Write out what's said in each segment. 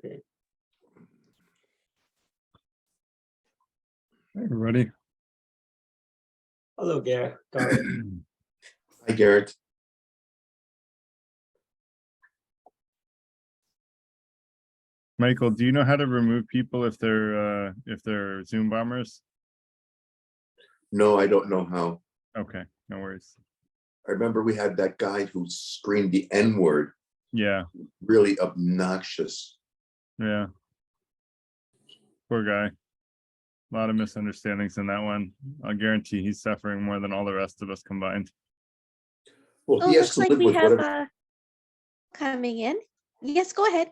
Okay. Hey, everybody. Hello, Garrett. Garrett. Hi, Garrett. Michael, do you know how to remove people if they're Zoom bombers? No, I don't know how. Okay, no worries. I remember we had that guy who screamed the N-word, Yeah, really obnoxious. yeah. Poor guy. A lot of misunderstandings in that one. I'll guarantee he's suffering more than all the rest of us combined. Well, Oh, he has looks to like live we with have whatever. coming in. Yes, go ahead.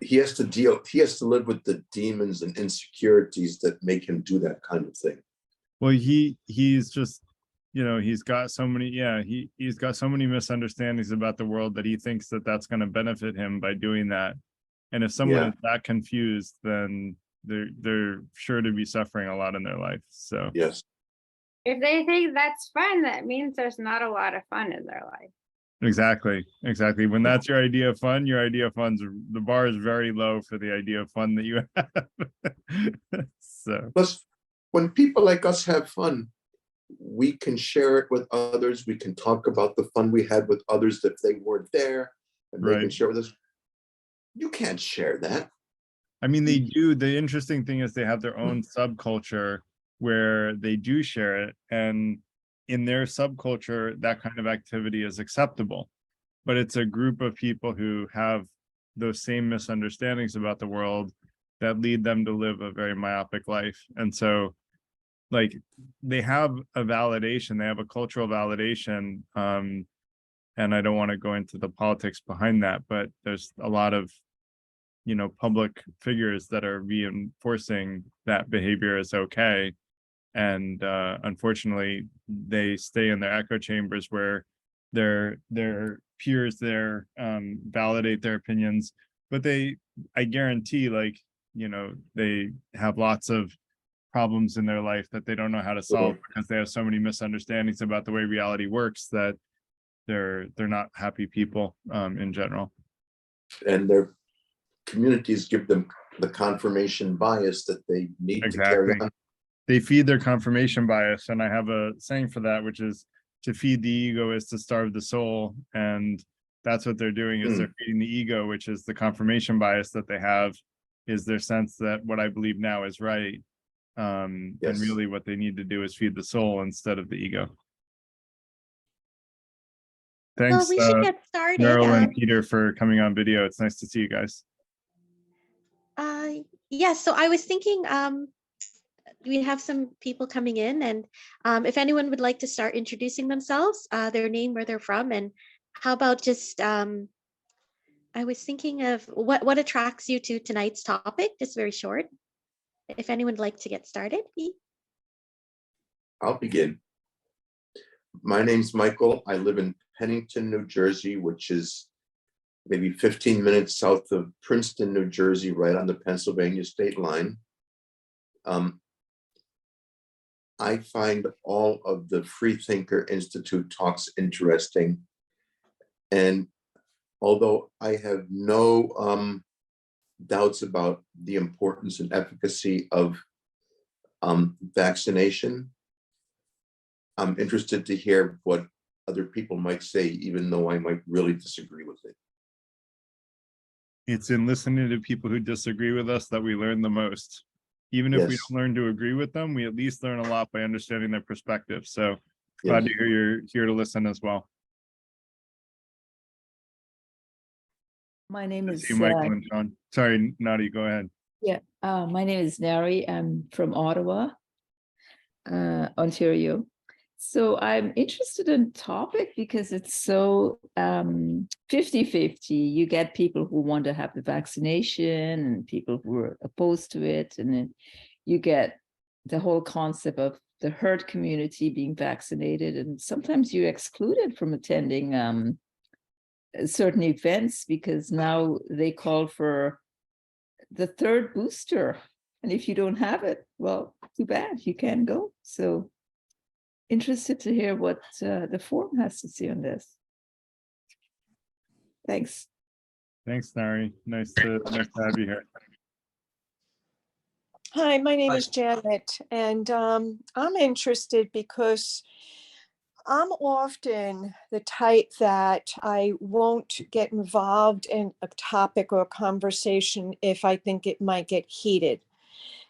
He has to live with the demons and insecurities that make him do that kind of thing. Well, he's just, he's got so many, he's got so many misunderstandings about the world that he thinks that that's going to benefit him by doing that. And if someone is that confused, then they're sure to be suffering a lot in their life. So Yes. If they think that's fun, that means there's not a lot of fun in their life. exactly. When that's your idea of fun, the bar is very low for the idea of fun that you have. So Plus, when people like us have fun, we can share it with others. We can talk about the fun we had with others if they weren't there, and they can share with us. You can't share that. I mean, they do. The interesting thing is they have their own subculture where they do share it. And in their subculture, that kind of activity is acceptable. But it's a group of people who have those same misunderstandings about the world that lead them to live a very myopic life. And so, like, they have a validation, they have a cultural validation. And I don't want to go into the politics behind that, but there's a lot of public figures that are reinforcing that behavior is okay. And unfortunately, they stay in their echo chambers where their peers there validate their opinions. But I guarantee, they have lots of problems in their life that they don't know how to solve because they have so many misunderstandings about the way reality works that they're not happy people in general. And their communities give them the confirmation bias that they need to carry on. They feed their confirmation bias, and I have a saying for that, which is to feed the ego is to starve the soul. And that's what they're doing, is they're feeding the ego, which is the confirmation bias that they have, is their sense that what I believe now is right. And really what they need to do is feed the soul instead of the ego. Thanks, Well, we should get started. Meryl and Peter, for coming on video. It's nice to see you guys. Yes, so I was thinking we have some people coming in, and if anyone would like to start introducing themselves, their name, where they're from, and how about just I was thinking of what attracts you to tonight's topic, just very short. If anyone would like to get started. I'll begin. My name's Michael. I live in Pennington, New Jersey, which is maybe 15 minutes south of Princeton, New Jersey, right on the Pennsylvania state line. I find all of the Freethinker Institute talks interesting. And although I have no doubts about the importance and efficacy of vaccination, I'm interested to hear what other people might say, even though I might really disagree with it. It's in listening to people who disagree with us that we learn the most. Even if we don't learn to agree with them, we at least learn a lot by understanding their perspective. So glad to hear you're here to listen as well. My name is Michael and Sean. Sorry, Nadi, go ahead. Yeah, my name is Nari. I'm from Ottawa, Ontario. So I'm interested in the topic because it's so 50-50. You get people who want to have the vaccination and people who are opposed to it. And then you get the whole concept of the herd community being vaccinated. And sometimes you're excluded from attending certain events because now they call for the third booster. And if you don't have it, well, too bad, you can't go. So interested to hear what the forum has to say on this. Thanks. Thanks, Nari. Nice to have you here. Hi, my name Hi. is Janet, and I'm interested because I'm often the type that I won't get involved in a topic or a conversation if I think it might get heated.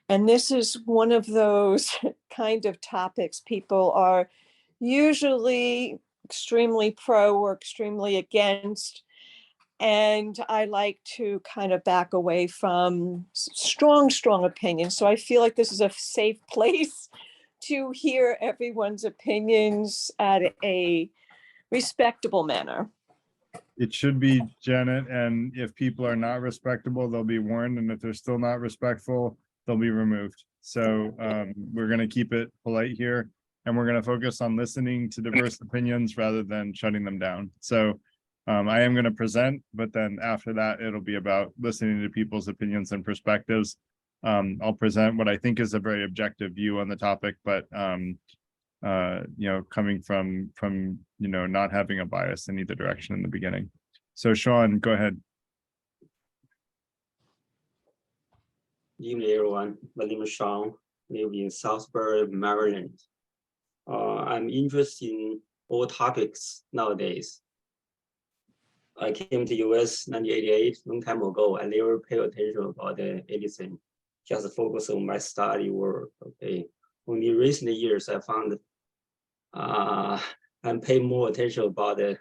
And this is one of those kind of topics people are usually extremely pro or extremely against. And I like to kind of back away from strong opinions. So I feel like this is a safe place to hear everyone's opinions at a respectable manner. It should be, Janet, and if people are not respectable, they'll be warned, and if they're still not respectful, they'll be removed. So we're going to keep it polite here, and we're going to focus on listening to diverse opinions rather than shutting them down. So I am going to present, but then after that, it'll be about listening to people's opinions and perspectives. I'll present what I think is a very objective view on the topic, but you know, coming from you know, not having a bias in either direction in the beginning. So Sean, go ahead. Evening, everyone. My name is Sean. I live in Southburg, Maryland. I'm interested in all topics nowadays. I came to US 1988, long time ago. I never pay attention about anything, just focus on my study work. Okay. Only recent years I found I'm paying more attention about the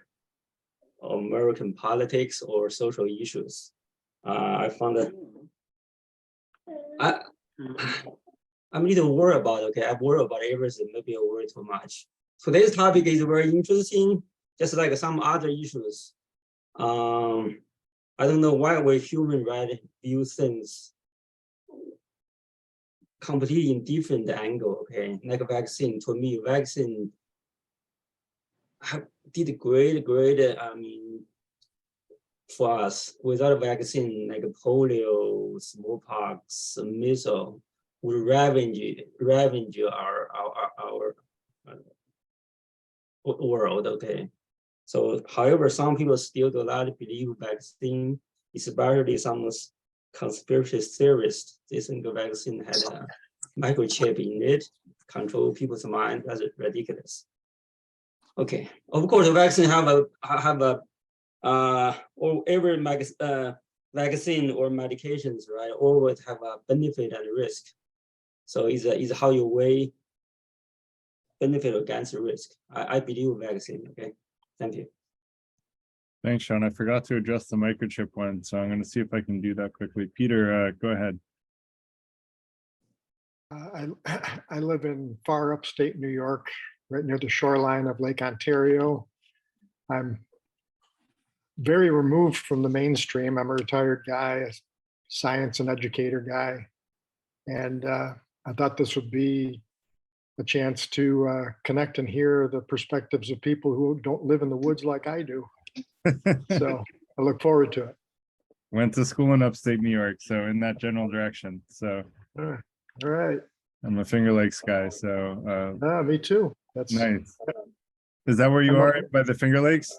American politics or social issues. I found that I'm a little worried about, okay, I worry about everything, maybe I worry too much. Today's topic is very interesting, just like some other issues. I don't know why we human right view things completely in different angle, okay? Like vaccine, to me, vaccine did great, I mean, for us. Without vaccine, like polio, smallpox, measles, would ravage our world, okay? So, however, some people still do not believe vaccine, especially some conspiracy theorists. They think the vaccine had a microchip in it, control people's mind. That's ridiculous. Okay, of course, the vaccine have a or every vaccine or medications, right, always have a benefit and risk. So is how you weigh benefit against risk. I believe vaccine. Okay, thank you. Thanks, Sean. I forgot to adjust the microchip one, so I'm going to see if I can do that quickly. Peter, go ahead. I live in far upstate New York, right near the shoreline of Lake Ontario. I'm very removed from the mainstream. I'm a retired guy, a science and educator guy. And I thought this would be a chance to connect and hear the perspectives of people who don't live in the woods like I do. So I look forward to it. Went to school in upstate New York, so in that general direction. So All right. I'm a Finger Lakes guy, so Me too. That's nice. Is that where you are, by the Finger Lakes?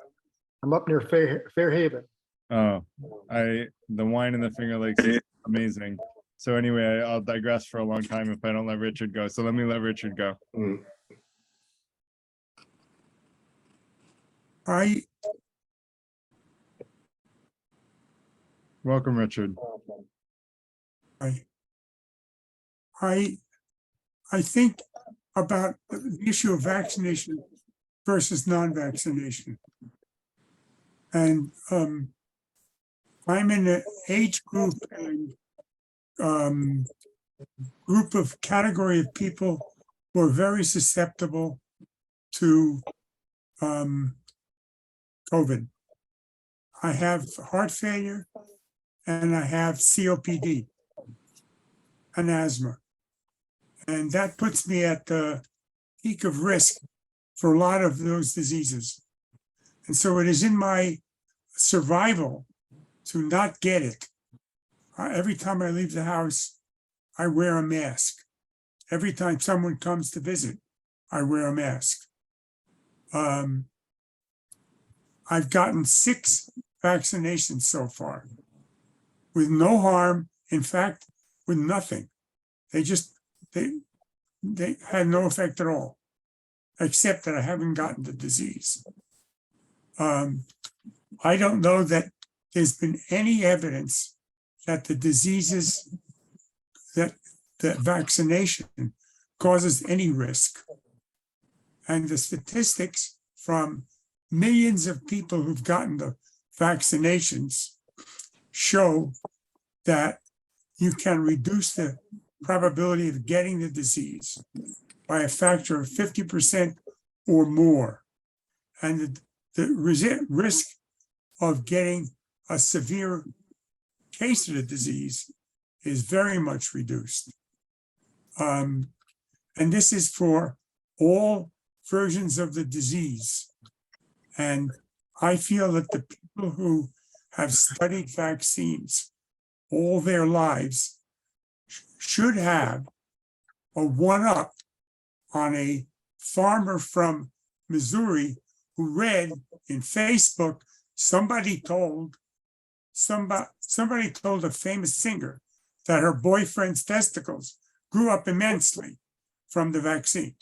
I'm up near Fairhaven. Oh, the wine in the Finger Lakes is amazing. So anyway, I'll digress for a long time if I don't let Richard go. So let me let Richard go. Welcome, Richard. I think about the issue of vaccination versus non-vaccination. And I'm in an age group and group of category of people who are very susceptible to COVID. I have heart failure and I have COPD and asthma. And that puts me at the peak of risk for a lot of those diseases. And so it is in my survival to not get it. Every time I leave the house, I wear a mask. Every time someone comes to visit, I wear a mask. I've gotten 6 vaccinations so far with no harm. In fact, with nothing. They had no effect at all, except that I haven't gotten the disease. I don't know that there's been any evidence that the diseases that the vaccination causes any risk. And the statistics from millions of people who've gotten the vaccinations show that you can reduce the probability of getting the disease by a factor of 50% or more. And the risk of getting a severe case of the disease is very much reduced. And this is for all versions of the disease. And I feel that the people who have studied vaccines all their lives should have a one-up on a farmer from Missouri who read in Facebook, somebody told a famous singer that her boyfriend's testicles grew up immensely from the vaccine.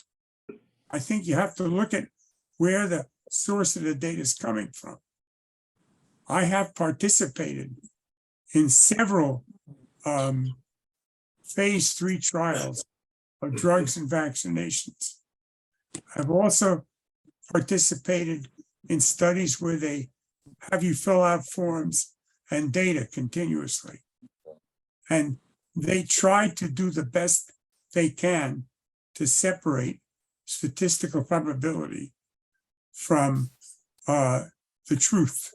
I think you have to look at where the source of the data is coming from. I have participated in several phase 3 trials of drugs and vaccinations. I've also participated in studies where they have you fill out forms and data continuously. And they try to do the best they can to separate statistical probability from the truth.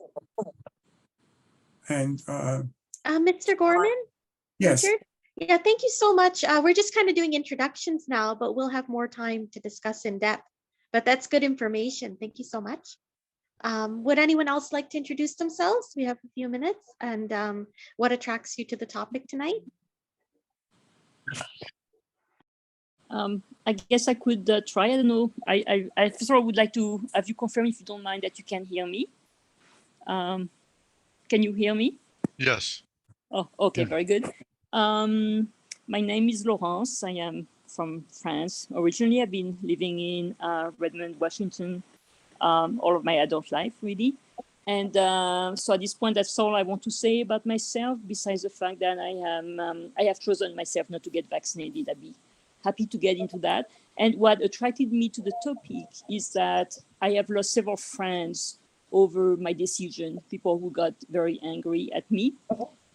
And Mr. Gorman? yes. Richard? Yeah, thank you so much. We're just kind of doing introductions now, but we'll have more time to discuss in depth. But that's good information. Thank you so much. Would anyone else like to introduce themselves? We have a few minutes. And what attracts you to the topic tonight? I guess I could try. I don't know. I first of all would like to have you confirm, if you don't mind, that you can hear me. Can you hear me? Yes. Oh, okay, Yeah. very good. My name is Laurence. I am from France. Originally, I've been living in Redmond, Washington, all of my adult life, really. And so at this point, that's all I want to say about myself, besides the fact that I have chosen myself not to get vaccinated. I'd be happy to get into that. And what attracted me to the topic is that I have lost several friends over my decision, people who got very angry at me.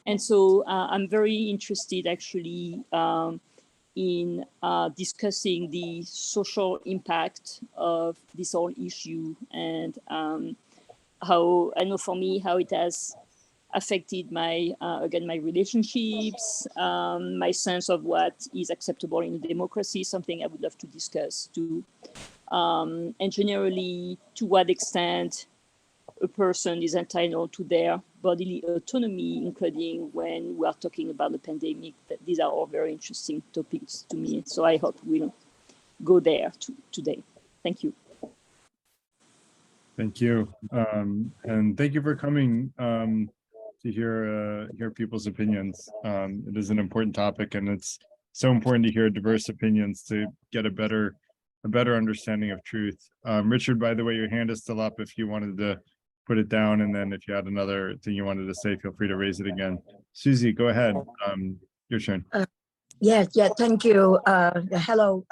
And so I'm very interested actually in discussing the social impact of this whole issue, and how, I know for me, how it has affected my, again, my relationships, my sense of what is acceptable in a democracy, something I would love to discuss too. And generally, to what extent a person is entitled to their bodily autonomy, including when we are talking about the pandemic. These are all very interesting topics to me. So I hope we'll go there today. Thank you. Thank you. And thank you for coming to hear people's opinions. It is an important topic, and it's so important to hear diverse opinions to get a better understanding of truth. Richard, by the way, your hand is still up if you wanted to put it down, and then if you had another thing you wanted to say, feel free to raise it again. Susie, go ahead. Your turn. Yeah, thank you. Hello,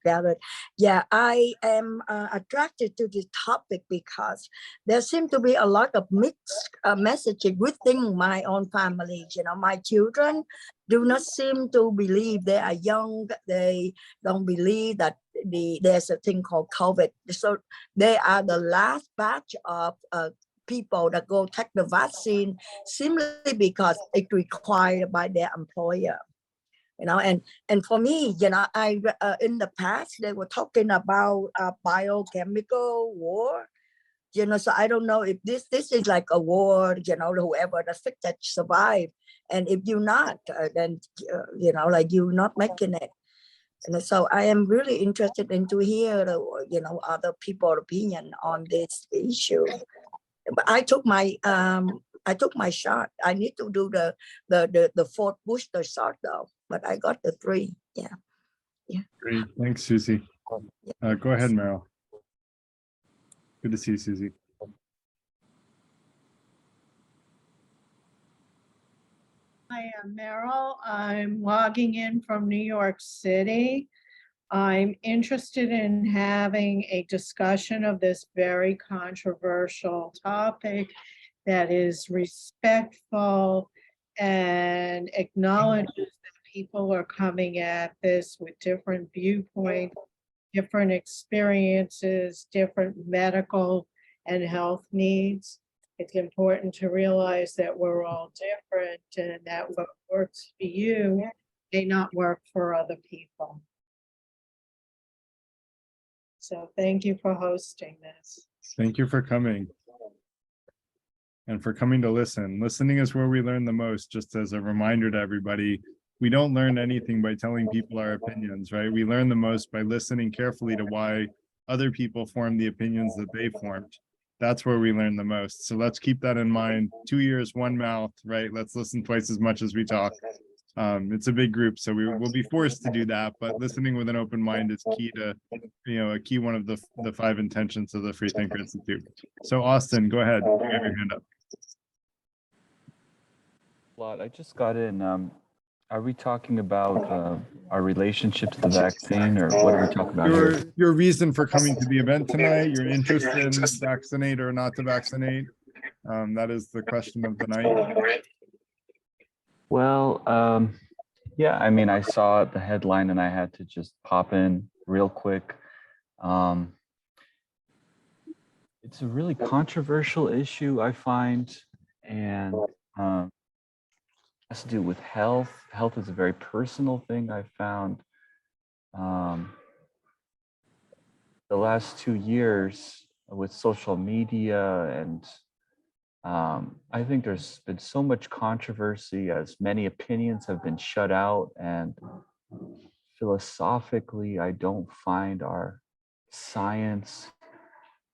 Garrett. Yeah, I am attracted to this topic because there seems to be a lot of mixed messages within my own family. You know, my children do not seem to believe. They are young. They don't believe that there's a thing called COVID. So they are the last batch of people that go take the vaccine simply because it's required by their employer. You know, and for me, you know, I in the past they were talking about biochemical war. You know, so I don't know if this is like a war. You know, whoever the that survive, and if you're not, then you know, like you're not making it. And so I am really interested in to hear, you know, other people's opinion on this issue. But I took my shot. I need to do the fourth booster shot though, but I got the 3. Yeah. Great. Thanks, Susie. Go ahead, Meryl. Good to see you, Susie. Hi, I'm Meryl. I'm logging in from New York City. I'm interested in having a discussion of this very controversial topic that is respectful and acknowledges that people are coming at this with different viewpoints, different experiences, different medical and health needs. It's important to realize that we're all different and that what works for you may not work for other people. So thank you for hosting this. Thank you for coming. And for coming to listen. Listening is where we learn the most. Just as a reminder to everybody, we don't learn anything by telling people our opinions, right? We learn the most by listening carefully to why other people form the opinions that they formed. That's where we learn the most. So let's keep that in mind. 2 ears, one mouth, right? Let's listen twice as much as we talk. It's a big group, so we'll be forced to do that, but listening with an open mind is key to, a key one of the 5 intentions of the Free Thinker Institute. So Austin, go ahead. You have your hand up. I just got in. Are we talking about our relationship to the vaccine, or what are we talking about here? Your reason for coming to the event tonight, your interest in vaccinate or not to vaccinate. That is the question of the night. Well, yeah, I mean, I saw the headline and I had to just pop in real quick. It's a really controversial issue, I find, and has to do with health. Health is a very personal thing, I found. The last 2 years with social media and I think there's been so much controversy as many opinions have been shut out, and philosophically, I don't find our science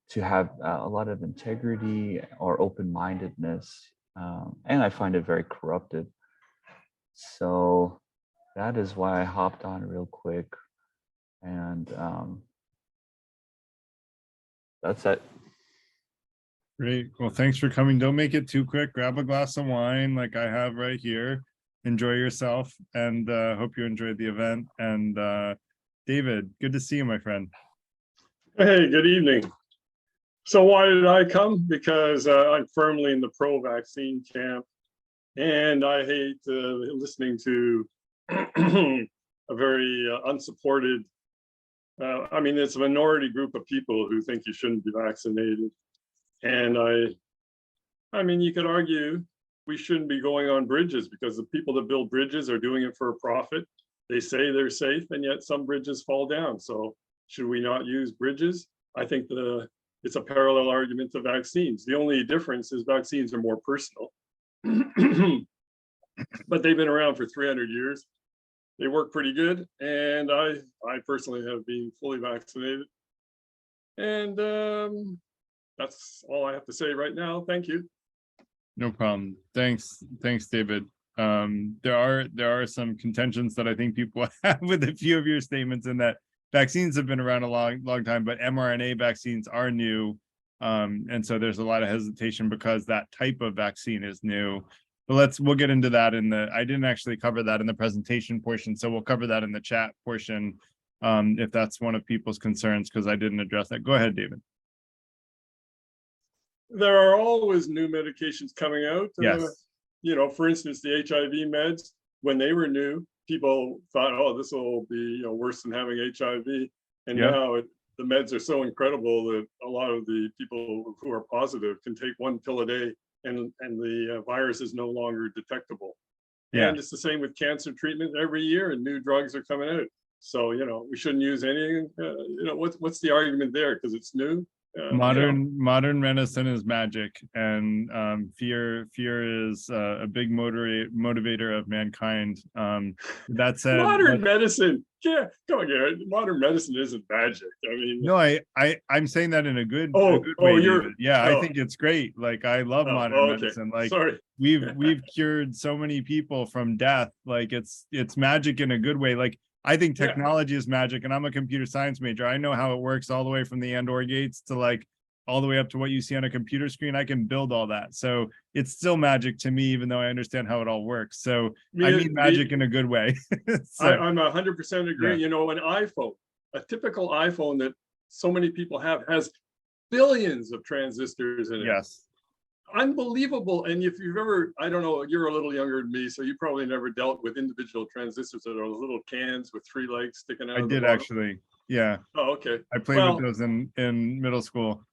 to have a lot of integrity or open-mindedness, and I find it very corrupted. So that is why I hopped on real quick, and that's it. Great. Well, thanks for coming. Don't make it too quick. Grab a glass of wine like I have right here. Enjoy yourself, and hope you enjoyed the event. And David, good to see you, my friend. Hey, good evening. So why did I come? Because I'm firmly in the pro-vaccine camp, and I hate listening to a very unsupported, I mean, it's a minority group of people who think you shouldn't be vaccinated. And I mean, you could argue we shouldn't be going on bridges because the people that build bridges are doing it for a profit. They say they're safe, and yet some bridges fall down. So should we not use bridges? I think it's a parallel argument to vaccines. The only difference is vaccines are more personal, but they've been around for 300 years. They work pretty good, and I personally have been fully vaccinated. And that's all I have to say right now. Thank you. No problem. Thanks, David. There are some contentions that I think people have with a few of your statements, in that vaccines have been around a long time, but mRNA vaccines are new, and so there's a lot of hesitation because that type of vaccine is new. But we'll get into that I didn't actually cover that in the presentation portion, so we'll cover that in the chat portion if that's one of people's concerns, because I didn't address that. Go ahead, David. There are always new medications coming out. Yes. For instance, the HIV meds, when they were new, people thought, oh, this will be worse than having HIV. And now the meds are so incredible that a lot of the people who are positive can take 1 pill a day, and the virus is no longer detectable. And it's the same with cancer treatment. Every year, and new drugs are coming out. So we shouldn't use anything. What's the argument there? Because it's new. Modern medicine is magic, and fear is a big motivator of mankind. That said, modern medicine, yeah, come on, Garrett. Modern medicine isn't magic. I mean, no, I'm saying that in a good way. you're, yeah, I think it's great. Like, I love modern medicine. Like, sorry, we've cured so many people from death. Like, it's magic in a good way. Like, I think technology is magic, and I'm a computer science major. I know how it works all the way from the AND/OR gates to like all the way up to what you see on a computer screen. I can build all that. So it's still magic to me, even though I understand how it all works. So I mean magic in a good way. So, I'm 100% agree. You know, an iPhone, a typical iPhone that so many people have, has billions of transistors in it. Yes. Unbelievable. And if you've ever, I don't know, you're a little younger than me, so you probably never dealt with individual transistors that are little cans with 3 legs sticking out. I did actually. Yeah. Oh, okay. I played with those in middle school.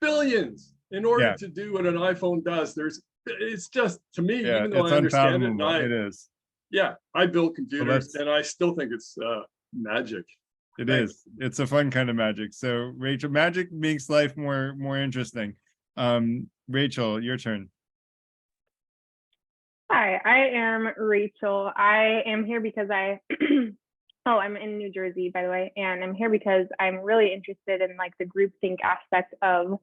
Billions in order to do what an iPhone does. It's just, to me, even though I understand it, and it is. Yeah, I build computers, and I still think it's magic. It is. It's a fun kind of magic. So Rachel, magic makes life more interesting. Rachel, your turn. Hi, I am Rachel. I am here because I'm in New Jersey, by the way, and I'm here because I'm really interested in like the groupthink aspect of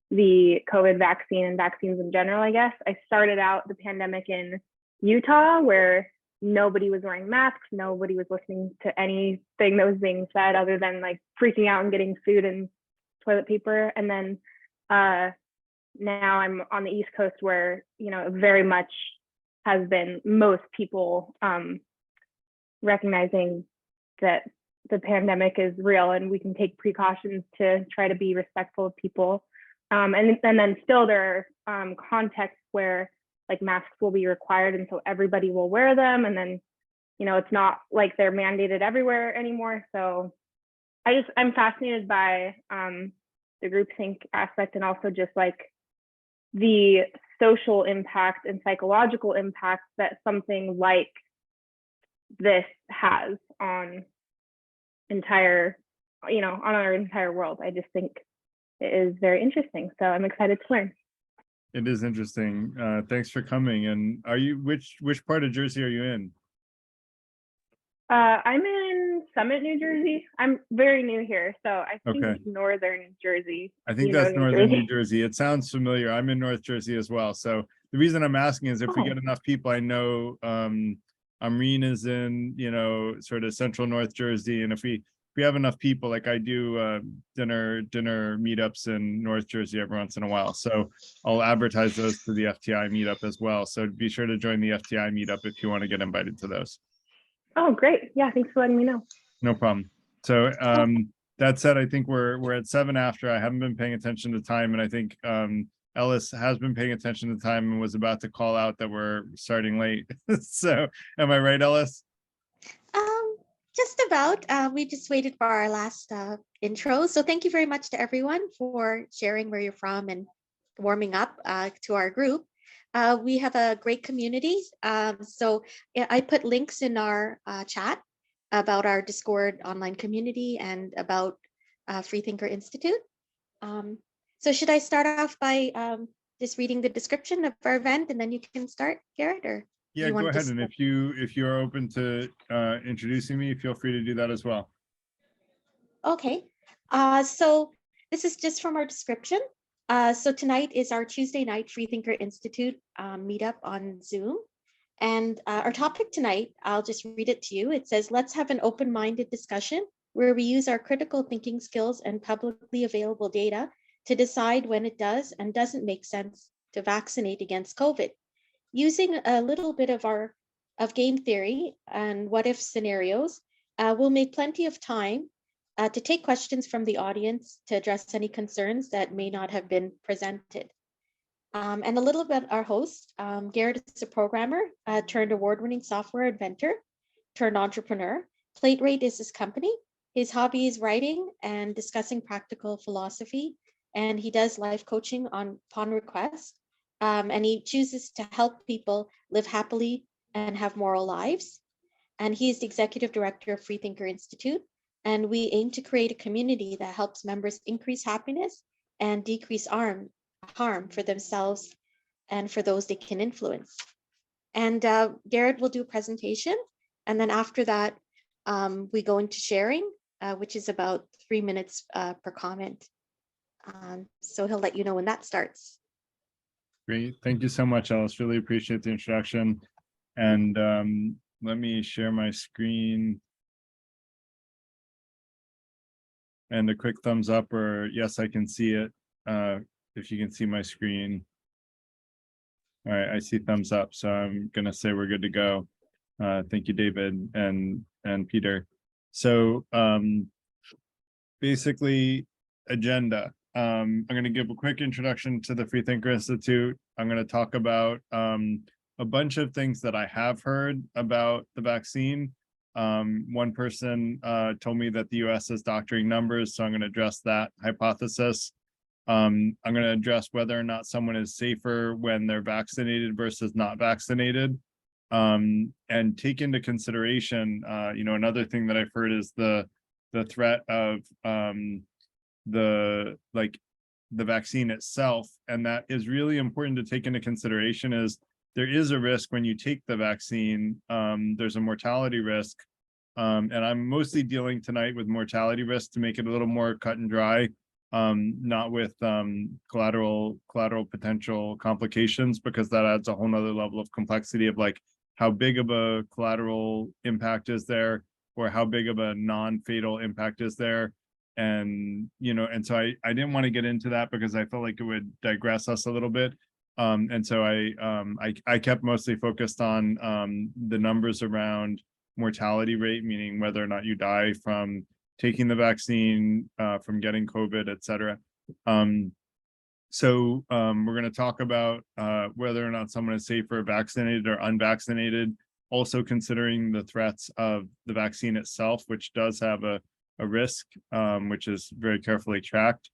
the COVID vaccine and vaccines in general, I guess. I started out the pandemic in Utah, where nobody was wearing masks, nobody was listening to anything that was being said other than like freaking out and getting food and toilet paper. And then now I'm on the East Coast, where, you know, very much has been most people recognizing that the pandemic is real and we can take precautions to try to be respectful of people. And then still there are contexts where like masks will be required, and so everybody will wear them. And then, you know, it's not like they're mandated everywhere anymore. So I'm fascinated by the groupthink aspect, and also just like the social impact and psychological impact that something like this has on our entire world. I just think it is very interesting. So I'm excited to learn. It is interesting. Thanks for coming. And are you, which part of Jersey are you in? I'm in Summit, New Jersey. I'm very new here, so I think it's northern Jersey. I think that's northern New Jersey. It sounds familiar. I'm in North Jersey as well. So the reason I'm asking is if we get enough people, I know Amreen is in, you know, sort of central North Jersey. And if we have enough people, like I do dinner meetups in North Jersey every once in a while. So I'll advertise those to the FTI meetup as well. So be sure to join the FTI meetup if you want to get invited to those. Oh, great. Yeah, thanks for letting me know. No problem. So that said, I think we're at 7 after. I haven't been paying attention to time, and I think Ellis has been paying attention to time and was about to call out that we're starting late. So am I right, Ellis? Just about. We just waited for our last intro. So thank you very much to everyone for sharing where you're from and warming up to our group. We have a great community. So I put links in our chat about our Discord online community and about Freethinker Institute. So should I start off by just reading the description of our event, and then you can start, Garrett? Or yeah, go ahead. And if you are open to introducing me, feel free to do that as well. Okay. So this is just from our description. So tonight is our Tuesday night Freethinker Institute meetup on Zoom. And our topic tonight, I'll just read it to you. It says, let's have an open-minded discussion where we use our critical thinking skills and publicly available data to decide when it does and doesn't make sense to vaccinate against COVID. Using a little bit of game theory and what if scenarios, we'll make plenty of time to take questions from the audience to address any concerns that may not have been presented. And a little bit our host, Garrett is a programmer turned award-winning software inventor turned entrepreneur. PlateRate is his company. His hobby is writing and discussing practical philosophy, and he does life coaching upon request. And he chooses to help people live happily and have moral lives. And he is the executive director of Freethinker Institute. And we aim to create a community that helps members increase happiness and decrease harm for themselves and for those they can influence. And Garrett will do a presentation. And then after that, we go into sharing, which is about 3 minutes per comment. So he'll let you know when that starts. Great. Thank you so much, Alice. Really appreciate the introduction. And let me share my screen. And a quick thumbs up or yes, I can see it. If you can see my screen. All right, I see thumbs up. So I'm gonna say we're good to go. Thank you, David and Peter. So basically agenda. I'm going to give a quick introduction to the Freethinker Institute. I'm going to talk about a bunch of things that I have heard about the vaccine. One person told me that the US is doctoring numbers, so I'm going to address that hypothesis. I'm going to address whether or not someone is safer when they're vaccinated versus not vaccinated. And take into consideration, another thing that I've heard is the threat of the vaccine itself, and that is really important to take into consideration. Is there is a risk when you take the vaccine. There's a mortality risk, and I'm mostly dealing tonight with mortality risk to make it a little more cut and dry, not with collateral potential complications, because that adds a whole nother level of complexity of like how big of a collateral impact is there, or how big of a non-fatal impact is there. And so I didn't want to get into that because I felt like it would digress us a little bit. And so I kept mostly focused on the numbers around mortality rate, meaning whether or not you die from taking the vaccine, from getting COVID, et cetera. So we're going to talk about whether or not someone is safer vaccinated or unvaccinated, also considering the threats of the vaccine itself, which does have a risk, which is very carefully tracked.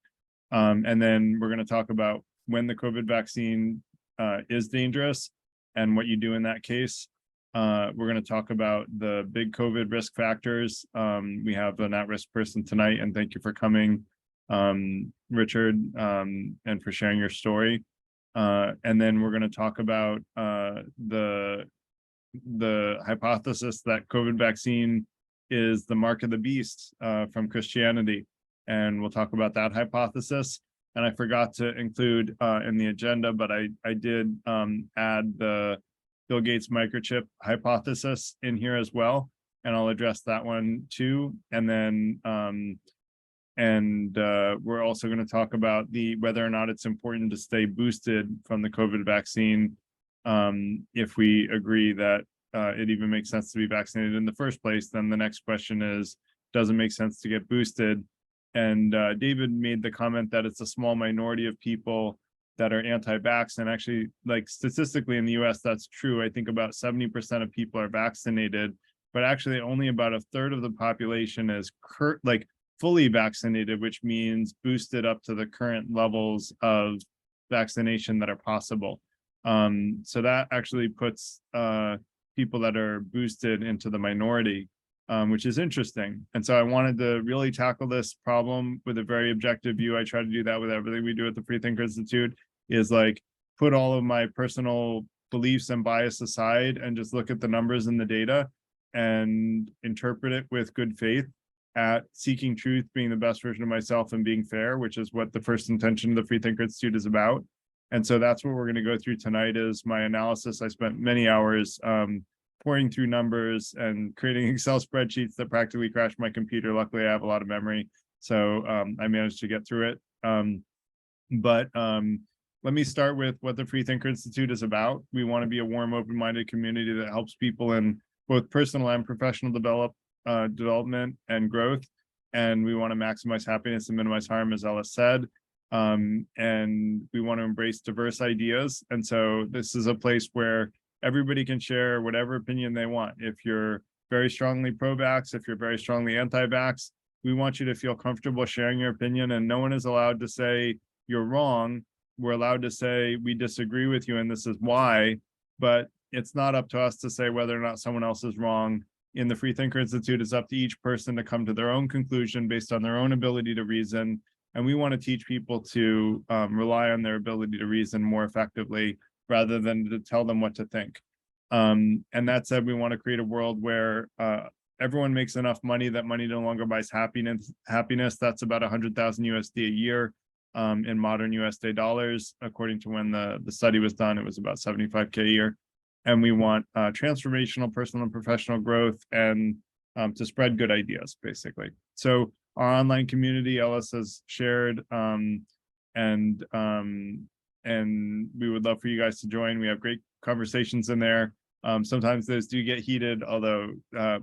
And then we're going to talk about when the COVID vaccine is dangerous and what you do in that case. We're going to talk about the big COVID risk factors. We have an at-risk person tonight, and thank you for coming, Richard, and for sharing your story. And then we're going to talk about the hypothesis that COVID vaccine is the mark of the beast from Christianity. And we'll talk about that hypothesis. And I forgot to include in the agenda, but I did add the Bill Gates microchip hypothesis in here as well. And I'll address that one too. And then we're also going to talk about whether or not it's important to stay boosted from the COVID vaccine, if we agree that it even makes sense to be vaccinated in the first place. Then the next question is, does it make sense to get boosted? And David made the comment that it's a small minority of people that are anti-vax, and actually, like statistically in the US, that's true. I think about 70% of people are vaccinated, but actually only about a third of the population is fully vaccinated, which means boosted up to the current levels of vaccination that are possible. So that actually puts people that are boosted into the minority, which is interesting. And so I wanted to really tackle this problem with a very objective view. I try to do that with everything we do at the Freethinker Institute, is like put all of my personal beliefs and bias aside and just look at the numbers and the data and interpret it with good faith, at seeking truth, being the best version of myself, and being fair, which is what the first intention of the Freethinker Institute is about. And so that's what we're going to go through tonight, is my analysis. I spent many hours pouring through numbers and creating Excel spreadsheets that practically crashed my computer. Luckily, I have a lot of memory, so I managed to get through it. But let me start with what the Freethinker Institute is about. We want to be a warm, open-minded community that helps people in both personal and professional development and growth. And we want to maximize happiness and minimize harm, as Ella said. And we want to embrace diverse ideas. And so this is a place where everybody can share whatever opinion they want. If you're very strongly pro-vax, if you're very strongly anti-vax, we want you to feel comfortable sharing your opinion, and no one is allowed to say you're wrong. We're allowed to say we disagree with you and this is why, but it's not up to us to say whether or not someone else is wrong. In the Freethinker Institute, it's up to each person to come to their own conclusion based on their own ability to reason And we want to teach people to rely on their ability to reason more effectively rather than to tell them what to think. And that said, we want to create a world where everyone makes enough money that money no longer buys happiness. That's about 100,000 USD a year in modern USD dollars. According to when the study was done, it was about 75K a year. And we want transformational personal and professional growth and to spread good ideas, basically. So our online community, Ellis has shared, and we would love for you guys to join. We have great conversations in there. Sometimes those do get heated, although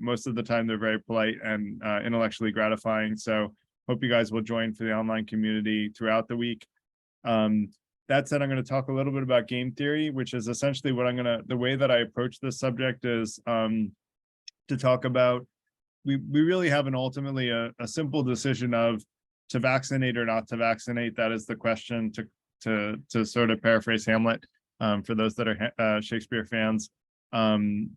most of the time they're very polite and intellectually gratifying. So hope you guys will join for the online community throughout the week. That said, I'm going to talk a little bit about game theory, which is essentially what the way that I approach this subject is to talk about, we really have ultimately a simple decision of to vaccinate or not to vaccinate. That is the question, to sort of paraphrase Hamlet, for those that are Shakespeare fans. And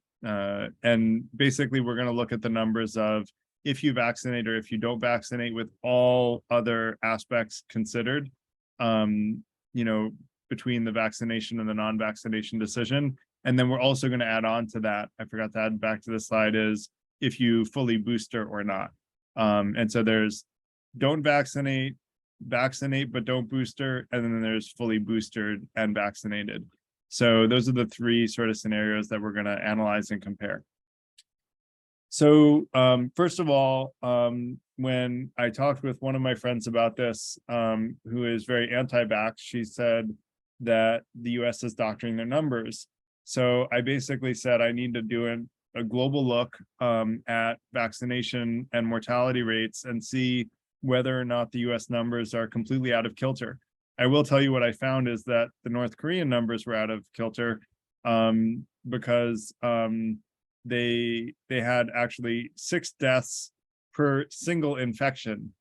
basically we're going to look at the numbers of if you vaccinate or if you don't vaccinate, with all other aspects considered, between the vaccination and the non-vaccination decision. And then we're also going to add on to that, I forgot to add back to the slide, is if you fully booster or not. And so there's don't vaccinate, vaccinate but don't booster, and then there's fully boosted and vaccinated. So those are the three sort of scenarios that we're going to analyze and compare. So first of all, when I talked with one of my friends about this, who is very anti-vax, she said that the US is doctoring their numbers. So I basically said I need to do a global look at vaccination and mortality rates and see whether or not the US numbers are completely out of kilter. I will tell you what I found is that the North Korean numbers were out of kilter because they had actually 6 deaths per single infection.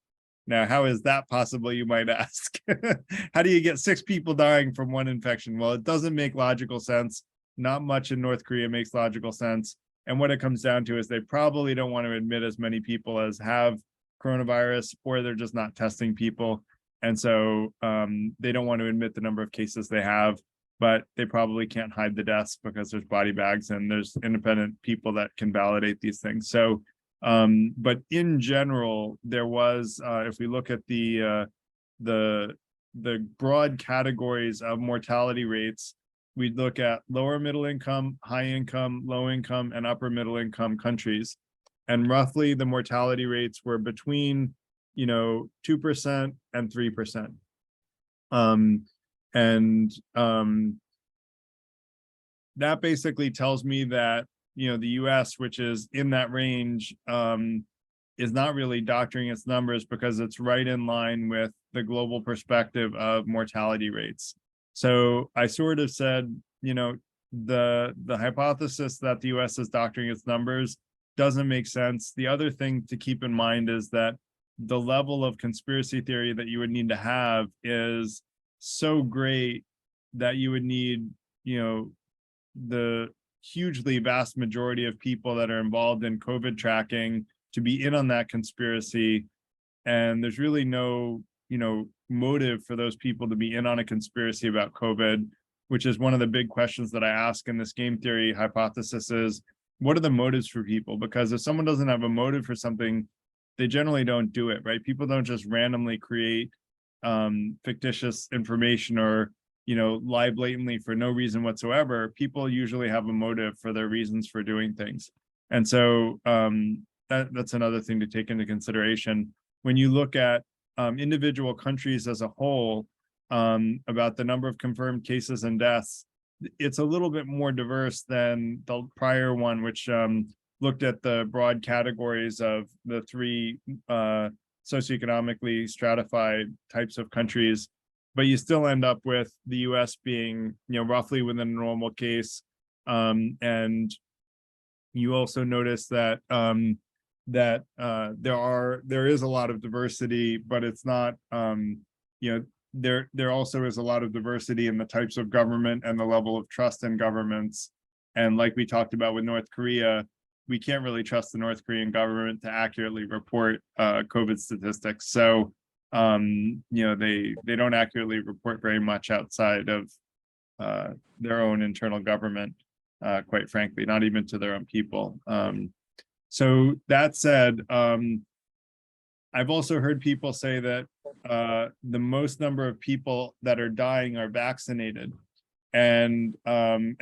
Now, how is that possible, you might ask? How do you get 6 people dying from one infection? Well, it doesn't make logical sense. Not much in North Korea makes logical sense. And what it comes down to is they probably don't want to admit as many people as have coronavirus, or they're just not testing people. And so they don't want to admit the number of cases they have, but they probably can't hide the deaths because there's body bags and there's independent people that can validate these things. So, but in general, there was, if we look at the broad categories of mortality rates, we'd look at lower middle income, high income, low income, and upper middle income countries. And roughly the mortality rates were between, 2% and 3%. That basically tells me that, the US, which is in that range, is not really doctoring its numbers because it's right in line with the global perspective of mortality rates. So I sort of said, the hypothesis that the US is doctoring its numbers doesn't make sense. The other thing to keep in mind is that the level of conspiracy theory that you would need to have is so great that you would need, the hugely vast majority of people that are involved in COVID tracking to be in on that conspiracy. And there's really no, motive for those people to be in on a conspiracy about COVID, which is one of the big questions that I ask in this game theory hypothesis is, what are the motives for people? Because if someone doesn't have a motive for something, they generally don't do it, right? People don't just randomly create fictitious information or, lie blatantly for no reason whatsoever. People usually have a motive for their reasons for doing things. And so that's another thing to take into consideration. When you look at individual countries as a whole, about the number of confirmed cases and deaths, it's a little bit more diverse than the prior one, which looked at the broad categories of the 3 socioeconomically stratified types of countries. But you still end up with the US being, roughly within a normal case. And you also notice that there is a lot of diversity, but it's not, there also is a lot of diversity in the types of government and the level of trust in governments. And like we talked about with North Korea, we can't really trust the North Korean government to accurately report COVID statistics. So they don't accurately report very much outside of their own internal government, quite frankly, not even to their own people. So that said, I've also heard people say that the most number of people that are dying are vaccinated. And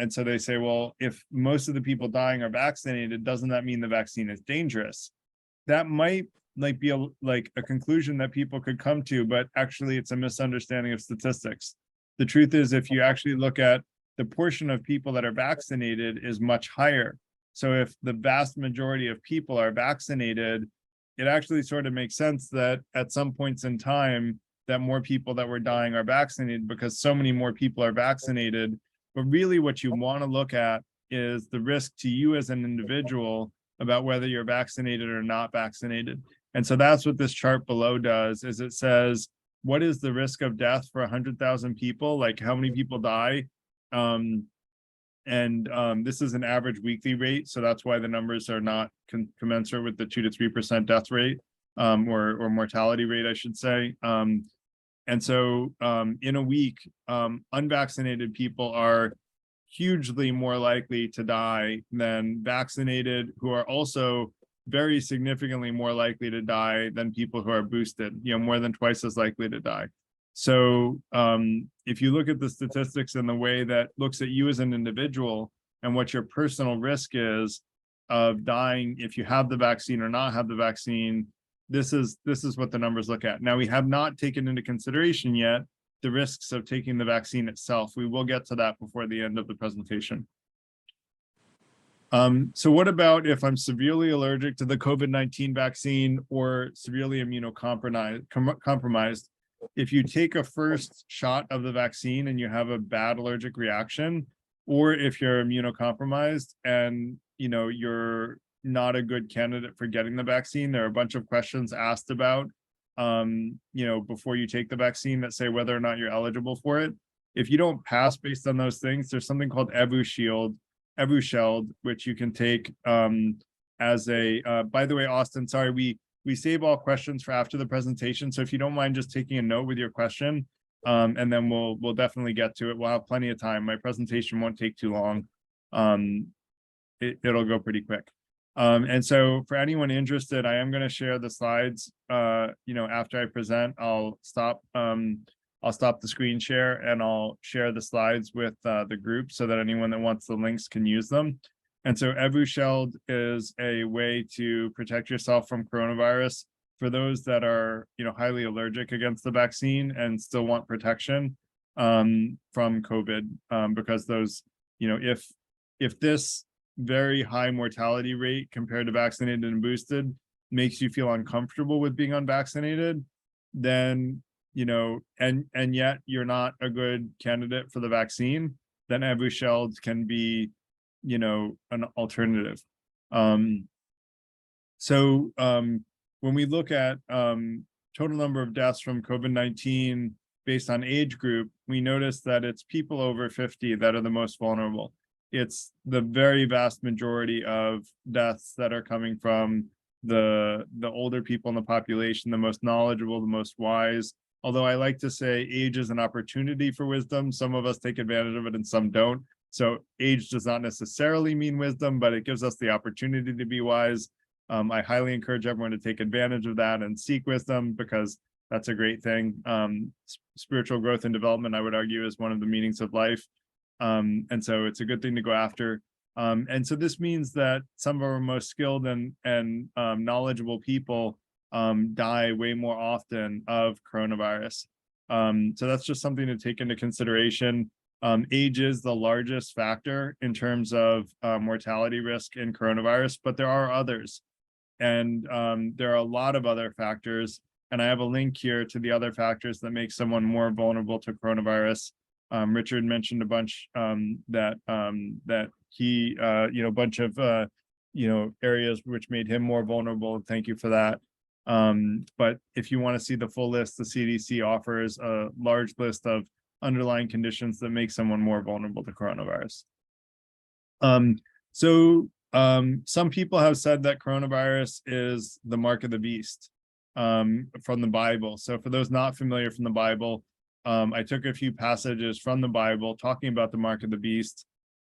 so they say, well, if most of the people dying are vaccinated, doesn't that mean the vaccine is dangerous? That might be a conclusion that people could come to, but actually it's a misunderstanding of statistics. The truth is, if you actually look at the portion of people that are vaccinated is much higher. So if the vast majority of people are vaccinated, it actually sort of makes sense that at some points in time that more people that were dying are vaccinated because so many more people are vaccinated. But really what you want to look at is the risk to you as an individual about whether you're vaccinated or not vaccinated. And so that's what this chart below does, is it says, what is the risk of death for 100,000 people? Like how many people die? This is an average weekly rate, so that's why the numbers are not commensurate with the 2 to 3% death rate, or mortality rate, I should say. And so in a week, unvaccinated people are hugely more likely to die than vaccinated, who are also very significantly more likely to die than people who are boosted, more than twice as likely to die. So if you look at the statistics in the way that looks at you as an individual and what your personal risk is of dying if you have the vaccine or not have the vaccine, this is what the numbers look at. Now, we have not taken into consideration yet the risks of taking the vaccine itself. We will get to that before the end of the presentation. So what about if I'm severely allergic to the COVID-19 vaccine or severely immunocompromised? If you take a first shot of the vaccine and you have a bad allergic reaction, or if you're immunocompromised and you're not a good candidate for getting the vaccine, there are a bunch of questions asked about before you take the vaccine that say whether or not you're eligible for it. If you don't pass based on those things, there's something called Evusheld, which you can take as a by the way, Austin, sorry, we save all questions for after the presentation. So if you don't mind just taking a note with your question, and then we'll definitely get to it. We'll have plenty of time. My presentation won't take too long. It'll go pretty quick. And so for anyone interested, I am going to share the slides. After I present, I'll stop the screen share and I'll share the slides with the group so that anyone that wants the links can use them. And so Evusheld is a way to protect yourself from coronavirus for those that are, highly allergic against the vaccine and still want protection from COVID, because those, if this very high mortality rate compared to vaccinated and boosted makes you feel uncomfortable with being unvaccinated, then, and yet you're not a good candidate for the vaccine, then Evusheld can be an alternative. So when we look at total number of deaths from COVID-19 based on age group, we notice that it's people over 50 that are the most vulnerable. It's the very vast majority of deaths that are coming from the older people in the population, the most knowledgeable, the most wise. Although I like to say age is an opportunity for wisdom. Some of us take advantage of it and some don't. So age does not necessarily mean wisdom, but it gives us the opportunity to be wise. I highly encourage everyone to take advantage of that and seek wisdom, because that's a great thing. Spiritual growth and development, I would argue, is one of the meanings of life. And so it's a good thing to go after. And so this means that some of our most skilled and knowledgeable people die way more often of coronavirus. So that's just something to take into consideration. Age is the largest factor in terms of mortality risk in coronavirus, but there are others. And there are a lot of other factors. And I have a link here to the other factors that make someone more vulnerable to coronavirus. Richard mentioned a bunch that he, a bunch of, areas which made him more vulnerable. Thank you for that. But if you want to see the full list, the CDC offers a large list of underlying conditions that make someone more vulnerable to coronavirus. Some people have said that coronavirus is the mark of the beast. from the Bible. So for those not familiar from the Bible, I took a few passages from the Bible talking about the mark of the beast.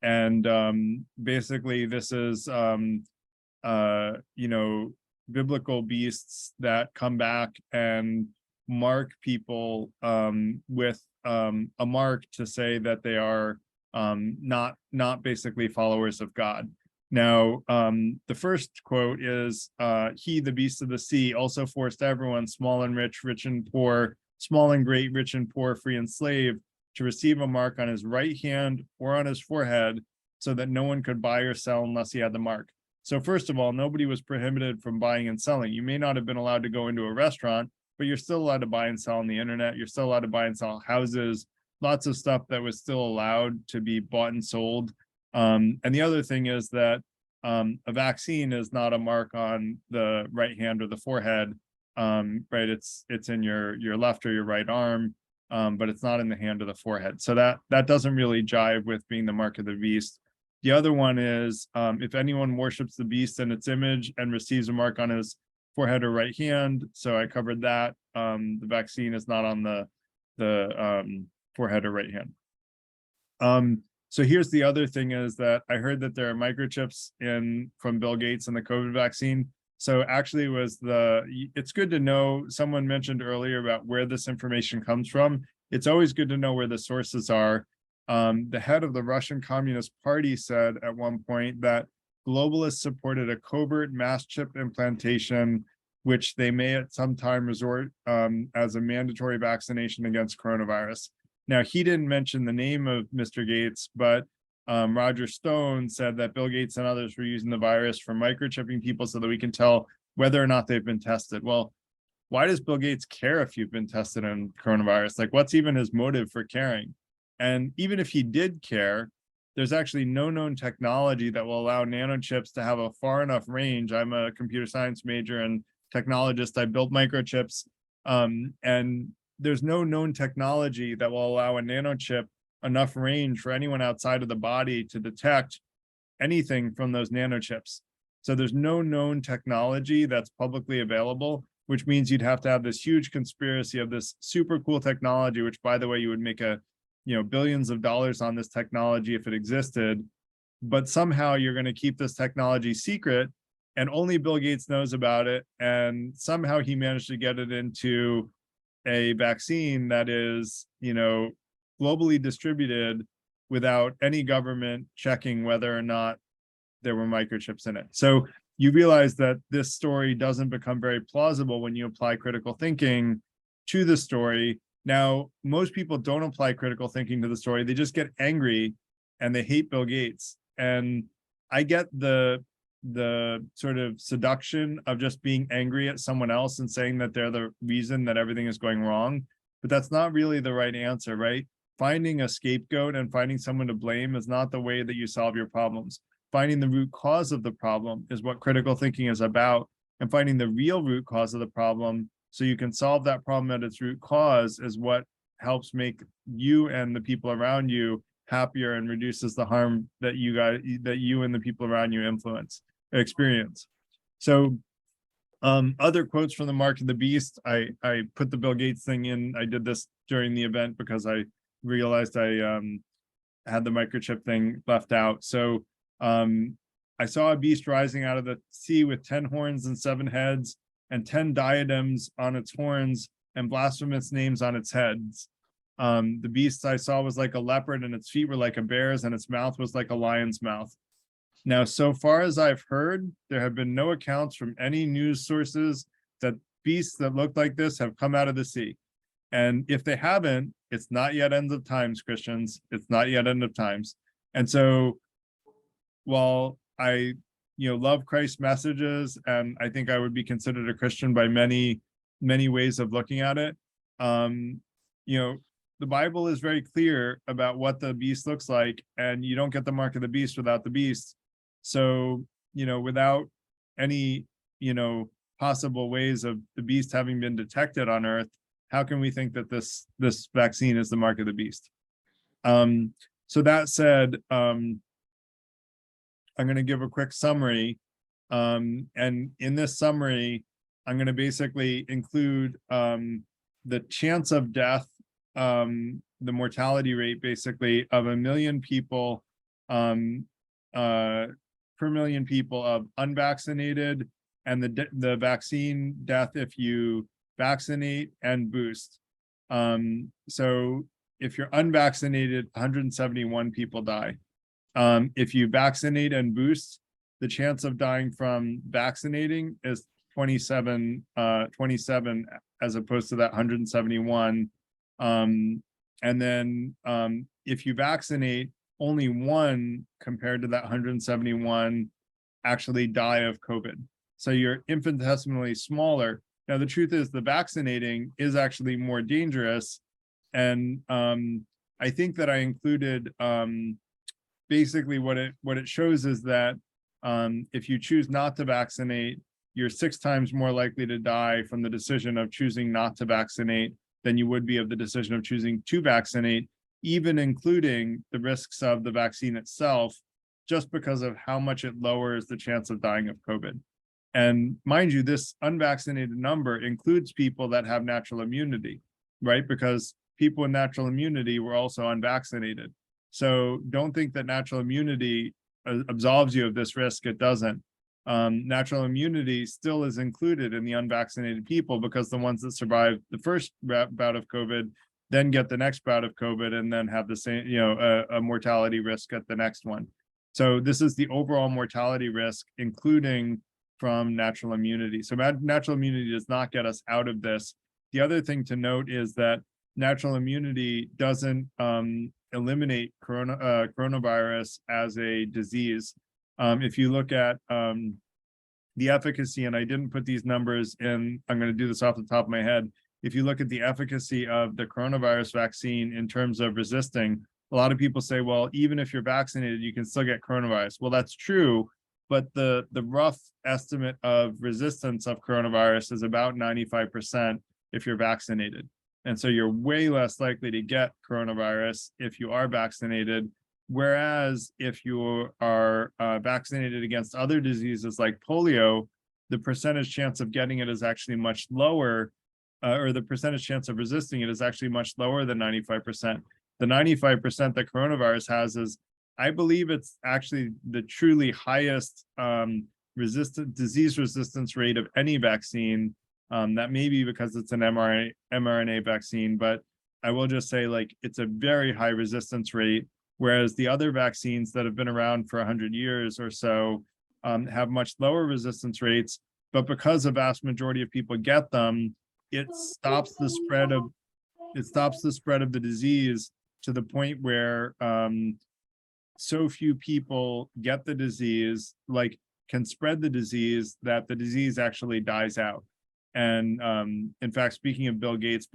And basically this is, biblical beasts that come back and mark people with a mark to say that they are not basically followers of God. Now, the first quote is, he, the beast of the sea, also forced everyone, small and rich, rich and poor, small and great, rich and poor, free and slave, to receive a mark on his right hand or on his forehead, so that no one could buy or sell unless he had the mark. So first of all, nobody was prohibited from buying and selling. You may not have been allowed to go into a restaurant, but you're still allowed to buy and sell on the internet. You're still allowed to buy and sell houses, lots of stuff that was still allowed to be bought and sold. And the other thing is that a vaccine is not a mark on the right hand or the forehead, right? It's in your left or your right arm, but it's not in the hand or the forehead. So that doesn't really jive with being the mark of the beast. The other one is, if anyone worships the beast and its image and receives a mark on his forehead or right hand. So I covered that. The vaccine is not on the forehead or right hand. So here's the other thing is that I heard that there are microchips from Bill Gates and the COVID vaccine. So actually it's good to know, someone mentioned earlier about where this information comes from. It's always good to know where the sources are. The head of the Russian Communist Party said at one point that globalists supported a covert mass chip implantation, which they may at some time resort as a mandatory vaccination against coronavirus. Now, he didn't mention the name of Mr. Gates, but Roger Stone said that Bill Gates and others were using the virus for microchipping people so that we can tell whether or not they've been tested. Well, why does Bill Gates care if you've been tested on coronavirus? Like, what's even his motive for caring? And even if he did care, there's actually no known technology that will allow nanochips to have a far enough range. I'm a computer science major and technologist. I built microchips, and there's no known technology that will allow a nanochip enough range for anyone outside of the body to detect anything from those nanochips. So there's no known technology that's publicly available, which means you'd have to have this huge conspiracy of this super cool technology, which, by the way, you would make billions of dollars on this technology if it existed, but somehow you're going to keep this technology secret and only Bill Gates knows about it. And somehow he managed to get it into a vaccine that is, globally distributed without any government checking whether or not there were microchips in it. So you realize that this story doesn't become very plausible when you apply critical thinking to the story. Now, most people don't apply critical thinking to the story. They just get angry and they hate Bill Gates. And I get the sort of seduction of just being angry at someone else and saying that they're the reason that everything is going wrong. But that's not really the right answer, right? Finding a scapegoat and finding someone to blame is not the way that you solve your problems. Finding the root cause of the problem is what critical thinking is about, and finding the real root cause of the problem so you can solve that problem at its root cause is what helps make you and the people around you happier and reduces the harm that you and the people around you experience. So other quotes from the Mark of the Beast, I put the Bill Gates thing in. I did this during the event because I realized I had the microchip thing left out. So I saw a beast rising out of the sea with 10 horns and 7 heads and 10 diadems on its horns and blasphemous names on its heads. The beast I saw was like a leopard, and its feet were like a bear's, and its mouth was like a lion's mouth. Now, so far as I've heard, there have been no accounts from any news sources that beasts that look like this have come out of the sea. And if they haven't, it's not yet end of times, Christians. It's not yet end of times. And so while I love Christ's messages, and I think I would be considered a Christian by many, many ways of looking at it, the Bible is very clear about what the beast looks like, and you don't get the mark of the beast without the beast. So, without any, possible ways of the beast having been detected on Earth, how can we think that this vaccine is the mark of the beast? So that said, I'm going to give a quick summary. And in this summary, I'm going to basically include the chance of death, the mortality rate basically of 1 million people per million people of unvaccinated, and the vaccine death if you vaccinate and boost. So if you're unvaccinated, 171 people die. If you vaccinate and boost, the chance of dying from vaccinating is 27 as opposed to that 171. And then if you vaccinate, only one compared to that 171 actually die of COVID. So you're infinitesimally smaller. Now, the truth is the vaccinating is actually more dangerous. And I think that I included basically what it shows is that if you choose not to vaccinate, you're 6 times more likely to die from the decision of choosing not to vaccinate than you would be of the decision of choosing to vaccinate, even including the risks of the vaccine itself, just because of how much it lowers the chance of dying of COVID. And mind you, this unvaccinated number includes people that have natural immunity, right? Because people with natural immunity were also unvaccinated. So don't think that natural immunity absolves you of this risk. It doesn't. Natural immunity still is included in the unvaccinated people, because the ones that survive the first bout of COVID then get the next bout of COVID and then have the same, a mortality risk at the next one. So this is the overall mortality risk, including from natural immunity. So natural immunity does not get us out of this. The other thing to note is that natural immunity doesn't eliminate coronavirus as a disease. If you look at the efficacy, and I didn't put these numbers in, I'm going to do this off the top of my head. If you look at the efficacy of the coronavirus vaccine in terms of resisting, a lot of people say, well, even if you're vaccinated, you can still get coronavirus. Well, that's true, but the rough estimate of resistance of coronavirus is about 95% if you're vaccinated. And so you're way less likely to get coronavirus if you are vaccinated. Whereas if you are vaccinated against other diseases like polio, the percentage chance of getting it is actually much lower, or the percentage chance of resisting it is actually much lower than 95%. The 95% that coronavirus has is, I believe it's actually the truly highest disease resistance rate of any vaccine. That may be because it's an mRNA vaccine, but I will just say, like, it's a very high resistance rate, whereas the other vaccines that have been around for 100 years or so have much lower resistance rates. But because a vast majority of people get them, it stops the spread of the disease to the point where so few people get the disease, like can spread the disease, that the disease actually dies out. And in fact, speaking of Bill Gates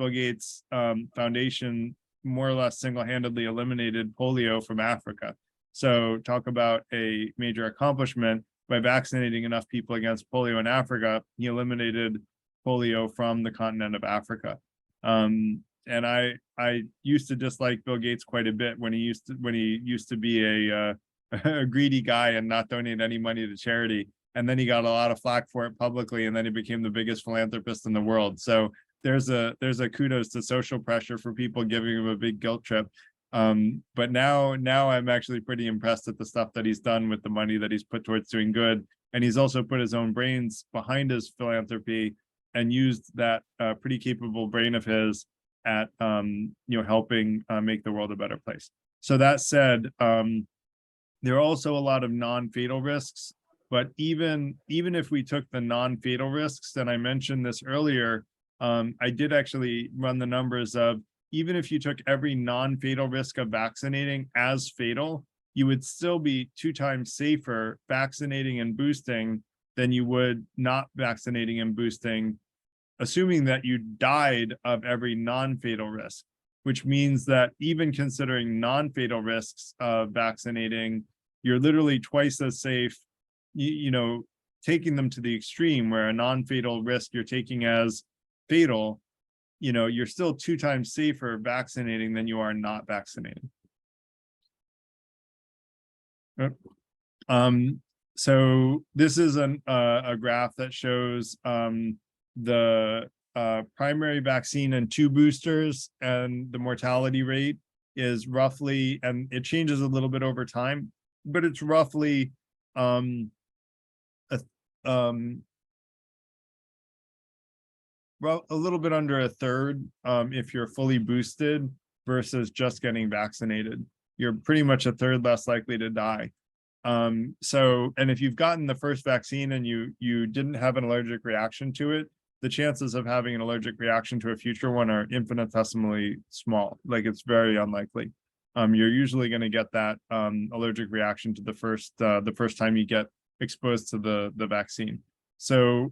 Foundation more or less single-handedly eliminated polio from Africa. So talk about a major accomplishment. By vaccinating enough people against polio in Africa, he eliminated polio from the continent of Africa. And I used to dislike Bill Gates quite a bit when he used to be a greedy guy and not donate any money to charity. And then he got a lot of flack for it publicly, and then he became the biggest philanthropist in the world. So there's a kudos to social pressure for people giving him a big guilt trip. But now I'm actually pretty impressed at the stuff that he's done with the money that he's put towards doing good. And he's also put his own brains behind his philanthropy and used that pretty capable brain of his at helping make the world a better place. So that said, there are also a lot of non-fatal risks. But even if we took the non-fatal risks, and I mentioned this earlier, I did actually run the numbers of, even if you took every non-fatal risk of vaccinating as fatal, you would still be 2 times safer vaccinating and boosting than you would not vaccinating and boosting, assuming that you died of every non-fatal risk, which means that even considering non-fatal risks of vaccinating, you're literally twice as safe, taking them to the extreme, where a non-fatal risk you're taking as fatal, you're still 2 times safer vaccinating than you are not vaccinating. So this is a graph that shows the primary vaccine and 2 boosters, and the mortality rate is roughly, and it changes a little bit over time, but it's roughly a little bit under a third if you're fully boosted versus just getting vaccinated. You're pretty much a third less likely to die. So, and if you've gotten the first vaccine and you didn't have an allergic reaction to it, the chances of having an allergic reaction to a future one are infinitesimally small. Like, it's very unlikely. You're usually going to get that allergic reaction to the first time you get exposed to the vaccine. So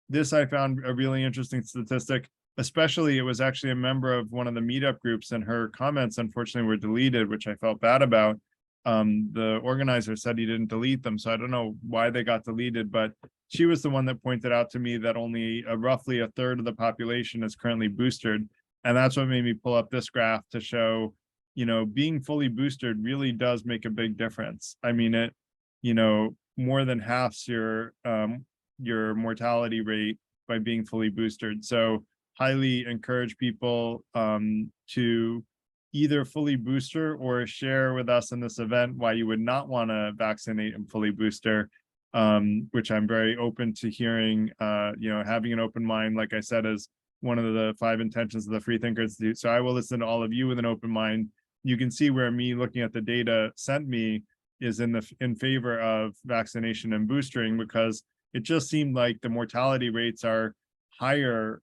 this I found a really interesting statistic. Especially, it was actually a member of one of the meetup groups, and her comments unfortunately were deleted, which I felt bad about. The organizer said he didn't delete them, so I don't know why they got deleted, but she was the one that pointed out to me that only roughly a third of the population is currently boosted. And that's what made me pull up this graph to show, you know, being fully boosted really does make a big difference. I mean, it, you know, more than halves your mortality rate by being fully boosted. So highly encourage people to either fully booster or share with us in this event why you would not want to vaccinate and fully booster, which I'm very open to hearing. You know, having an open mind, like I said, is one of the 5 intentions of the Freethinker Institute. So I will listen to all of you with an open mind. You can see where me looking at the data sent me is in favor of vaccination and boostering, because it just seemed like the mortality rates are higher,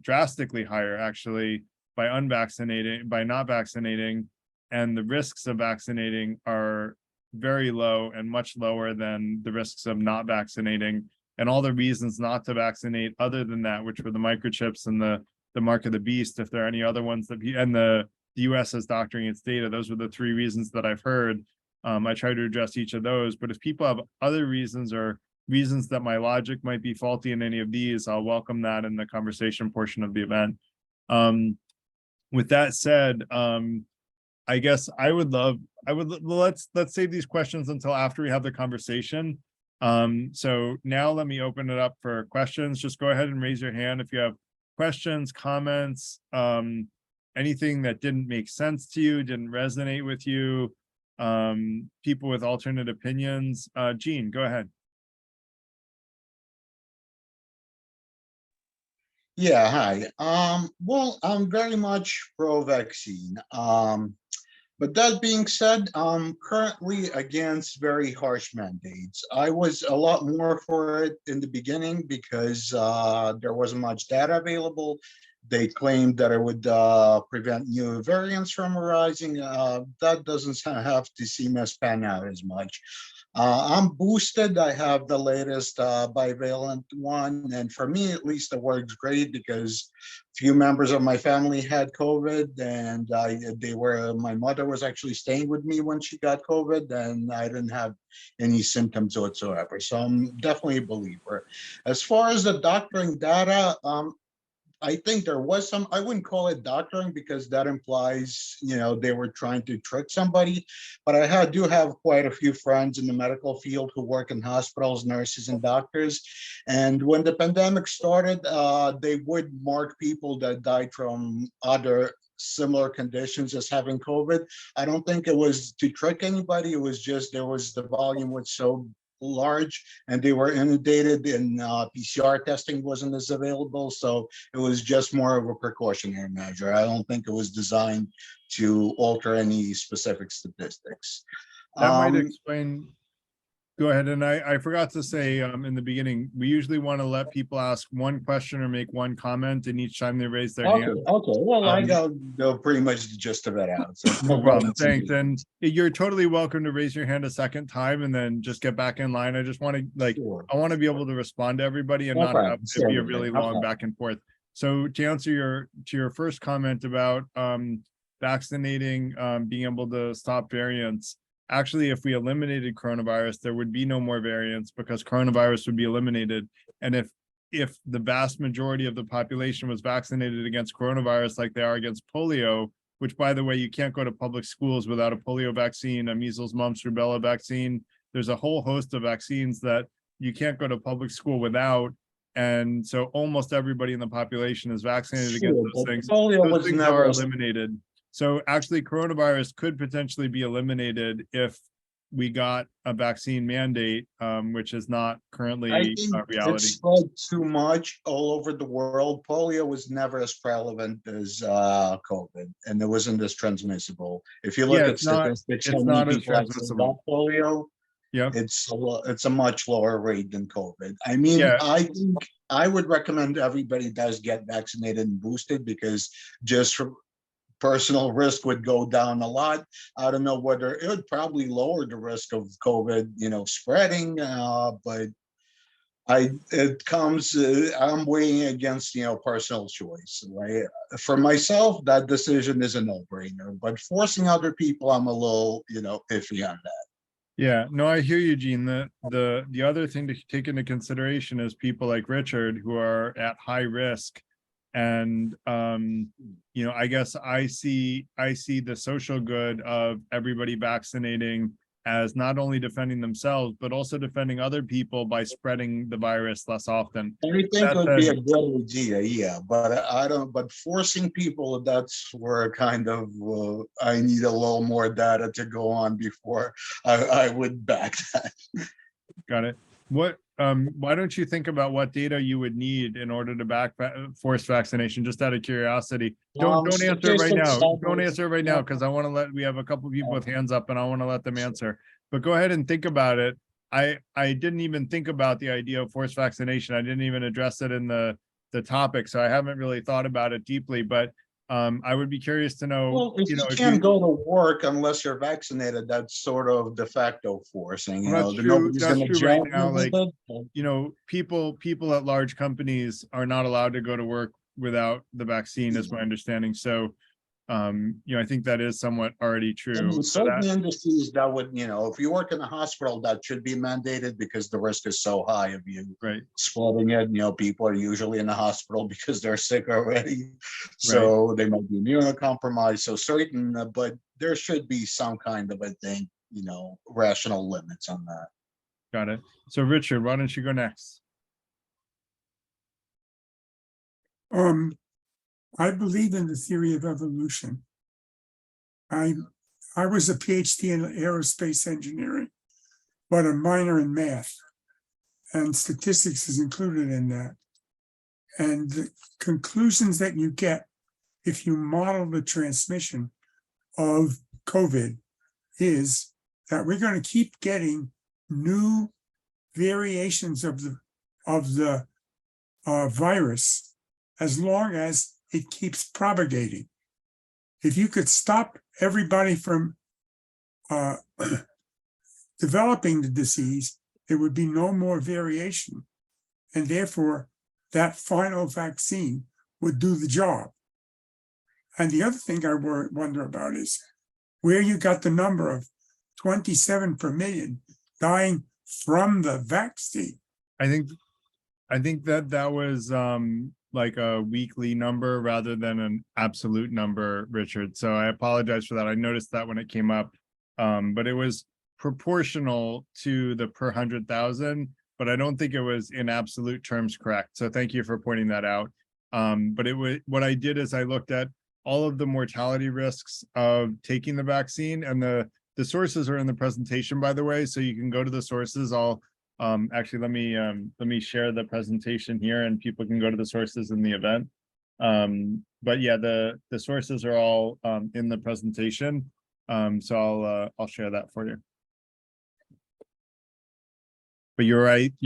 drastically higher actually, by not vaccinating, and the risks of vaccinating are very low and much lower than the risks of not vaccinating. And all the reasons not to vaccinate other than that, which were the microchips and the mark of the beast, if there are any other ones that and the US is doctoring its data, those were the 3 reasons that I've heard. I try to address each of those, but if people have other reasons or reasons that my logic might be faulty in any of these, I'll welcome that in the conversation portion of the event. With that said, I guess let's save these questions until after we have the conversation. So now let me open it up for questions. Just go ahead and raise your hand if you have questions, comments, anything that didn't make sense to you, didn't resonate with you, people with alternate opinions. Jean, go ahead. Yeah, hi. Well, I'm very much pro-vaccine. But that being said, I'm currently against very harsh mandates. I was a lot more for it in the beginning because there wasn't much data available. They claimed that it would prevent new variants from arising. That doesn't have to seem as pan out as much. I'm boosted. I have the latest bivalent one, and for me at least it works great because few members of my family had COVID, and my mother was actually staying with me when she got COVID, and I didn't have any symptoms whatsoever. So I'm definitely a believer. As far as the doctoring data, I think there was some, I wouldn't call it doctoring because that implies, you know, they were trying to trick somebody. But I do have quite a few friends in the medical field who work in hospitals, nurses, and doctors. And when the pandemic started, they would mark people that died from other similar conditions as having COVID. I don't think it was to trick anybody. It was just the volume was so large and they were inundated, and PCR testing wasn't as available. So it was just more of a precautionary measure. I don't think it was designed to alter any specific statistics. That might explain. Go ahead. And I forgot to say in the beginning, we usually want to let people ask one question or make one comment, and each time they raise their hand. Okay. Well, I got pretty much the gist of it out. So no problem. Thanks. And you're totally welcome to raise your hand a second time and then just get back in line. I just want to I want to be able to respond to everybody and not have it be a really long back and forth. So to answer your first comment about vaccinating, being able to stop variants. Actually, if we eliminated coronavirus, there would be no more variants because coronavirus would be eliminated. And if the vast majority of the population was vaccinated against coronavirus like they are against polio, which, by the way, you can't go to public schools without a polio vaccine, a measles, mumps, rubella vaccine. There's a whole host of vaccines that you can't go to public school without. and so almost everybody in the population is vaccinated against Sure, those but things. polio Those was things never are a- eliminated. So actually, coronavirus could potentially be eliminated if we got a vaccine mandate, which is not I currently think a it reality. spread too much all over the world. Polio was never as prevalent as COVID, and it wasn't as transmissible. If you look Yeah, at statistics, how it's many not as people actually got transmissible. polio, Yeah. it's a much lower rate than COVID. I mean, Yeah. I think I would recommend everybody does get vaccinated and boosted, because just from personal risk would go down a lot. I don't know whether it would probably lower the risk of COVID, spreading, but I'm weighing against, personal choice, right? For myself, that decision is a no-brainer, but forcing other people, I'm a little, iffy on that. Yeah, no, I hear you, Gene. The other thing to take into consideration is people like Richard who are at high risk. And I guess I see the social good of everybody vaccinating as not only defending themselves, but also defending other people by spreading the virus less often. I think it would be a good idea, yeah, but I don't, but forcing people, that's where kind of, I need a little more data to go on before I would back that. Got it. Why don't you think about what data you would need in order to force vaccination, just out of curiosity? Don't answer it right now. Don't answer it right now, because we have a couple of people with hands up and I want to let them answer. But go ahead and think about it. I didn't even think about the idea of forced vaccination. I didn't even address it in the topic, so I haven't really thought about it deeply, but I would be curious to know. Well, if you can't go to work unless you're vaccinated, that's sort of de facto forcing. Well, that's true. That's true right now. Like, people at large companies are not allowed to go to work without the vaccine, is my understanding. So, I think that is somewhat already true. In certain industries, that would, if you work in a hospital, that should be mandated, because the risk is so high of you spreading it. People are usually in the hospital because they're sick already, so they might be immunocompromised. So certain, but there should be some kind of, I think, rational limits on that. Got it. So Richard, why don't you go next? I believe in the theory of evolution. I was a PhD in aerospace engineering, but a minor in math, and statistics is included in that. And the conclusions that you get if you model the transmission of COVID is that we're going to keep getting new variations of the virus as long as it keeps propagating. If you could stop everybody from developing the disease, there would be no more variation. And therefore, that final vaccine would do the job. And the other thing I wonder about is where you got the number of 27 per million dying from the vaccine. I think that was like a weekly number rather than an absolute number, Richard. So I apologize for that. I noticed that when it came up, but it was proportional to the per 100,000, but I don't think it was in absolute terms correct. So thank you for pointing that out. But what I did is I looked at all of the mortality risks of taking the vaccine, and the sources are in the presentation, by the way, so you can go to the sources. I'll actually let me share the presentation here, and people can go to the sources in the event. But yeah, the sources are all in the presentation. So I'll share that for you. But you're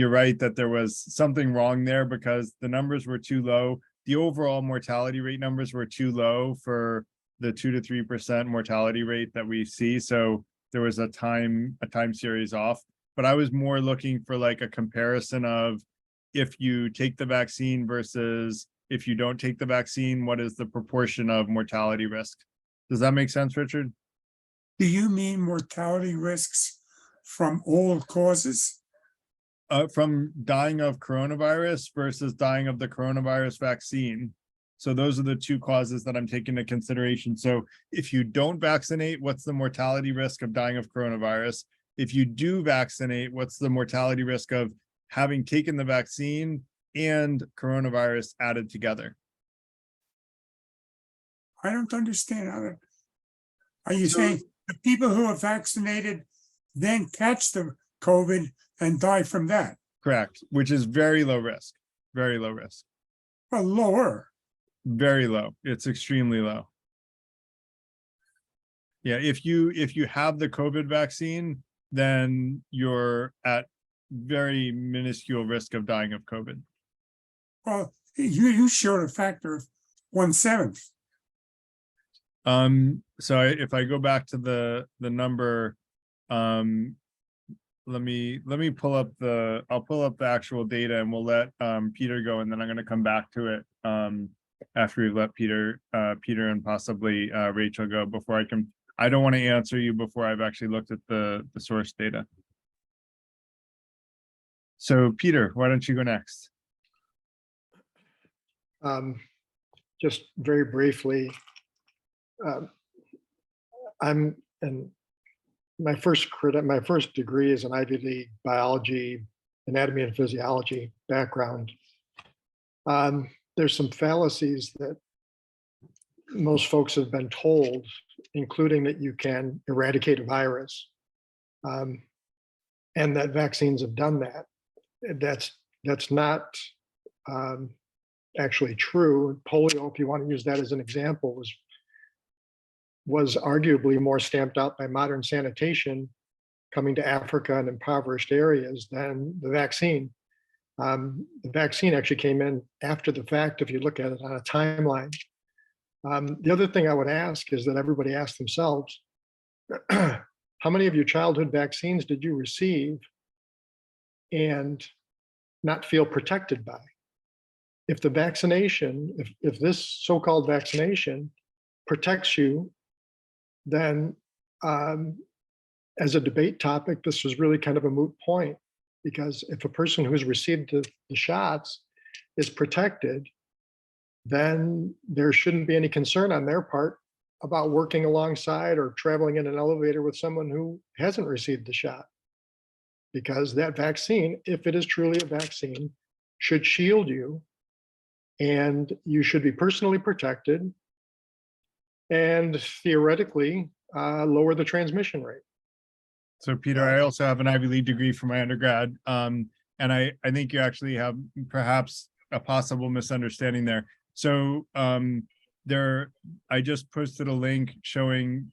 right that there was something wrong there, because the numbers were too low. The overall mortality rate numbers were too low for the 2 to 3% mortality rate that we see. So there was a time series off. But I was more looking for like a comparison of if you take the vaccine versus if you don't take the vaccine, what is the proportion of mortality risk? Does that make sense, Richard? Do you mean mortality risks from all causes? From dying of coronavirus versus dying of the coronavirus vaccine. So those are the two causes that I'm taking into consideration. So if you don't vaccinate, what's the mortality risk of dying of coronavirus? If you do vaccinate, what's the mortality risk of having taken the vaccine and coronavirus added together. I don't understand how that. Are you So- saying the people who are vaccinated then catch the COVID and die from that? Correct, which is very low risk, very low risk, Well, lower. very low. It's extremely low. Yeah, if you have the COVID vaccine, then you're at very minuscule risk of dying of COVID. Well, you showed a factor of 1/7. So if I go back to the number, let me pull up I'll pull up the actual data, and we'll let Peter go, and then I'm going to come back to it after we've let Peter and possibly Rachel go. Before I don't want to answer you before I've actually looked at the source data. So Peter, why don't you go next? Just very briefly, I'm in my first degree is an Ivy League biology, anatomy and physiology background. There's some fallacies that most folks have been told, including that you can eradicate a virus, and that vaccines have done that. That's not actually true. Polio, if you want to use that as an example, was arguably more stamped out by modern sanitation coming to Africa and impoverished areas than the vaccine. The vaccine actually came in after the fact, if you look at it on a timeline. The other thing I would ask is that everybody ask themselves, how many of your childhood vaccines did you receive and not feel protected by? If the vaccination, if this so-called vaccination protects you, then as a debate topic, this was really kind of a moot point, because if a person who's received the shots is protected, then there shouldn't be any concern on their part about working alongside or traveling in an elevator with someone who hasn't received the shot. Because that vaccine, if it is truly a vaccine, should shield you, and you should be personally protected, and theoretically lower the transmission rate. So Peter, I also have an Ivy League degree from my undergrad. And I think you actually have perhaps a possible misunderstanding there. So I just posted a link showing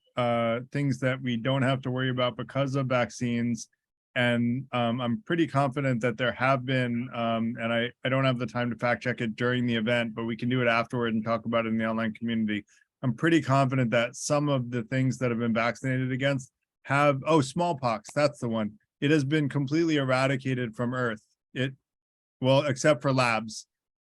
things that we don't have to worry about because of vaccines. And I'm pretty confident that there have been, and I don't have the time to fact check it during the event, but we can do it afterward and talk about it in the online community. I'm pretty confident that some of the things that have been vaccinated against have, smallpox, that's the one. It has been completely eradicated from Earth. Well, except for labs.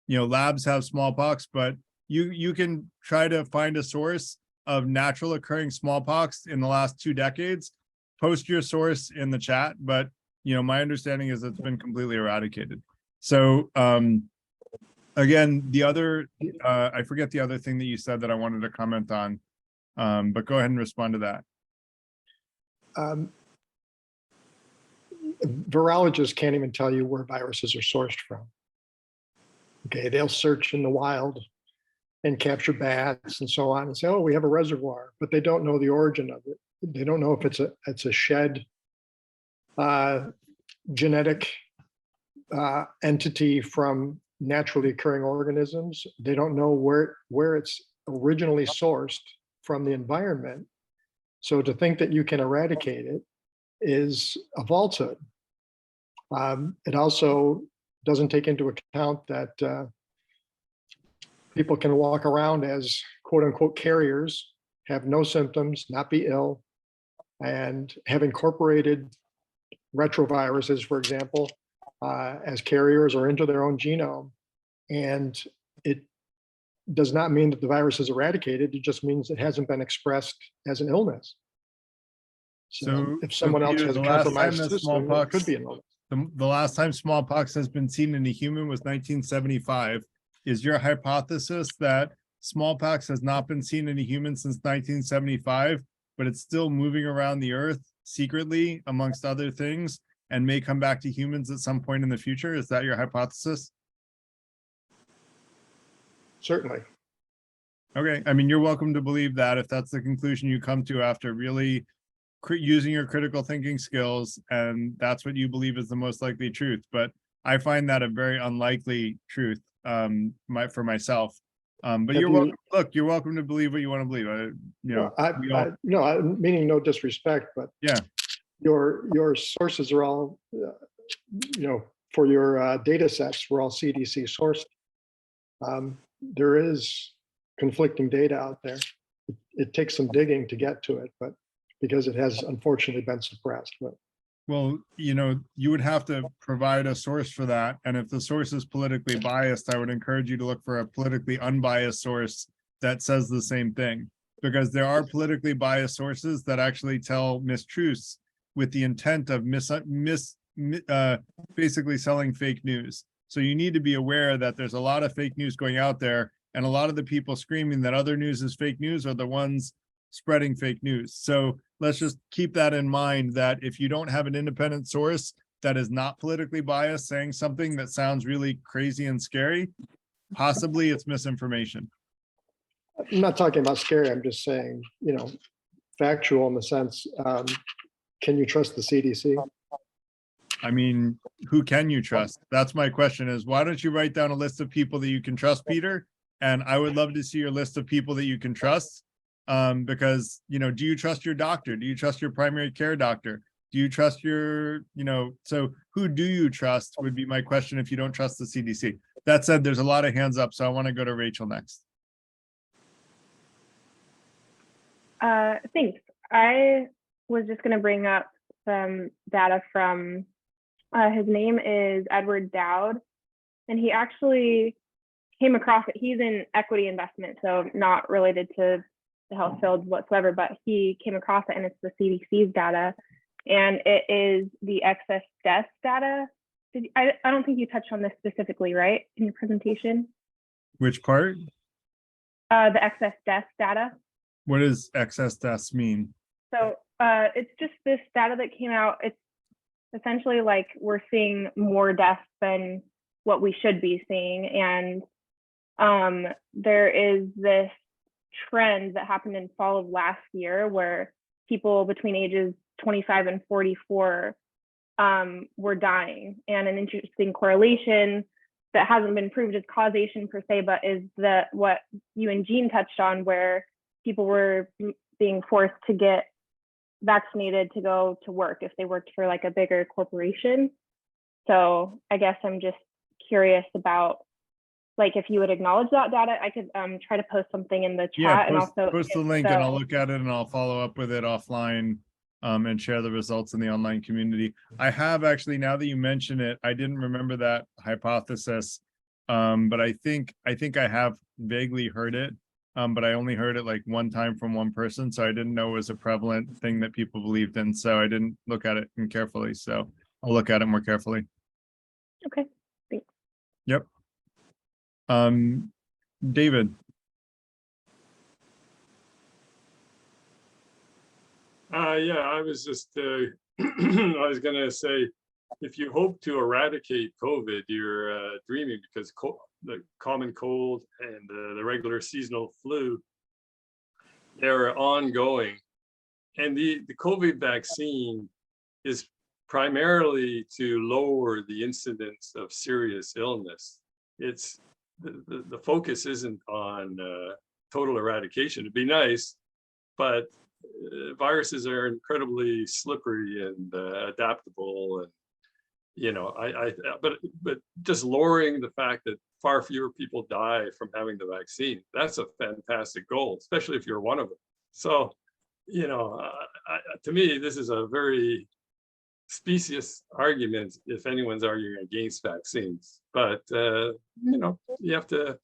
Labs have smallpox, but you can try to find a source of natural occurring smallpox in the last 2 decades. Post your source in the chat, but my understanding is it's been completely eradicated. So again, the other I forget the other thing that you said that I wanted to comment on, but go ahead and respond to that. Virologists can't even tell you where viruses are sourced from. Okay, they'll search in the wild and capture bats and so on and say, oh, we have a reservoir, but they don't know the origin of it. They don't know if it's a shed genetic entity from naturally occurring organisms. They don't know where it's originally sourced from the environment. So to think that you can eradicate it is a falsehood. It also doesn't take into account that people can walk around as quote unquote carriers, have no symptoms, not be ill, and have incorporated retroviruses, for example, as carriers or into their own genome. And it does not mean that the virus is eradicated. It just means it hasn't been expressed as an illness. So if someone else has a compromised system, it could be an illness. The last time smallpox has been seen in a human was 1975. Is your hypothesis that smallpox has not been seen in a human since 1975, but it's still moving around the earth secretly amongst other things and may come back to humans at some point in the future? Is that your hypothesis? Certainly. Okay, I mean, you're welcome to believe that if that's the conclusion you come to after really using your critical thinking skills, and that's what you believe is the most likely truth. But I find that a very unlikely truth for myself. But you're welcome. Look, you're welcome to believe what you want to believe. No, I'm meaning no disrespect, but yeah, your sources are all, for your data sets were all CDC sourced. There is conflicting data out there. It takes some digging to get to it, but because it has unfortunately been suppressed. But well, you would have to provide a source for that. And if the source is politically biased, I would encourage you to look for a politically unbiased source that says the same thing, because there are politically biased sources that actually tell mistruths with the intent of basically selling fake news. So you need to be aware that there's a lot of fake news going out there, and a lot of the people screaming that other news is fake news are the ones spreading fake news. So let's just keep that in mind, that if you don't have an independent source that is not politically biased saying something that sounds really crazy and scary, possibly it's misinformation. I'm not talking about scary. I'm just saying, factual in the sense, can you trust the CDC? I mean, who can you trust? That's my question, is why don't you write down a list of people that you can trust, Peter? And I would love to see your list of people that you can trust. Because, do you trust your doctor? Do you trust your primary care doctor? Do you trust your, so who do you trust would be my question if you don't trust the CDC. That said, there's a lot of hands up, so I want to go to Rachel next. Thanks. I was just going to bring up some data from, his name is Edward Dowd, and he actually came across it. He's in equity investment, so not related to the health field whatsoever, but he came across it, and it's the CDC's data, and it is the excess death data. I don't think you touched on this specifically, right, in your presentation? Which part? The excess death data. What does excess deaths mean? So it's just this data that came out. It's essentially like we're seeing more deaths than what we should be seeing, and there is this trend that happened in fall of last year where people between ages 25 and 44 were dying. And an interesting correlation that hasn't been proved as causation per se, but is what you and Jean touched on, where people were being forced to get vaccinated to go to work if they worked for like a bigger corporation. So I guess I'm just curious about, like, if you would acknowledge that data. I could try to post something in the chat. Yeah, and also post the link and I'll look at it and I'll follow up with it offline and share the results in the online community. I have actually, now that you mention it, I didn't remember that hypothesis, but I think I have vaguely heard it, but I only heard it like one time from one person, so I didn't know it was a prevalent thing that people believed in, so I didn't look at it carefully. So I'll look at it more carefully. Okay, thanks. Yep. David. Yeah, I was just, I was gonna say, if you hope to eradicate COVID, you're dreaming, because the common cold and the regular seasonal flu, they're ongoing. And the COVID vaccine is primarily to lower the incidence of serious illness. It's the focus isn't on total eradication. It'd be nice, but viruses are incredibly slippery and adaptable, and but just lowering the fact that far fewer people die from having the vaccine, that's a fantastic goal, especially if you're one of them. So to me, this is a very specious argument if anyone's arguing against vaccines, but you have to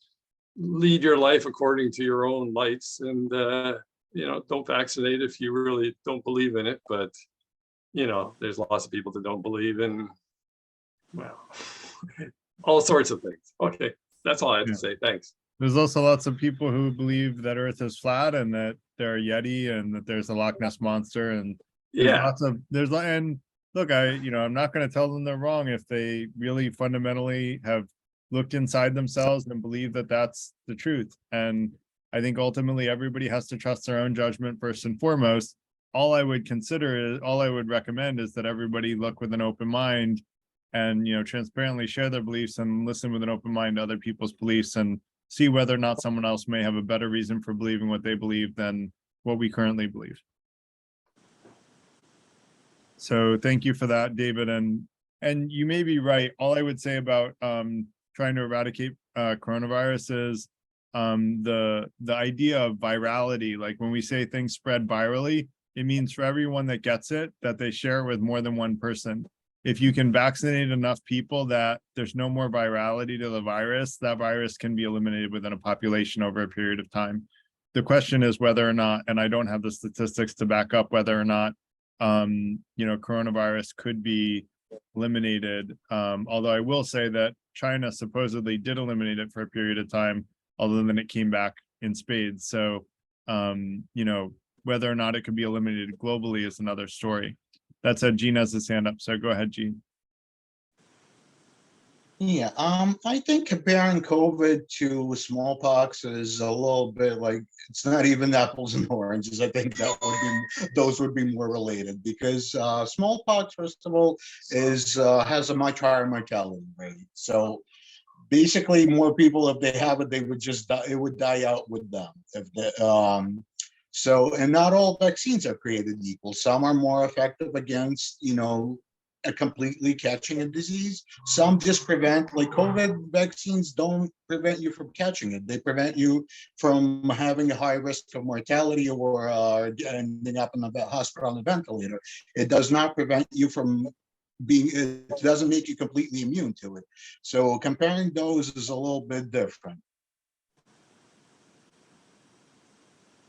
lead your life according to your own lights, and don't vaccinate if you really don't believe in it. But there's lots of people that don't believe in, well, all sorts of things. Okay, that's all I have to say. Thanks. There's also lots of people who believe that Earth is flat and that there are Yeti and that there's a Loch Ness monster, and and look, I'm not going to tell them they're wrong if they really fundamentally have look inside themselves and believe that that's the truth. And I think ultimately everybody has to trust their own judgment first and foremost. All I would recommend is that everybody look with an open mind and, transparently share their beliefs and listen with an open mind to other people's beliefs and see whether or not someone else may have a better reason for believing what they believe than what we currently believe. So thank you for that, David. And you may be right. All I would say about trying to eradicate coronavirus is the idea of virality. Like when we say things spread virally, it means for everyone that gets it, that they share it with more than one person. If you can vaccinate enough people that there's no more virality to the virus, that virus can be eliminated within a population over a period of time. The question is whether or not, and I don't have the statistics to back up whether or not, coronavirus could be eliminated. Although I will say that China supposedly did eliminate it for a period of time, although then it came back in spades. So, whether or not it could be eliminated globally is another story. That said, Gene has his hand up, so go ahead, Gene. Yeah, I think comparing COVID to smallpox is a little bit like, it's not even apples and oranges. I think those would be more related, because smallpox, first of all, has a much higher mortality rate. So basically, more people, if they have it, they would just die, it would die out with them. And not all vaccines are created equal. Some are more effective against, completely catching a disease. Some just prevent, like COVID vaccines don't prevent you from catching it. They prevent you from having a high risk of mortality or ending up in the hospital on a ventilator. It does not prevent you from it doesn't make you completely immune to it. So comparing those is a little bit different.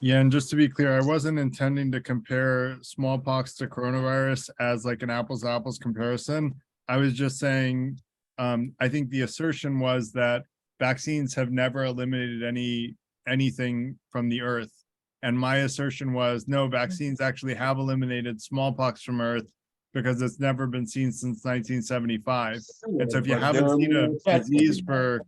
Yeah, and just to be clear, I wasn't intending to compare smallpox to coronavirus as like an apples to apples comparison. I was just saying, I think the assertion was that vaccines have never eliminated anything from the earth. And my assertion was, no, vaccines actually have eliminated smallpox from earth because it's never been seen since 1975. And so if you haven't seen a disease for,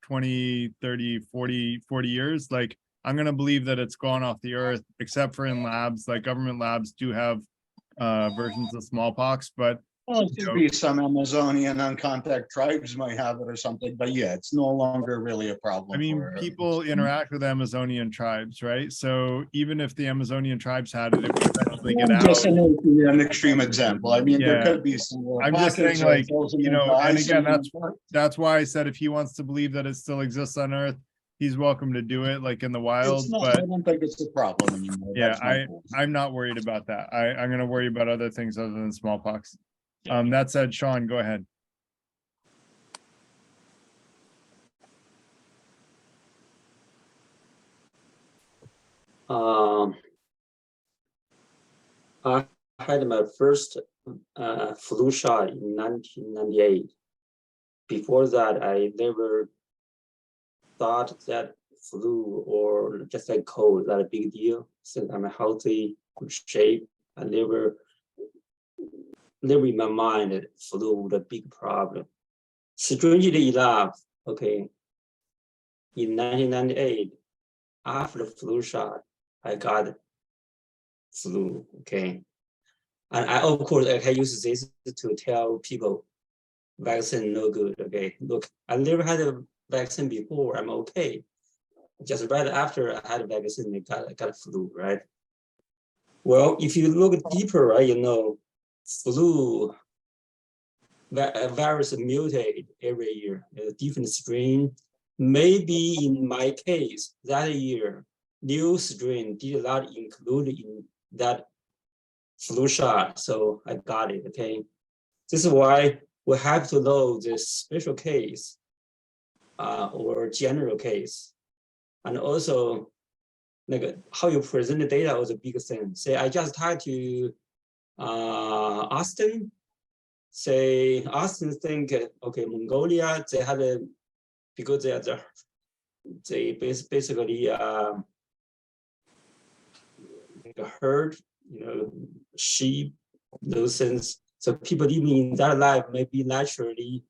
20, 30, 40 years, like, I'm going to believe that it's gone off the earth, except for in labs. Like government labs do have versions of smallpox, but maybe some Amazonian uncontact tribes might have it or something, but yeah, it's no longer really a problem. I mean, people interact with Amazonian tribes, right? So even if the Amazonian tribes had it, it would eventually get out. Just an extreme example. I mean, there could be some. I'm just saying, like, and again, that's why I said if he wants to believe that it still exists on Earth, he's welcome to do it, like in the wild. But I don't think it's a problem anymore. Yeah, I'm not worried about that. I'm going to worry about other things other than smallpox. That said, Sean, go ahead. I had my first flu shot in 1998. Before that, I never thought that flu or just like cold that a big deal. Since I'm healthy, good shape, I never in my mind that flu was a big problem. Strangely enough, okay, in 1998, after the flu shot, I got flu, okay. And I, of course, I can use this to tell people vaccine no good, okay. Look, I never had a vaccine before, I'm okay. Just right after I had a vaccine, I got flu, right? Well, if you look deeper, right, flu virus mutate every year, a different strain. Maybe in my case, that year, new strain did not include in that flu shot, so I got it, okay? This is why we have to know this special case or general case. And also, like how you present the data was a big thing. Say, I just talked to Austin. Say, Austin think, okay, Mongolia, they had a, because they basically like a herd, sheep, those things. So people living in that life maybe naturally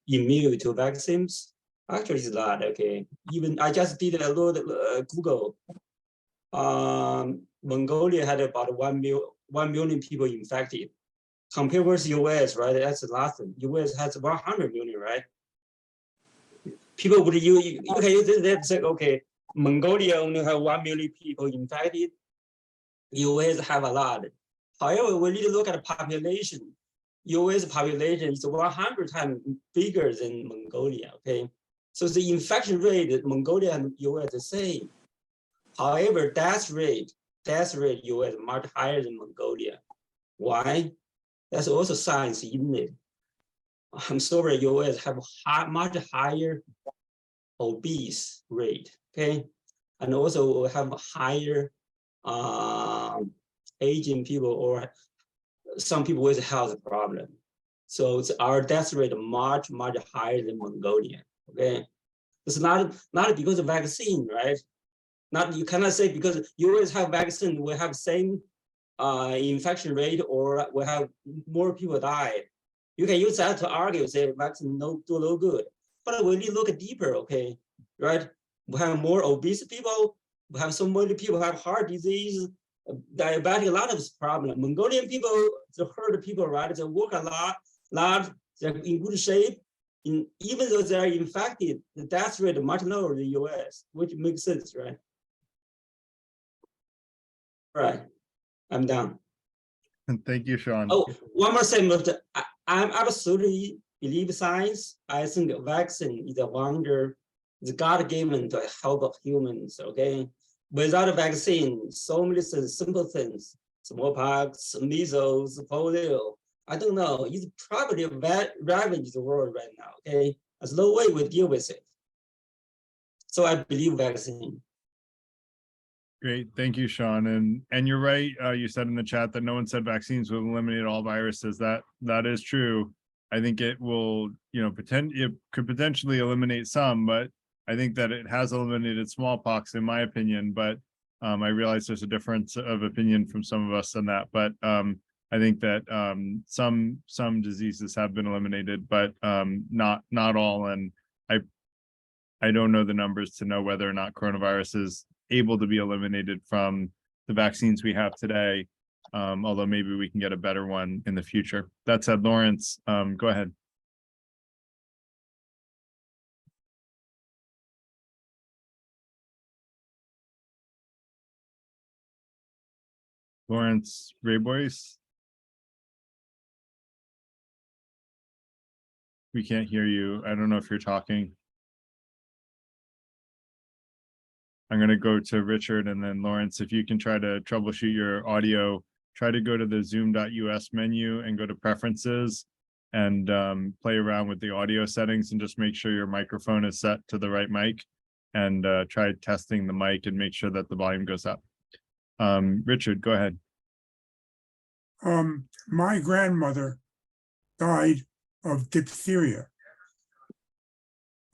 immune to vaccines. Actually, it's not, okay. Even I just did a little Google. Mongolia had about 1 million people infected. Compared with US, right? That's the last one. US has 100 million, right? People would you can use this and say, okay, Mongolia only have 1 million people infected. US have a lot. However, we need to look at the population. US population is 100 times bigger than Mongolia, okay? So the infection rate, Mongolia and US the same. However, death rate US much higher than Mongolia. Why? That's also science in it. I'm sorry, US have much higher obese rate, okay? And also have higher aging people or some people with health problem. So our death rate much higher than Mongolia, okay? It's not because of vaccine, right? You cannot say because US have vaccine, we have same infection rate or we have more people die. You can use that to argue, say vaccine do no good. But we need to look deeper, okay, right? We have more obese people. We have so many people have heart disease, diabetic, a lot of problems. Mongolian people, the herd people, right? They work a lot, they're in good shape. Even though they're infected, the death rate is much lower than the US, which makes sense, right? Right, I'm done. And thank you, Sean. Oh, one more thing, but I'm absolutely believe science. I think vaccine is a wonder. It's God given to help of humans, okay? Without a vaccine, so many things, simple things, smallpox, measles, polio, I don't know, it's probably ravaged the world right now, okay? There's no way we deal with it. So I believe vaccine. Great, thank you, Sean. And you're right. You said in the chat that no one said vaccines will eliminate all viruses. That is true. I think it will, it could potentially eliminate some, but I think that it has eliminated smallpox, in my opinion. But I realize there's a difference of opinion from some of us on that. But I think that some diseases have been eliminated, but not all. And I don't know the numbers to know whether or not coronavirus is able to be eliminated from the vaccines we have today, although maybe we can get a better one in the future. That said, Lawrence, go ahead. Lawrence Raybois? We can't hear you. I don't know if you're talking. I'm going to go to Richard and then Lawrence. If you can try to troubleshoot your audio, try to go to the zoom.us menu and go to preferences and play around with the audio settings and just make sure your microphone is set to the right mic and try testing the mic and make sure that the volume goes up. Richard, go ahead. My grandmother died of diphtheria.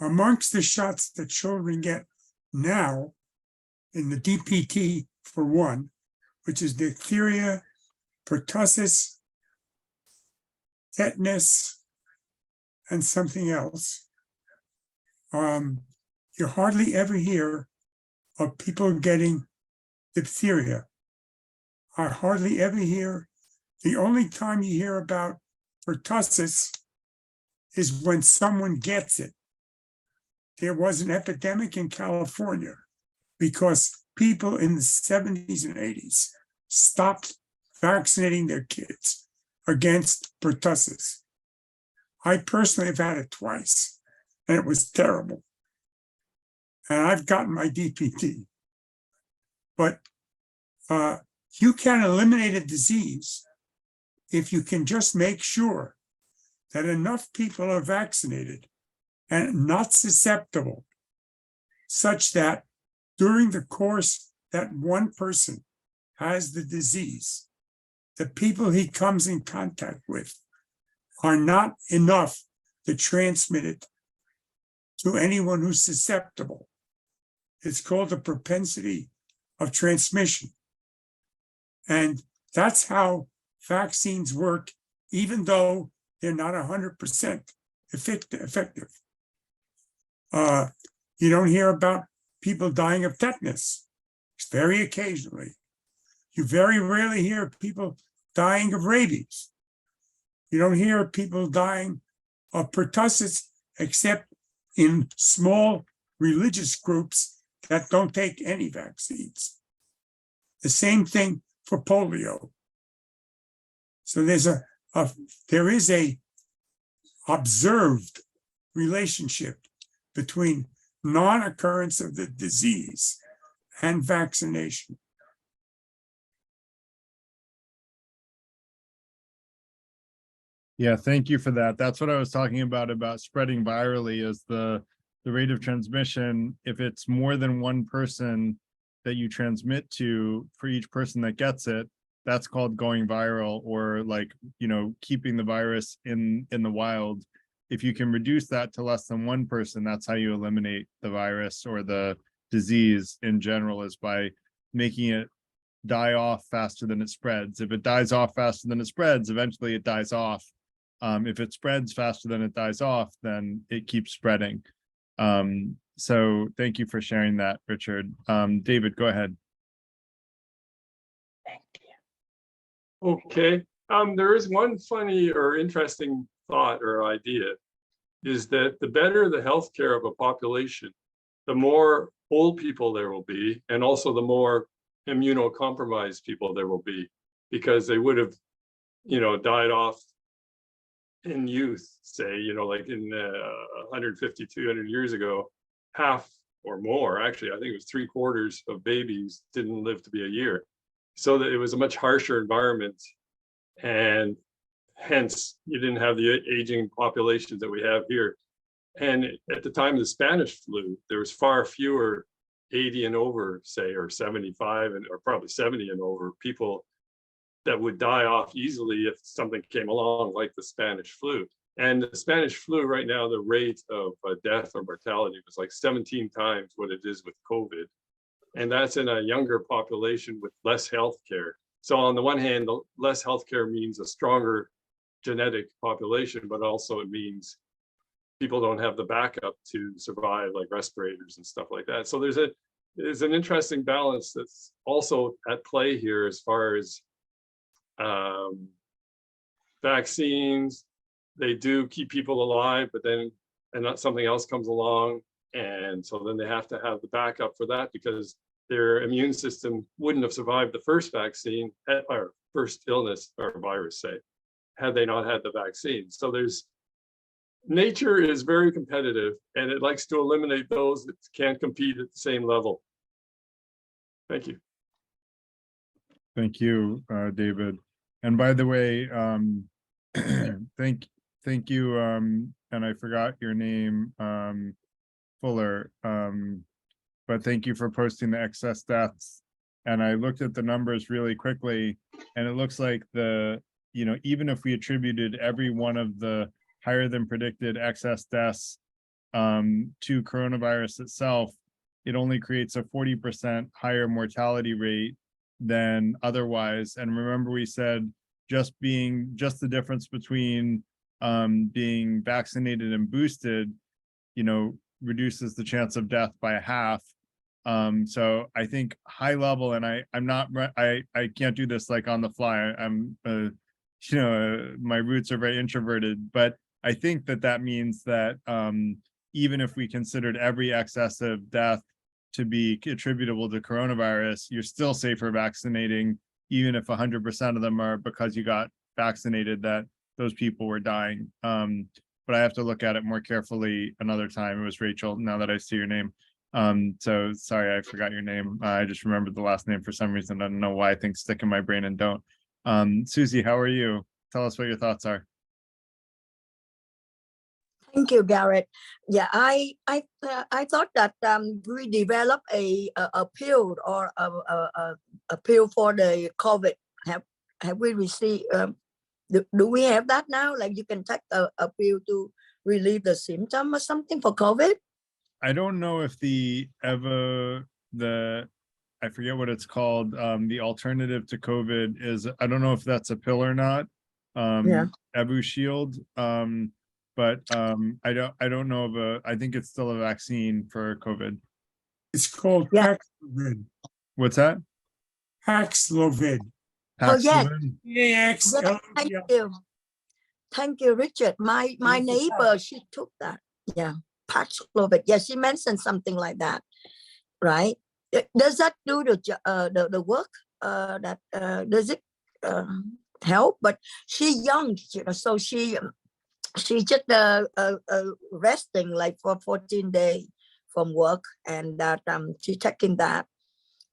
Amongst the shots that children get now in the DPT for one, which is diphtheria, pertussis, tetanus, and something else. You hardly ever hear of people getting diphtheria. I hardly ever hear, the only time you hear about pertussis is when someone gets it. There was an epidemic in California because people in the 70s and 80s stopped vaccinating their kids against pertussis. I personally have had it twice, and it was terrible. And I've gotten my DPT. But you can eliminate a disease if you can just make sure that enough people are vaccinated and not susceptible, such that during the course that one person has the disease, the people he comes in contact with are not enough to transmit it to anyone who's susceptible. It's called the propensity of transmission. And that's how vaccines work, even though they're not 100% effective. You don't hear about people dying of tetanus, very occasionally. You very rarely hear people dying of rabies. You don't hear of people dying of pertussis except in small religious groups that don't take any vaccines. The same thing for polio. So there is a observed relationship between non-occurrence of the disease and vaccination. Yeah, thank you for that. That's what I was talking about spreading virally, is the rate of transmission. If it's more than one person that you transmit to for each person that gets it, that's called going viral, or like, you know, keeping the virus in the wild. If you can reduce that to less than one person, that's how you eliminate the virus or the disease in general, is by making it die off faster than it spreads. If it dies off faster than it spreads, eventually it dies off. If it spreads faster than it dies off, then it keeps spreading. So thank you for sharing that, Richard. David, go ahead. Okay, there is one funny or interesting thought or idea, is that the better the healthcare of a population, the more old people there will be, and also the more immunocompromised people there will be, because they would have, you know, died off in youth, say, you know, like in 150, 200 years ago, half or more, actually, I think it was 3/4 of babies didn't live to be a year. So that it was a much harsher environment, and hence you didn't have the aging populations that we have here. And at the time of the Spanish flu, there was far fewer 80 and over, say, or 75 or probably 70 and over people that would die off easily if something came along like the Spanish flu. And the Spanish flu right now, the rate of death or mortality was like 17 times what it is with COVID. And that's in a younger population with less healthcare. So on the one hand, the less healthcare means a stronger genetic population, but also it means people don't have the backup to survive, like respirators and stuff like that. So there's an interesting balance that's also at play here as far as vaccines. They do keep people alive, but then something else comes along, and so then they have to have the backup for that, because their immune system wouldn't have survived the first vaccine or first illness or virus, say, had they not had the vaccine. So nature is very competitive, and it likes to eliminate those that can't compete at the same level. Thank you. Thank you, David. And by the way, thank you, and I forgot your name, Fuller, but thank you for posting the excess deaths. And I looked at the numbers really quickly, and it looks like even if we attributed every one of the higher than predicted excess deaths to coronavirus itself, it only creates a 40% higher mortality rate than otherwise. And remember, we said just the difference between being vaccinated and boosted, reduces the chance of death by half. So I think high level, and I can't do this like on the fly. My roots are very introverted, but I think that means that even if we considered every excessive death to be attributable to coronavirus, you're still safer vaccinating, even if 100% of them are because you got vaccinated, that those people were dying. But I have to look at it more carefully another time. It was Rachel, now that I see your name. So sorry, I forgot your name. I just remembered the last name for some reason. I don't know why things stick in my brain and don't. Susie, how are you? Tell us what your thoughts are. Thank you, Garrett. Yeah, I thought that we developed a pill or a pill for the COVID. Have we received? Do we have that now? Like you can take a pill to relieve the symptom or something for COVID? I don't know if I forget what it's called. The alternative to COVID is, I don't know if that's a pill or not. Yeah. Shield. But I don't know of I think it's still a vaccine for COVID. It's called Paxlovid. What's that? Paxlovid. Oh, yes. Paxlovid? Yes, thank you. Thank you, Richard. My neighbor, she took that. Yeah, Paxlovid. Yeah, she mentioned something like that, right? Does that do the work? Does it help? But she's young, so she just resting like for 14 days from work, and that she's taking that.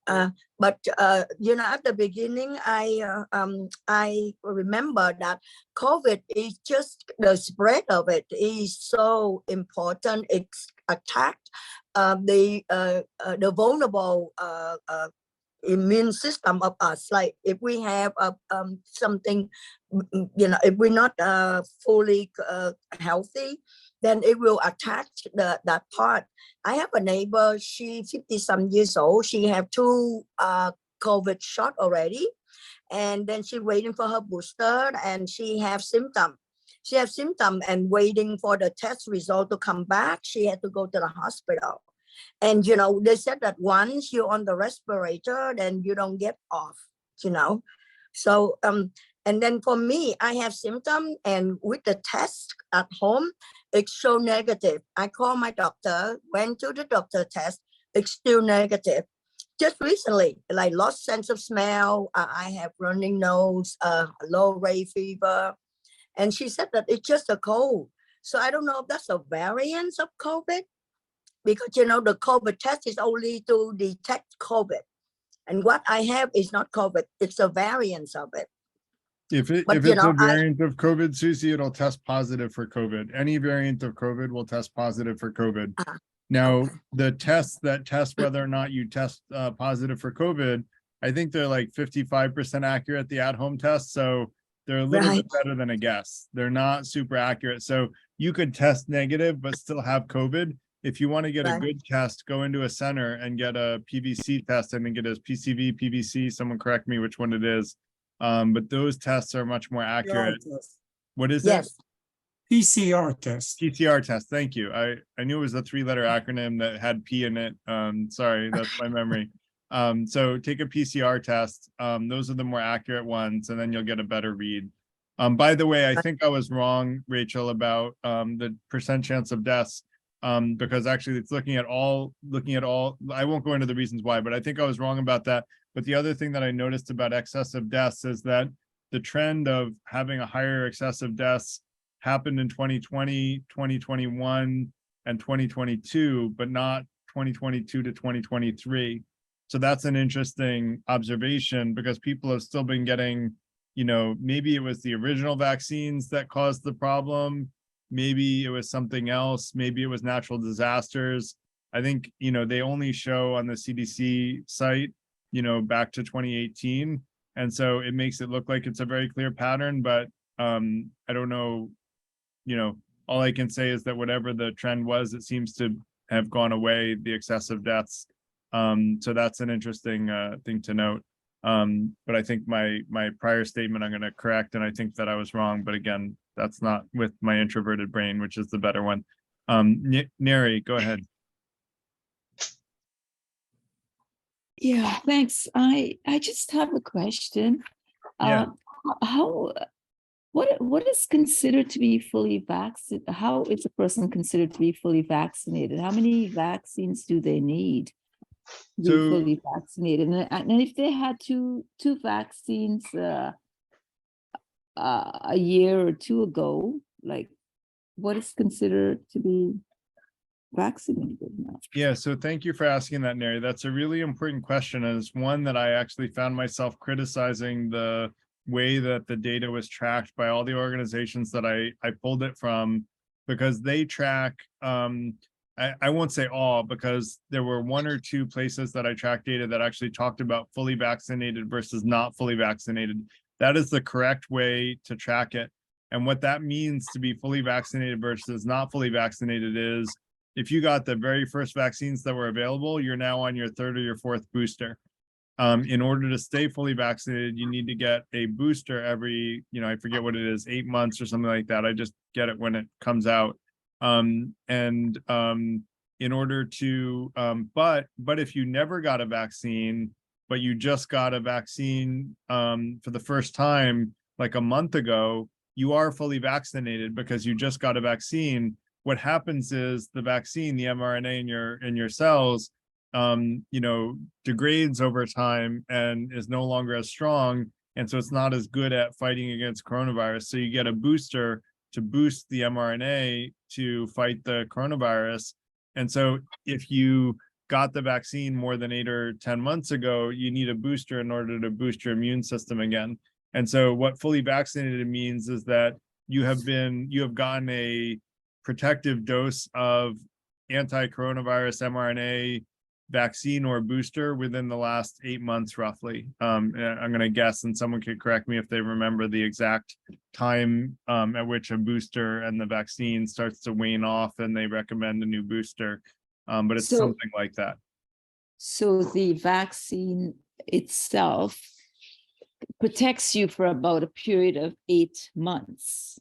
But at the beginning, I remember that COVID is just the spread of it is so important. It's attacked the vulnerable immune system of us. Like if we have something, if we're not fully healthy, then it will attack that part. I have a neighbor, she 50 some years old. She have 2 COVID shot already. And then she waiting for her booster, and she have symptom. She have symptom and waiting for the test result to come back. She had to go to the hospital. And, they said that once you're on the respirator, then you don't get off, So, and then for me, I have symptom, and with the test at home, it's so negative. I call my doctor, went to the doctor test, it's still negative. Just recently, like lost sense of smell, I have running nose, low rate fever. And she said that it's just a cold. So I don't know if that's a variant of COVID, because, the COVID test is only to detect COVID. And what I have is not COVID, it's a variant of it. If it's a variant of COVID, Susie, it'll test positive for COVID. Any variant of COVID will test positive for COVID. Now, the tests that test whether or not you test positive for COVID, I think they're like 55% accurate, the at-home test. So they're a little bit better than a guess. They're not super accurate. So you could test negative, but still have COVID. If you want to get a good test, go into a center and get a PVC test. I think it is PCV, PVC. Someone correct me which one it is. But those tests are much more accurate. What is it? PCR test. PCR test. Thank you. I knew it was a 3-letter acronym that had P in it. Sorry, that's my memory. So take a PCR test. Those are the more accurate ones, and then you'll get a better read. By the way, I think I was wrong, Rachel, about the percent chance of deaths. Because actually it's looking at all, I won't go into the reasons why, but I think I was wrong about that. But the other thing that I noticed about excessive deaths is that the trend of having a higher excessive deaths happened in 2020, 2021, and 2022, but not 2022 to 2023. So that's an interesting observation, because people have still been getting, maybe it was the original vaccines that caused the problem. Maybe it was something else. Maybe it was natural disasters. I think, they only show on the CDC site, back to 2018. And so it makes it look like it's a very clear pattern, but I don't know, all I can say is that whatever the trend was, it seems to have gone away, the excessive deaths. So that's an interesting thing to note. But I think my prior statement, I'm going to correct, and I think that I was wrong, but again, that's not with my introverted brain, which is the better one. Neri, go ahead. Yeah, thanks. I just have a question. Yeah. What is considered to be fully vaccinated? How is a person considered to be fully vaccinated? How many vaccines do they need to be fully vaccinated? And if they had two vaccines a year or two ago, like what is considered to be vaccinated now? Yeah, so thank you for asking that, Neri. That's a really important question, and it's one that I actually found myself criticizing the way that the data was tracked by all the organizations that I pulled it from, because they track, I won't say all, because there were 1 or 2 places that I tracked data that actually talked about fully vaccinated versus not fully vaccinated. That is the correct way to track it. And what that means to be fully vaccinated versus not fully vaccinated is, if you got the very first vaccines that were available, you're now on your 3rd or your 4th booster. In order to stay fully vaccinated, you need to get a booster every, I forget what it is, 8 months or something like that. I just get it when it comes out. In order to, but if you never got a vaccine, but you just got a vaccine for the first time like a month ago, you are fully vaccinated because you just got a vaccine. What happens is the vaccine, the mRNA in your cells, degrades over time and is no longer as strong. And so it's not as good at fighting against coronavirus. So you get a booster to boost the mRNA to fight the coronavirus. And so if you got the vaccine more than 8 or 10 months ago, you need a booster in order to boost your immune system again. And so what fully vaccinated means is that you have gotten a protective dose of anti-coronavirus mRNA vaccine or booster within the last 8 months, roughly. I'm going to guess, and someone could correct me if they remember the exact time at which a booster and the vaccine starts to wane off and they recommend a new booster. But it's something like that. So the vaccine itself protects you for about a period of 8 months.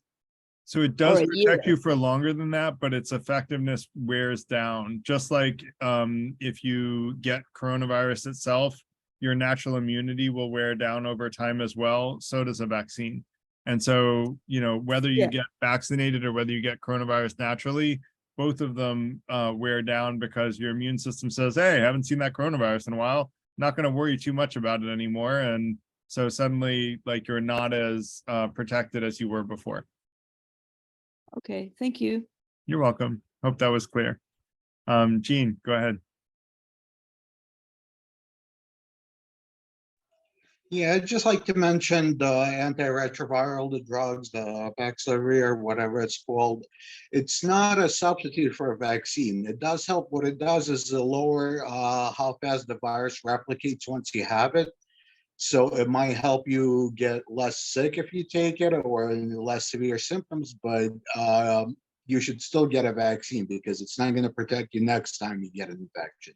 So it does protect you for longer than that, but its effectiveness wears down. Just like if you get coronavirus itself, your natural immunity will wear down over time as well. So does a vaccine. And so, whether you get vaccinated or whether you get coronavirus naturally, both of them wear down because your immune system says, hey, I haven't seen that coronavirus in a while. Not going to worry too much about it anymore. And so suddenly, like, you're not as protected as you were before. Okay, thank you. You're welcome. Hope that was clear. Jean, go ahead. Yeah, I'd just like to mention the antiretroviral, the drugs, the Paxlovid or whatever it's called. It's not a substitute for a vaccine. It does help. What it does is to lower how fast the virus replicates once you have it. So it might help you get less sick if you take it or less severe symptoms, but you should still get a vaccine because it's not going to protect you next time you get an infection.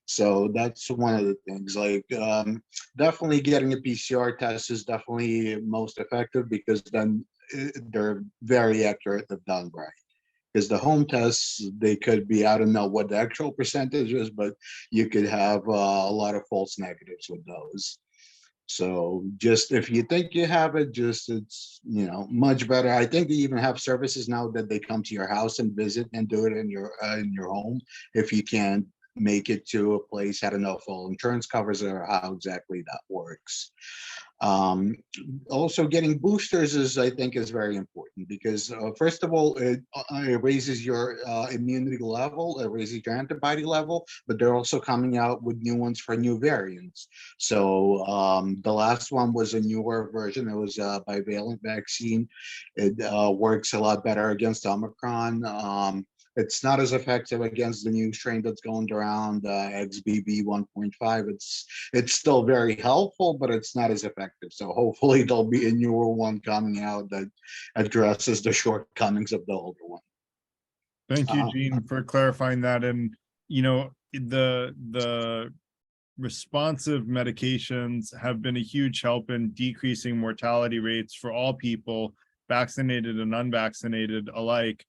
So that's one of the things. Like definitely getting a PCR test is definitely most effective because then they're very accurate if done right. Because the home tests, they could be, I don't know what the actual percentage is, but you could have a lot of false negatives with those. So just if you think you have it, it's much better. I think they even have services now that they come to your house and visit and do it in your home if you can't make it to a place. I don't know if all insurance covers it or how exactly that works. Also getting boosters I think is very important because first of all, it raises your immunity level, it raises your antibody level, but they're also coming out with new ones for new variants. So the last one was a newer version. It was a bivalent vaccine. It works a lot better against Omicron. It's not as effective against the new strain that's going around, XBB 1.5. It's still very helpful, but it's not as effective. So hopefully there'll be a newer one coming out that addresses the shortcomings of the older one. Thank you, Jean, for clarifying that. And the responsive medications have been a huge help in decreasing mortality rates for all people, vaccinated and unvaccinated alike.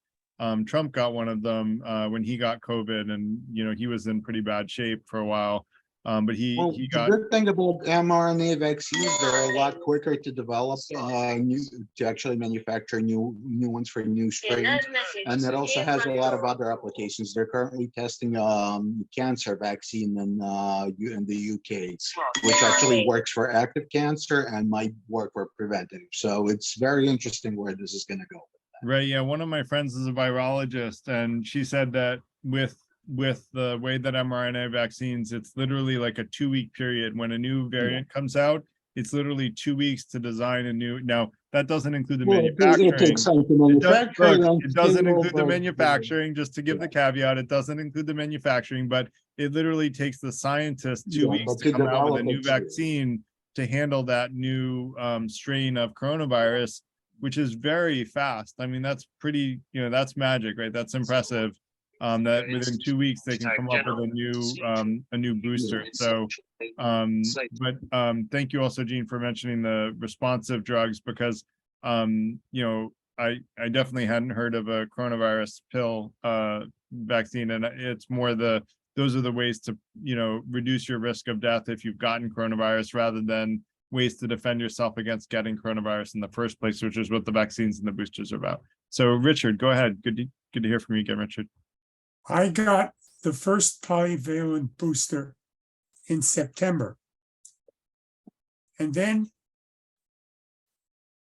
Trump got one of them when he got COVID, and he was in pretty bad shape for a while. But he got. The good thing about mRNA vaccines, they're a lot quicker to develop, to actually manufacture new ones for new strains, and it also has a lot of other applications. They're currently testing cancer vaccine in the UK, which actually works for active cancer and might work for preventative. So it's very interesting where this is going to go. Right. Yeah. One of my friends is a virologist, and she said that with the way that mRNA vaccines, it's literally like a 2-week period. When a new variant comes out, it's literally 2 weeks to design a new. Now that doesn't include the manufacturing. It doesn't include the manufacturing. Just to give the caveat, it doesn't include the manufacturing, but it literally takes the scientists 2 weeks to come out with a new vaccine to handle that new strain of coronavirus, which is very fast. I mean, that's pretty, that's magic, right? That's impressive. that within 2 weeks they can come up with a new booster. So, thank you also, Gene, for mentioning the responsive drugs, because you know, I definitely hadn't heard of a coronavirus pill vaccine, and it's more those are the ways to, you know, reduce your risk of death if you've gotten coronavirus, rather than ways to defend yourself against getting coronavirus in the first place, which is what the vaccines and the boosters are about. So Richard, go ahead. Good to hear from you again, Richard. I got the first polyvalent booster in September. And then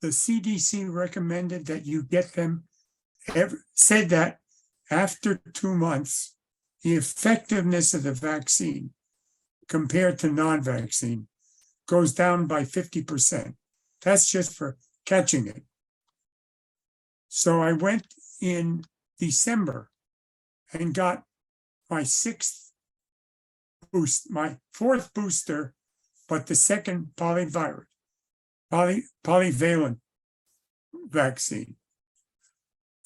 the CDC recommended that you get them, said that after 2 months, the effectiveness of the vaccine compared to non-vaccine goes down by 50%. That's just for catching it. So I went in December and got my fourth booster, but the second polyvalent vaccine.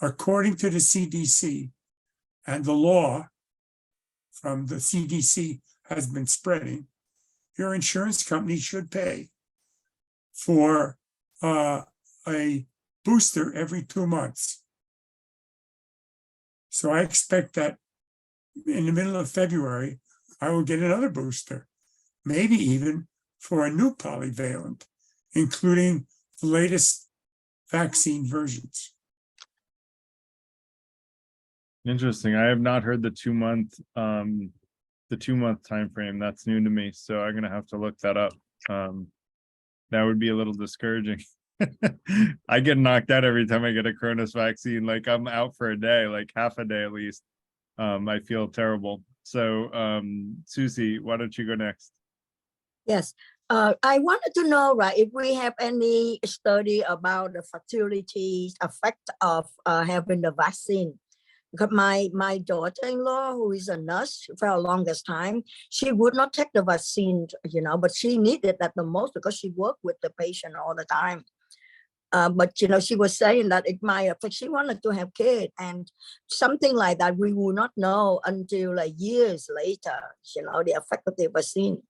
According to the CDC, and the law from the CDC has been spreading, your insurance company should pay for a booster every 2 months. So I expect that in the middle of February, I will get another booster, maybe even for a new polyvalent, including the latest vaccine versions. Interesting. I have not heard the 2 month time frame. That's new to me, so I'm gonna have to look that up. That would be a little discouraging. I get knocked out every time I get a Cronus vaccine. Like, I'm out for a day, like half a day at least. I feel terrible. So Susie, why don't you go next? Yes. I wanted to know, right, if we have any study about the fertility effect of having the vaccine. Because my daughter-in-law, who is a nurse for the longest time, she would not take the vaccine, you know, but she needed that the most because she worked with the patient all the time. But, you know, she was saying that it might affect, she wanted to have kids, and something like that we will not know until like years later, you know, the effect of the vaccine.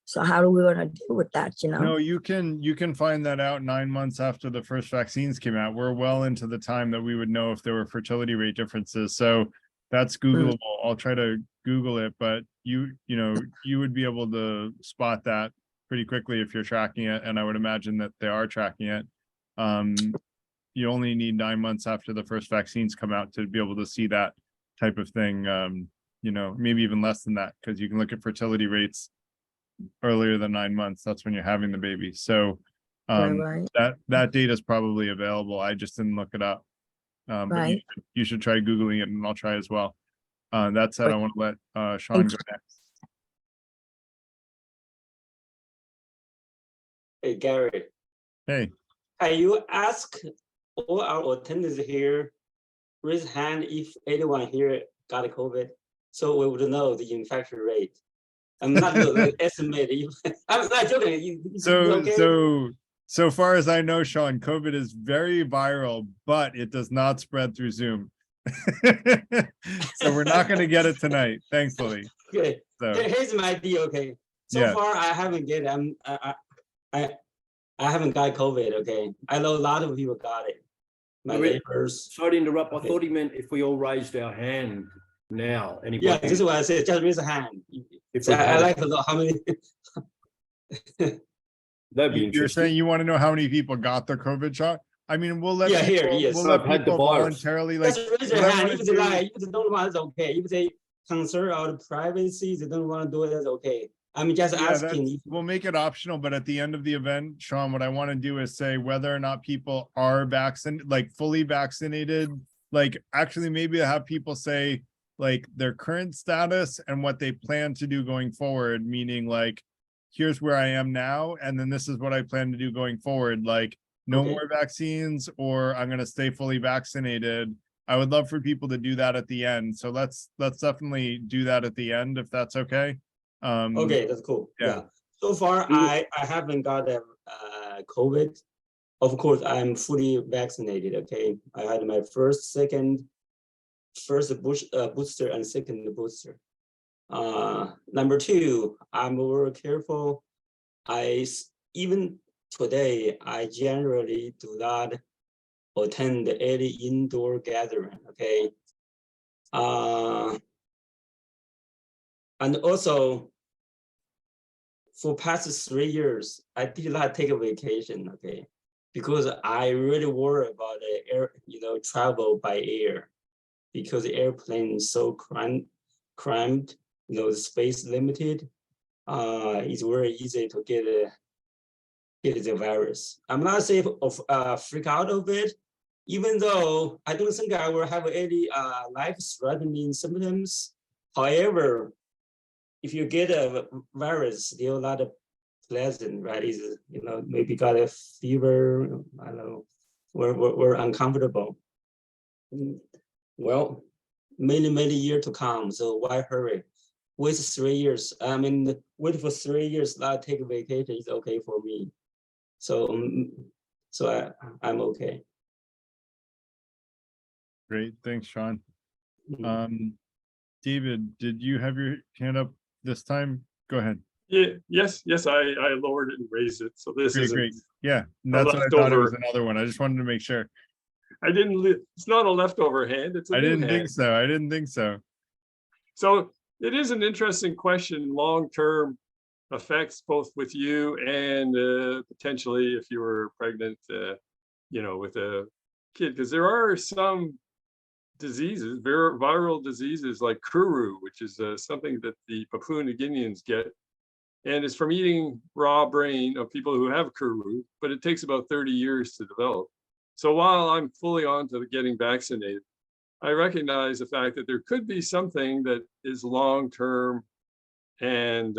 So how do we want to deal with that, you know? No, you can find that out 9 months after the first vaccines came out. We're well into the time that we would know if there were fertility rate differences. So that's Googleable. I'll try to Google it, but you would be able to spot that pretty quickly if you're tracking it. And I would imagine that they are tracking it. You only need 9 months after the first vaccines come out to be able to see that type of thing. You know, maybe even less than that, because you can look at fertility rates earlier than 9 months. That's when you're having the baby. So that data is probably available. I just didn't look it up. But you should try Googling it, and I'll try as well. That said, I want to let Sean go next. Hey, Garrett. Hey. Can you ask all our attendees here, raise hand if anyone here got COVID, so we would know the infection rate. I'm not going to estimate. I'm not joking. So far as I know, Sean, COVID is very viral, but it does not spread through Zoom. So we're not going to get it tonight, thankfully. Okay. So here's my deal. Okay. So far, I haven't get. I haven't got COVID. Okay. I know a lot of people got it. My neighbors. Sorry to interrupt. I thought he meant if we all raised our hand now. Anybody? Yeah, this is what I said. Just raise a hand. So I like to know how many. That'd be interesting. You're saying you want to know how many people got the COVID shot? I mean, we'll let people, yes. we'll let people voluntarily, like, just raise your hand. If they lie, if they don't want, it's okay. If they concern our privacy, they don't want to do it, that's okay. I'm just asking. We'll make it optional, but at the end of the event, Sean, what I want to do is say whether or not people are vaccinated, like fully vaccinated, like actually maybe have people say like their current status and what they plan to do going forward, meaning like, here's where I am now, and then this is what I plan to do going forward, like no more vaccines, or I'm going to stay fully vaccinated. I would love for people to do that at the end. So let's definitely do that at the end, if that's okay. Okay, that's cool. Yeah. So far, I haven't got COVID. Of course, I'm fully vaccinated. Okay, I had my first, second, first booster and second booster. Number two, I'm very careful. Even today, I generally do not attend any indoor gathering, okay? And also, for past 3 years, I did not take a vacation, okay? Because I really worry about the air, travel by air, because the airplane is so cramped, the space limited. It's very easy to get the virus. I'm not saying freak out of it, even though I don't think I will have any life-threatening symptoms. However, if you get a virus, still not pleasant, right? Is maybe got a fever. I don't know. We're uncomfortable. Well, many years to come. So why hurry? Wait 3 years. I mean, wait for 3 years. Not take a vacation is okay for me. So I'm okay. Great, thanks, Sean. David, did you have your hand up this time? Go ahead. Yeah, yes, I lowered it and raised it. So this is great. Yeah, that's what I thought it was another one. I just wanted to make sure. I didn't, it's not a leftover hand, it's a I new didn't think hand. so. I didn't think so. So it is an interesting question, long-term effects, both with you and potentially if you were pregnant, with a kid, because there are some diseases, viral diseases like kuru, which is something that the Papua New Guineans get. And it's from eating raw brain of people who have kuru, but it takes about 30 years to develop. So while I'm fully on to getting vaccinated, I recognize the fact that there could be something that is long-term and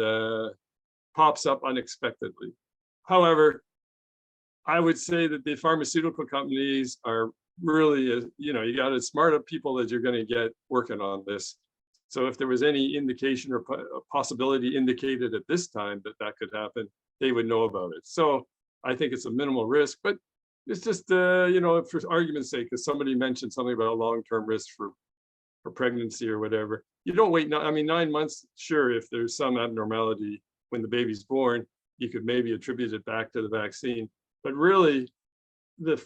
pops up unexpectedly. However, I would say that the pharmaceutical companies are really, you got as smart of people as you're going to get working on this. So if there was any indication or possibility indicated at this time that could happen, they would know about it. So I think it's a minimal risk, but it's just, for argument's sake, because somebody mentioned something about a long-term risk for pregnancy or whatever. You don't wait, 9 months, sure, if there's some abnormality when the baby's born, you could maybe attribute it back to the vaccine. But really, the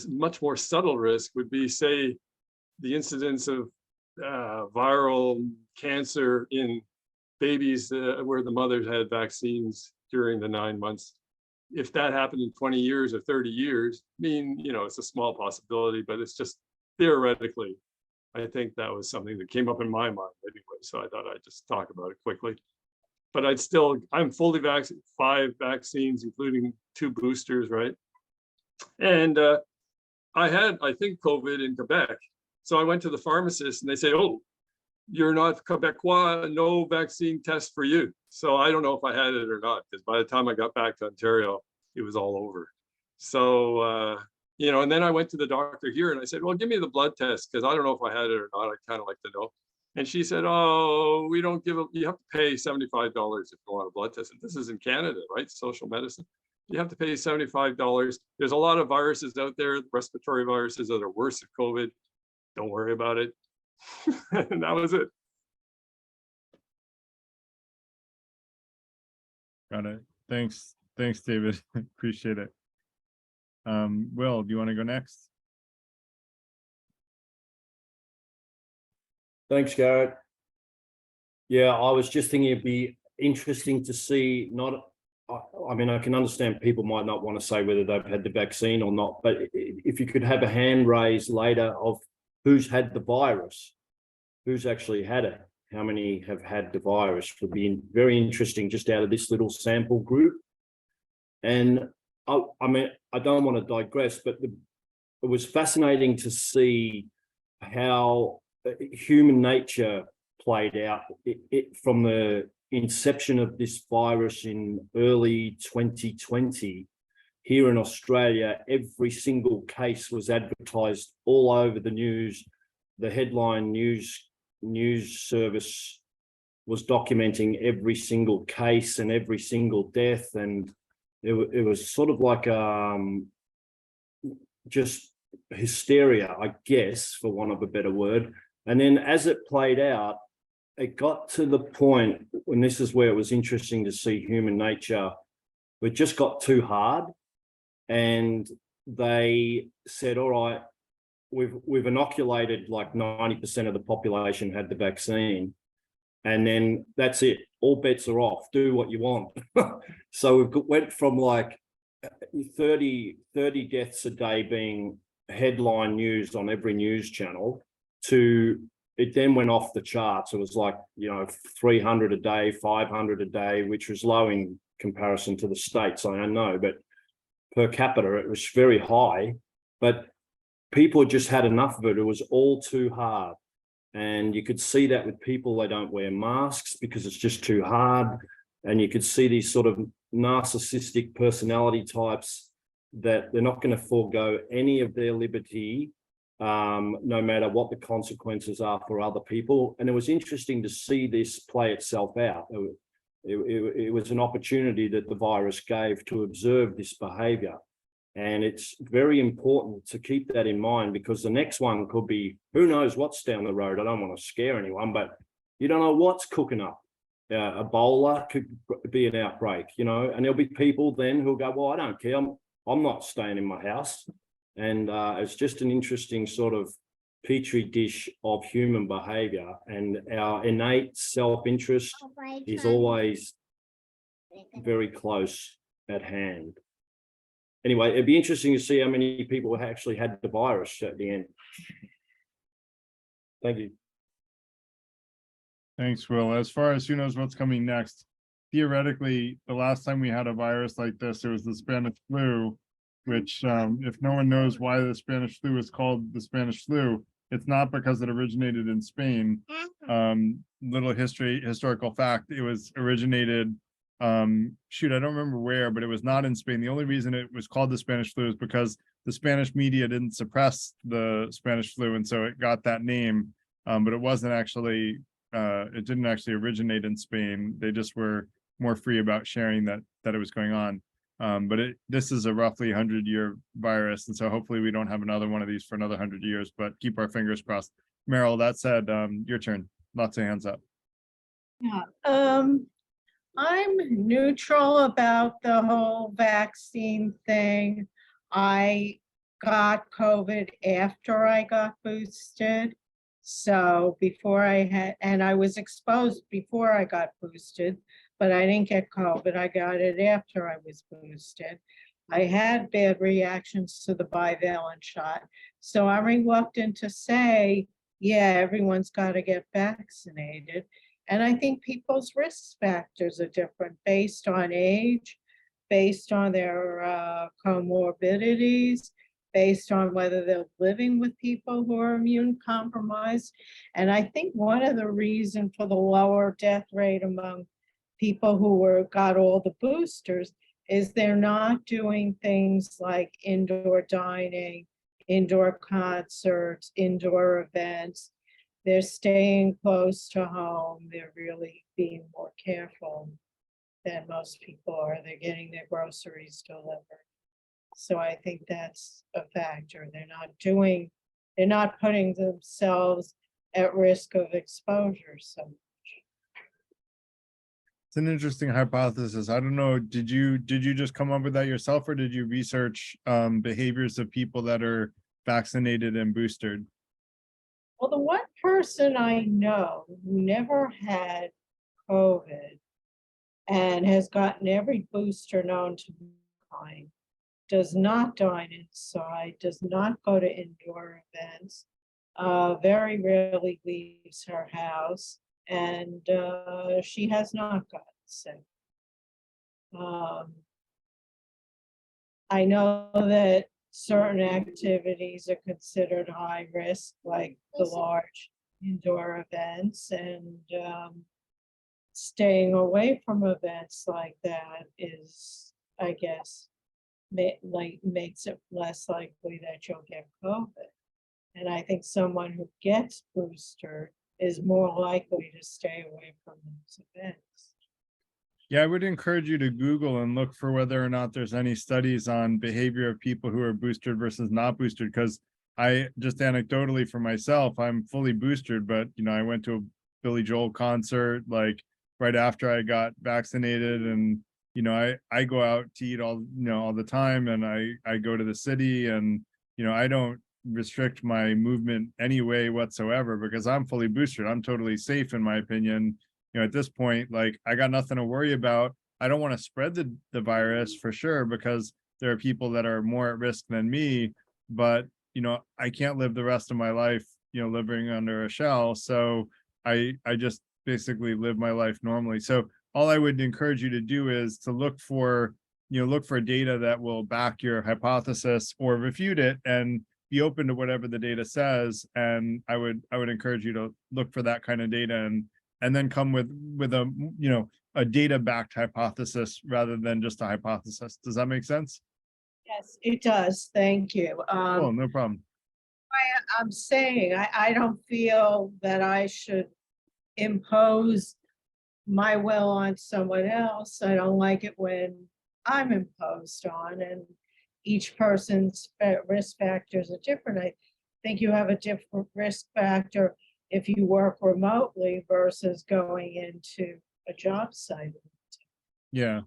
much more subtle risk would be, say, the incidence of viral cancer in babies where the mothers had vaccines during the 9 months. If that happened in 20 years or 30 years, it's a small possibility, but it's just theoretically, I think that was something that came up in my mind anyway. So I thought I'd just talk about it quickly. But I'm fully vaccinated, 5 vaccines, including 2 boosters, right? And I had, I think, COVID in Quebec. So I went to the pharmacist and they say, oh, you're not Quebecois, no vaccine test for you. So I don't know if I had it or not, because by the time I got back to Ontario, it was all over. So, and then I went to the doctor here and I said, well, give me the blood test, because I don't know if I had it or not. I kind of like to know. And she said, oh, we don't give it, you have to pay $75 if you want a blood test. And this is in Canada, right? Social medicine. You have to pay $75. There's a lot of viruses out there, respiratory viruses that are worse than COVID. Don't worry about it. And that was it. Got it. Thanks, David. Appreciate it. Will, do you want to go next? Thanks, Garrett. Yeah, I was just thinking it'd be interesting to see, I can understand people might not want to say whether they've had the vaccine or not, but if you could have a hand raised later of who's had the virus, who's actually had it, how many have had the virus, would be very interesting just out of this little sample group. And I don't want to digress, but it was fascinating to see how human nature played out from the inception of this virus in early 2020. Here in Australia, every single case was advertised all over the news. The headline news service was documenting every single case and every single death, and it was sort of like just hysteria, I guess, for want of a better word. And then as it played out, it got to the point, and this is where it was interesting to see human nature, it just got too hard. And they said, all right, we've inoculated like 90% of the population had the vaccine. And then that's it. All bets are off. Do what you want. So we went from like 30 deaths a day being headline news on every news channel to it then went off the charts. It was like, 300 a day, 500 a day, which was low in comparison to the States, I don't know, but per capita, it was very high. But people just had enough of it. It was all too hard. And you could see that with people, they don't wear masks because it's just too hard. And you could see these sort of narcissistic personality types that they're not going to forego any of their liberty, no matter what the consequences are for other people. And it was interesting to see this play itself out. It was an opportunity that the virus gave to observe this behavior. And it's very important to keep that in mind, because the next one could be, who knows what's down the road. I don't want to scare anyone, but you don't know what's cooking up. Ebola could be an outbreak, and there'll be people then who'll go, well, I don't care. I'm not staying in my house. And it's just an interesting sort of petri dish of human behavior, and our innate self-interest is always very close at hand. Anyway, it'd be interesting to see how many people actually had the virus at the end. Thank you. Thanks, Will. As far as who knows what's coming next, theoretically, the last time we had a virus like this, it was the Spanish flu, which if no one knows why the Spanish flu is called the Spanish flu, it's not because it originated in Spain. Little historical fact, it was originated, I don't remember where, but it was not in Spain. The only reason it was called the Spanish flu is because the Spanish media didn't suppress the Spanish flu, and so it got that name. But it wasn't actually, it didn't actually originate in Spain. They just were more free about sharing that it was going on. But this is a roughly 100-year virus, and so hopefully we don't have another one of these for another 100 years, but keep our fingers crossed. Meryl, that said, your turn. Lots of hands up. Yeah. I'm neutral about the whole vaccine thing. I got COVID after I got boosted. So before I was exposed before I got boosted, but I didn't get COVID. I got it after I was boosted. I had bad reactions to the bivalent shot. So I'm reluctant to say, yeah, everyone's got to get vaccinated. And I think people's risk factors are different based on age, based on their comorbidities, based on whether they're living with people who are immune compromised. And I think one of the reasons for the lower death rate among people who got all the boosters is they're not doing things like indoor dining, indoor concerts, indoor events. They're staying close to home. They're really being more careful than most people are. They're getting their groceries delivered. So I think that's a factor. They're not putting themselves at risk of exposure so much. It's an interesting hypothesis. I don't know, did you just come up with that yourself, or did you research behaviors of people that are vaccinated and boosted? Well, the one person I know who never had COVID and has gotten every booster known to mankind, does not dine inside, does not go to indoor events, very rarely leaves her house, and she has not gotten sick. I know that certain activities are considered high risk, like the large indoor events, and staying away from events like that is, I guess, makes it less likely that you'll get COVID. And I think someone who gets boosted is more likely to stay away from those events. Yeah, I would encourage you to Google and look for whether or not there's any studies on behavior of people who are boosted versus not boosted, because I just anecdotally for myself, I'm fully boosted, but I went to a Billy Joel concert like right after I got vaccinated, and I go out to eat all the time, and I go to the city, and I don't restrict my movement any way whatsoever because I'm fully boosted. I'm totally safe in my opinion. At this point, like I got nothing to worry about. I don't want to spread the virus for sure because there are people that are more at risk than me, but I can't live the rest of my life, living under a shell. So I just basically live my life normally. So all I would encourage you to do is to look for data that will back your hypothesis or refute it, and be open to whatever the data says. And I would encourage you to look for that kind of data, and then come with a data backed hypothesis rather than just a hypothesis. Does that make sense? Yes, it does. Thank you. Oh, no problem. I'm saying I don't feel that I should impose my will on someone else. I don't like it when I'm imposed on, and each person's risk factors are different. I think you have a different risk factor if you work remotely versus going into a job site. Yeah.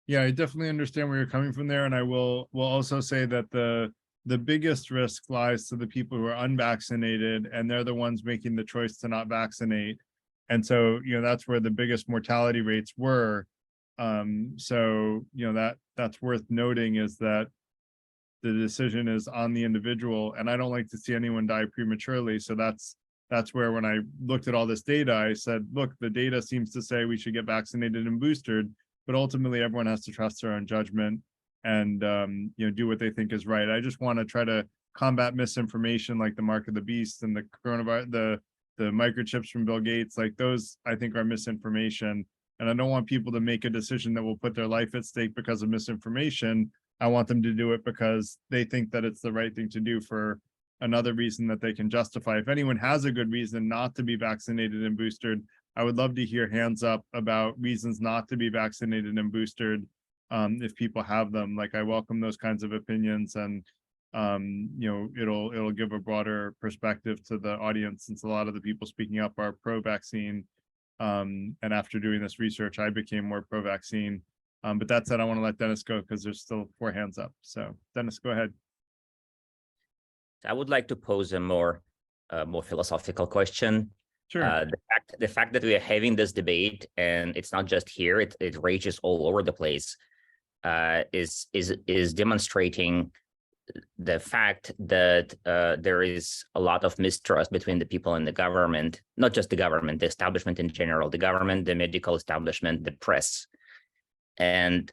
Yeah, I definitely understand where you're coming from there. And I will also say that the biggest risk lies to the people who are unvaccinated, and they're the ones making the choice to not vaccinate. And so, that's where the biggest mortality rates were. So, that's worth noting, is that the decision is on the individual. And I don't like to see anyone die prematurely. So that's where, when I looked at all this data, I said, look, the data seems to say we should get vaccinated and boosted, but ultimately everyone has to trust their own judgment and do what they think is right. I just want to try to combat misinformation like the mark of the beast and the coronavirus, the microchips from Bill Gates. Like those, I think, are misinformation. And I don't want people to make a decision that will put their life at stake because of misinformation. I want them to do it because they think that it's the right thing to do for another reason that they can justify. If anyone has a good reason not to be vaccinated and boosted, I would love to hear hands up about reasons not to be vaccinated and boosted. If people have them, like I welcome those kinds of opinions, and it'll give a broader perspective to the audience, since a lot of the people speaking up are pro-vaccine. And after doing this research, I became more pro-vaccine. But that said, I want to let Dennis go because there's still 4 hands up. So Dennis, go ahead. I would like to pose a more philosophical question. Sure. The fact that we are having this debate, and it's not just here, it rages all over the place, is demonstrating the fact that there is a lot of mistrust between the people and the government, not just the government, the establishment in general, the government, the medical establishment, the press. And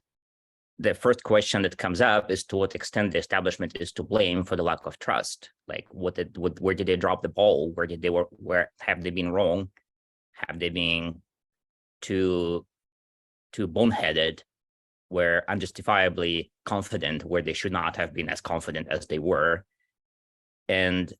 the first question that comes up is to what extent the establishment is to blame for the lack of trust. Like, where did they drop the ball? Where have they been wrong? Have they been too boneheaded, where unjustifiably confident, where they should not have been as confident as they were, and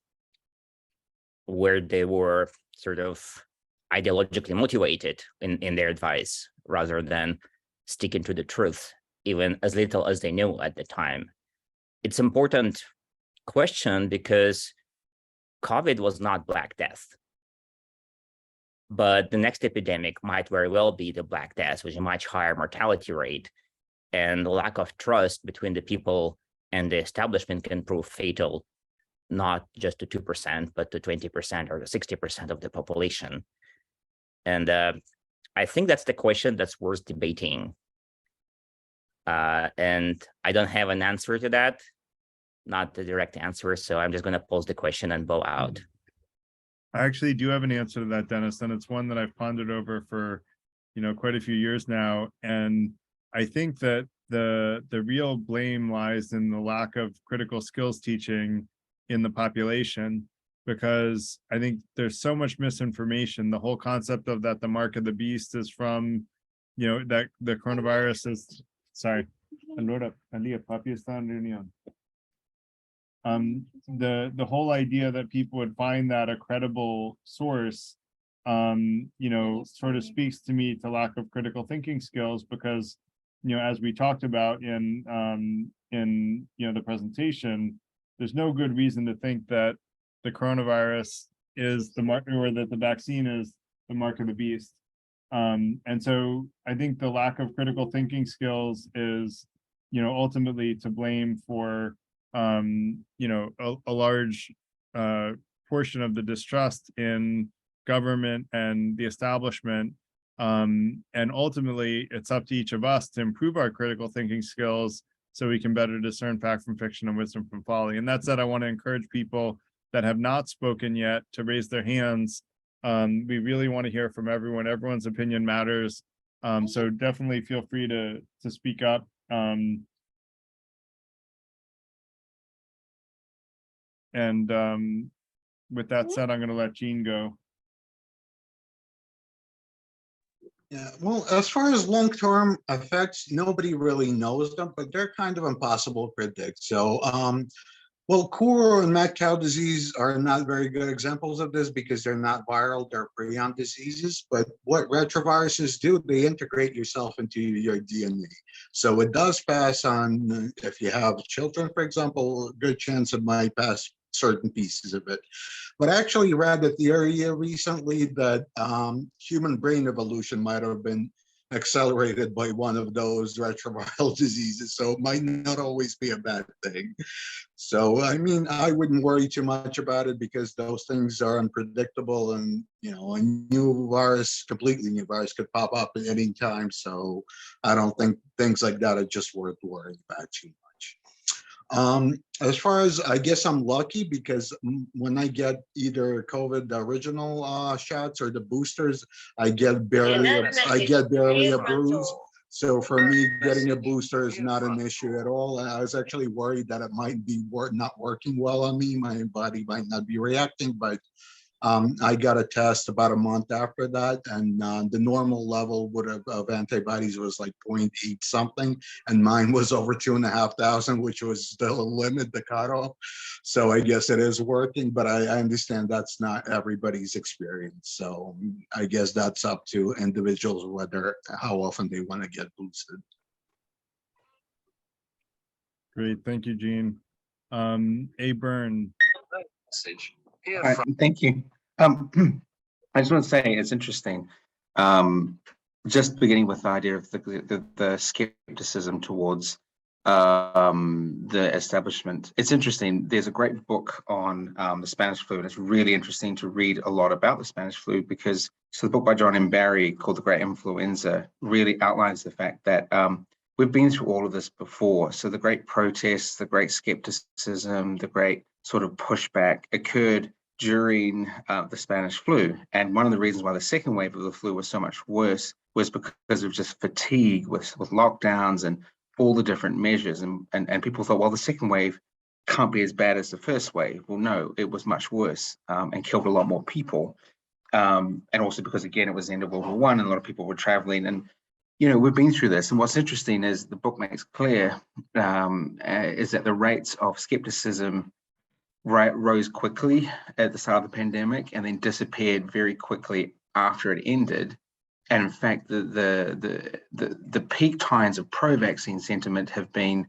where they were sort of ideologically motivated in their advice rather than sticking to the truth, even as little as they knew at the time. It's an important question because COVID was not Black Death. But the next epidemic might very well be the Black Death, with a much higher mortality rate. And the lack of trust between the people and the establishment can prove fatal, not just to 2%, but to 20% or to 60% of the population. And I think that's the question that's worth debating. And I don't have an answer to that, not the direct answer. So I'm just going to pose the question and bow out. I actually do have an answer to that, Dennis, and it's one that I've pondered over for, quite a few years now. And I think that the real blame lies in the lack of critical skills teaching in the population, because I think there's so much misinformation. The whole concept of that the mark of the beast is from, that the coronavirus is, sorry, the whole idea that people would find that a credible source, sort of speaks to me to lack of critical thinking skills, because, as we talked about in the presentation, there's no good reason to think that the coronavirus is the mark, or that the vaccine is the mark of the beast. And so I think the lack of critical thinking skills is, ultimately to blame for, a large portion of the distrust in government and the establishment. And ultimately, it's up to each of us to improve our critical thinking skills so we can better discern fact from fiction and wisdom from folly. And that said, I want to encourage people that have not spoken yet to raise their hands. We really want to hear from everyone. Everyone's opinion matters. So definitely feel free to speak up. With that said, I'm going to let Jean go. Yeah, well, as far as long-term effects, nobody really knows them, but they're kind of impossible to predict. So, well, Kuro and mad cow disease are not very good examples of this because they're not viral, they're prion diseases. But what retroviruses do, they integrate yourself into your DNA. So it does pass on. If you have children, for example, a good chance it might pass certain pieces of it. But I actually read a theory recently that human brain evolution might have been accelerated by one of those retroviral diseases. So it might not always be a bad thing. So, I mean, I wouldn't worry too much about it because those things are unpredictable, and, a new virus, completely new virus could pop up at any time. So I don't think things like that are just worth worrying about too much. As far as, I guess I'm lucky because when I get either COVID, the original shots or the boosters, I get barely a bruise. So for me, getting a booster is not an issue at all. I was actually worried that it might be not working well on me. My body might not be reacting, but I got a test about a month after that, and the normal level of antibodies was like 0.8 something, and mine was over 2,500, which was still a limit, the cutoff. So I guess it is working, but I understand that's not everybody's experience. So I guess that's up to individuals how often they want to get boosted. Great, thank you, Gene. A. Byrne. Hi, thank you. I just want to say it's interesting. Just beginning with the idea of the skepticism towards the establishment. It's interesting. There's a great book on the Spanish flu, and it's really interesting to read a lot about the Spanish flu because the book by John M. Barry called The Great Influenza really outlines the fact that we've been through all of this before. So the great protests, the great skepticism, the great sort of pushback occurred during the Spanish flu. And one of the reasons why the second wave of the flu was so much worse was because of just fatigue with lockdowns and all the different measures. And people thought, well, the second wave can't be as bad as the first wave. Well, no, it was much worse and killed a lot more people. And also because, again, it was the end of World War I and a lot of people were traveling. And, we've been through this. And what's interesting is the book makes clear is that the rates of skepticism rose quickly at the start of the pandemic and then disappeared very quickly after it ended. And in fact, the peak times of pro-vaccine sentiment have been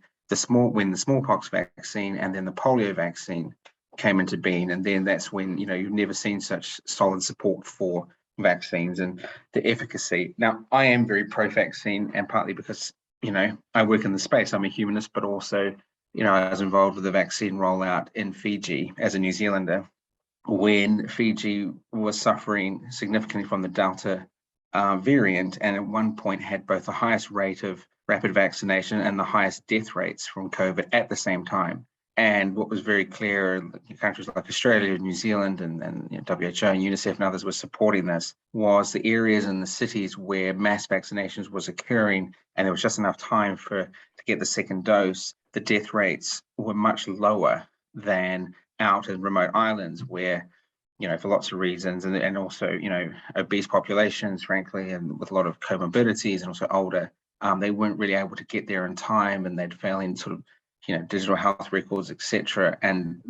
when the smallpox vaccine and then the polio vaccine came into being, and then that's when you've never seen such solid support for vaccines and the efficacy. Now, I am very pro-vaccine, and partly because I work in the space. I'm a humanist, but also I was involved with the vaccine rollout in Fiji as a New Zealander when Fiji was suffering significantly from the Delta variant, and at one point had both the highest rate of rapid vaccination and the highest death rates from COVID at the same time. And what was very clear in countries like Australia, New Zealand, and WHO and UNICEF and others were supporting this, was the areas and the cities where mass vaccinations was occurring and there was just enough time to get the second dose, the death rates were much lower than out in remote islands where, for lots of reasons, and also, obese populations, frankly, and with a lot of comorbidities and also older, they weren't really able to get there in time, and they'd fail in sort of, digital health records, etc. And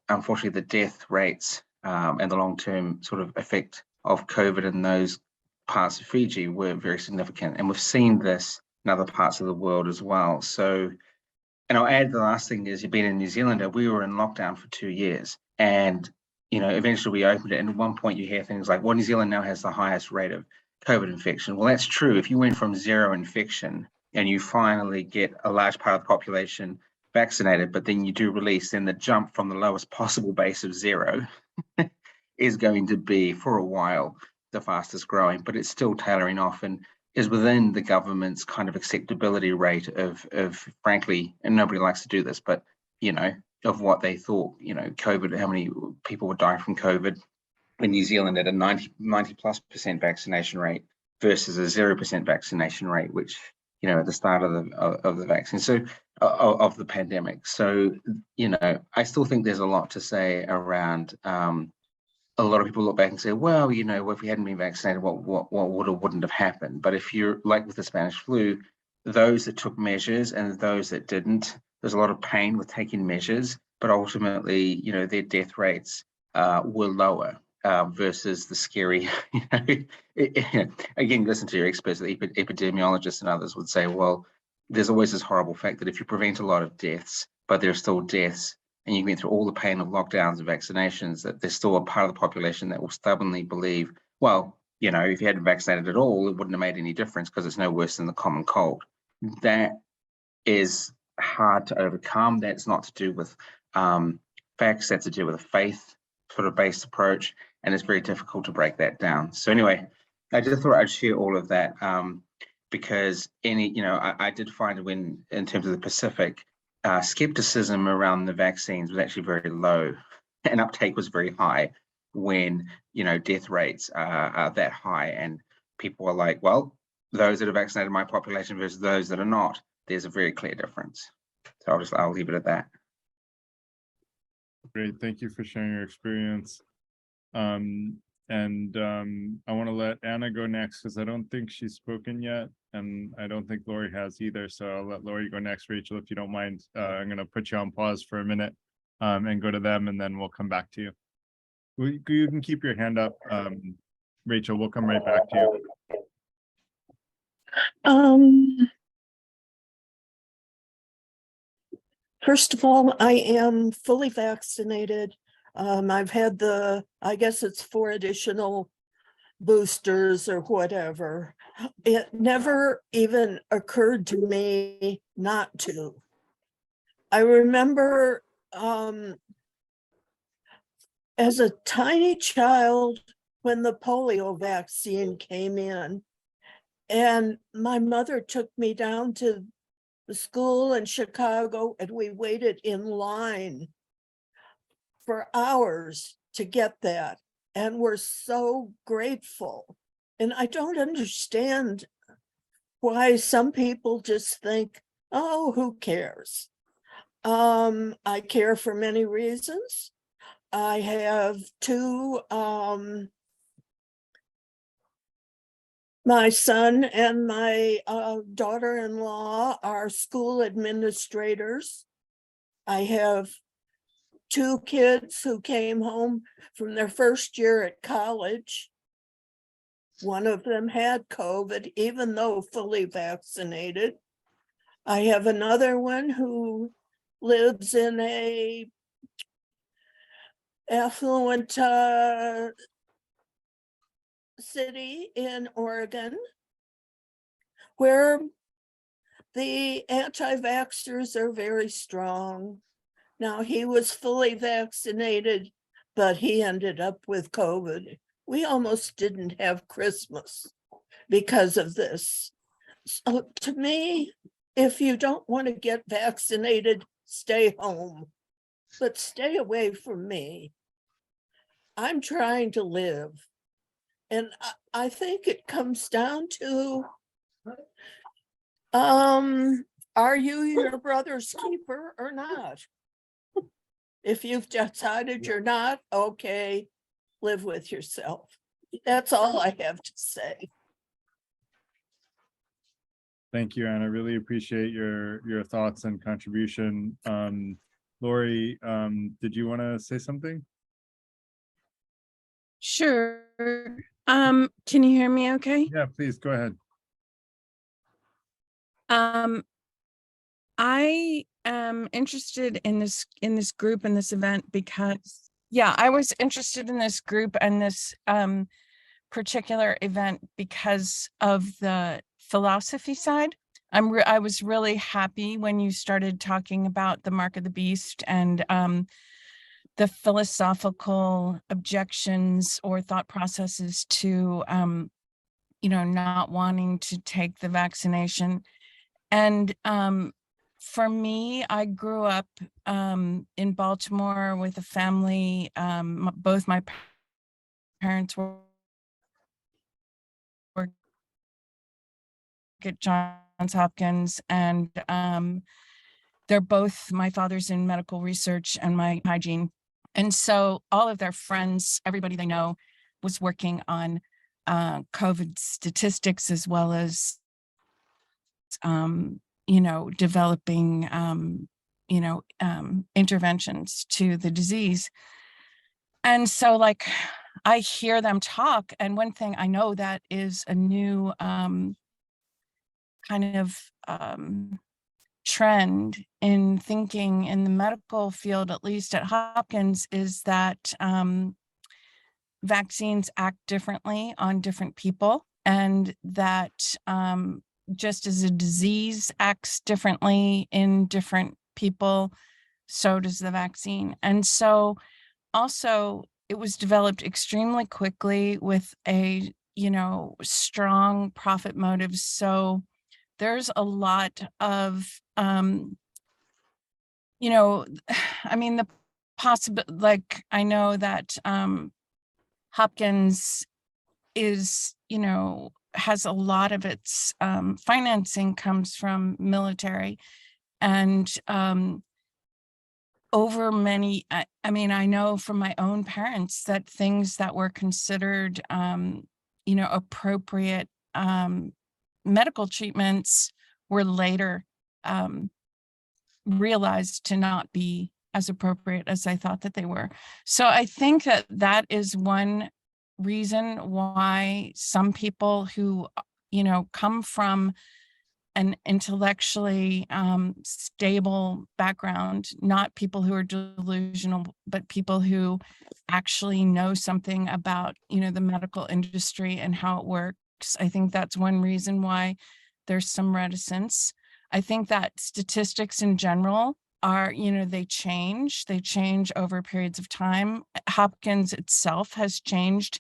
unfortunately, the death rates and the long-term sort of effect of COVID in those parts of Fiji were very significant. And we've seen this in other parts of the world as well. So And I'll add the last thing is, you've been in New Zealand, we were in lockdown for 2 years, and eventually we opened it. And at one point you hear things like, well, New Zealand now has the highest rate of COVID infection. Well, that's true. If you went from 0 infection and you finally get a large part of the population vaccinated, but then you do release, then the jump from the lowest possible base of 0 is going to be, for a while, the fastest growing, but it's still tailoring off and is within the government's kind of acceptability rate of frankly, and nobody likes to do this, but of what they thought, COVID, how many people would die from COVID in New Zealand at a 90+% vaccination rate versus a 0% vaccination rate, which, at the start of the vaccine, so of the pandemic. So, I still think there's a lot to say around, a lot of people look back and say, well, if we hadn't been vaccinated, what would or wouldn't have happened? But if you're like with the Spanish flu, those that took measures and those that didn't, there's a lot of pain with taking measures, but ultimately, their death rates were lower versus the scary, again, listen to your experts, the epidemiologists and others would say, well, there's always this horrible fact that if you prevent a lot of deaths, but there are still deaths, and you went through all the pain of lockdowns and vaccinations, that there's still a part of the population that will stubbornly believe, well, if you hadn't vaccinated at all, it wouldn't have made any difference because it's no worse than the common cold. That is hard to overcome. That's not to do with facts, that's to do with a faith sort of based approach, and it's very difficult to break that down. So anyway, I just thought I'd share all of that because I did find when, in terms of the Pacific, skepticism around the vaccines was actually very low and uptake was very high when, death rates are that high and people are like, well, those that are vaccinated, my population versus those that are not, there's a very clear difference. So I'll leave it at that. Great, thank you for sharing your experience. I want to let Anna go next because I don't think she's spoken yet, and I don't think Lori has either. So I'll let Lori go next. Rachel, if you don't mind, I'm going to put you on pause for a minute and go to them, and then we'll come back to you. You can keep your hand up, Rachel. We'll come right back to you. First of all, I am fully vaccinated. I've had I guess it's 4 additional boosters or whatever. It never even occurred to me not to. I remember as a tiny child when the polio vaccine came in, and my mother took me down to the school in Chicago, and we waited in line for hours to get that, and we're so grateful. And I don't understand why some people just think, oh, who cares? I care for many reasons. I have 2, my son and my daughter-in-law are school administrators. I have 2 kids who came home from their first year at college. One of them had COVID, even though fully vaccinated. I have another one who lives in a affluent city in Oregon, where the anti-vaxxers are very strong. Now, he was fully vaccinated, but he ended up with COVID. We almost didn't have Christmas because of this. So to me, if you don't want to get vaccinated, stay home, but stay away from me. I'm trying to live. And I think it comes down to, are you your brother's keeper or not? If you've decided you're not, okay, live with yourself. That's all I have to say. Thank you, Anna. Really appreciate your thoughts and contribution. Lori, did you want to say something? Sure. Can you hear me okay? Yeah, please go ahead. I am interested in this group and this event because, yeah, I was interested in this group and this particular event because of the philosophy side. I was really happy when you started talking about the mark of the beast and the philosophical objections or thought processes to not wanting to take the vaccination. And for me, I grew up in Baltimore with a family. Both my parents were at Johns Hopkins, and they're both, my father's in medical research and my hygiene. And so all of their friends, everybody they know, was working on COVID statistics as well as developing, interventions to the disease. And so like, I hear them talk. And one thing I know that is a new kind of trend in thinking in the medical field, at least at Hopkins, is that vaccines act differently on different people, and that just as a disease acts differently in different people, so does the vaccine. And so also it was developed extremely quickly with a, strong profit motive. So there's a lot of, the possible, like, I know that Hopkins is, has a lot of its financing comes from military, and over many, I know from my own parents that things that were considered, appropriate medical treatments were later realized to not be as appropriate as I thought that they were. So I think that that is one reason why some people who, come from an intellectually stable background, not people who are delusional, but people who actually know something about, the medical industry and how it works. I think that's one reason why there's some reticence. I think that statistics in general are, they change over periods of time. Hopkins itself has changed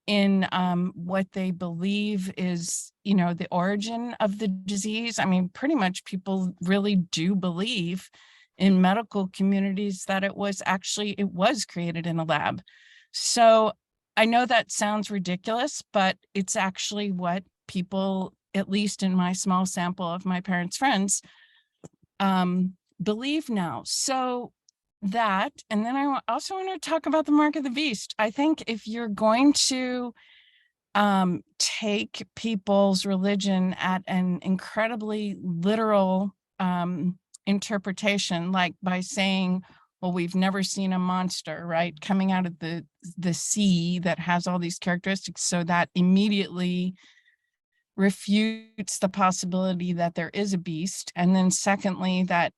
in what they believe is, the origin of the disease. I mean, pretty much people really do believe in medical communities that it was created in a lab. So I know that sounds ridiculous, but it's actually what people, at least in my small sample of my parents' friends, believe now. So that, and then I also want to talk about the mark of the beast. I think if you're going to take people's religion at an incredibly literal interpretation, like by saying, well, we've never seen a monster, right, coming out of the sea that has all these characteristics, so that immediately refutes the possibility that there is a beast. And then secondly, that,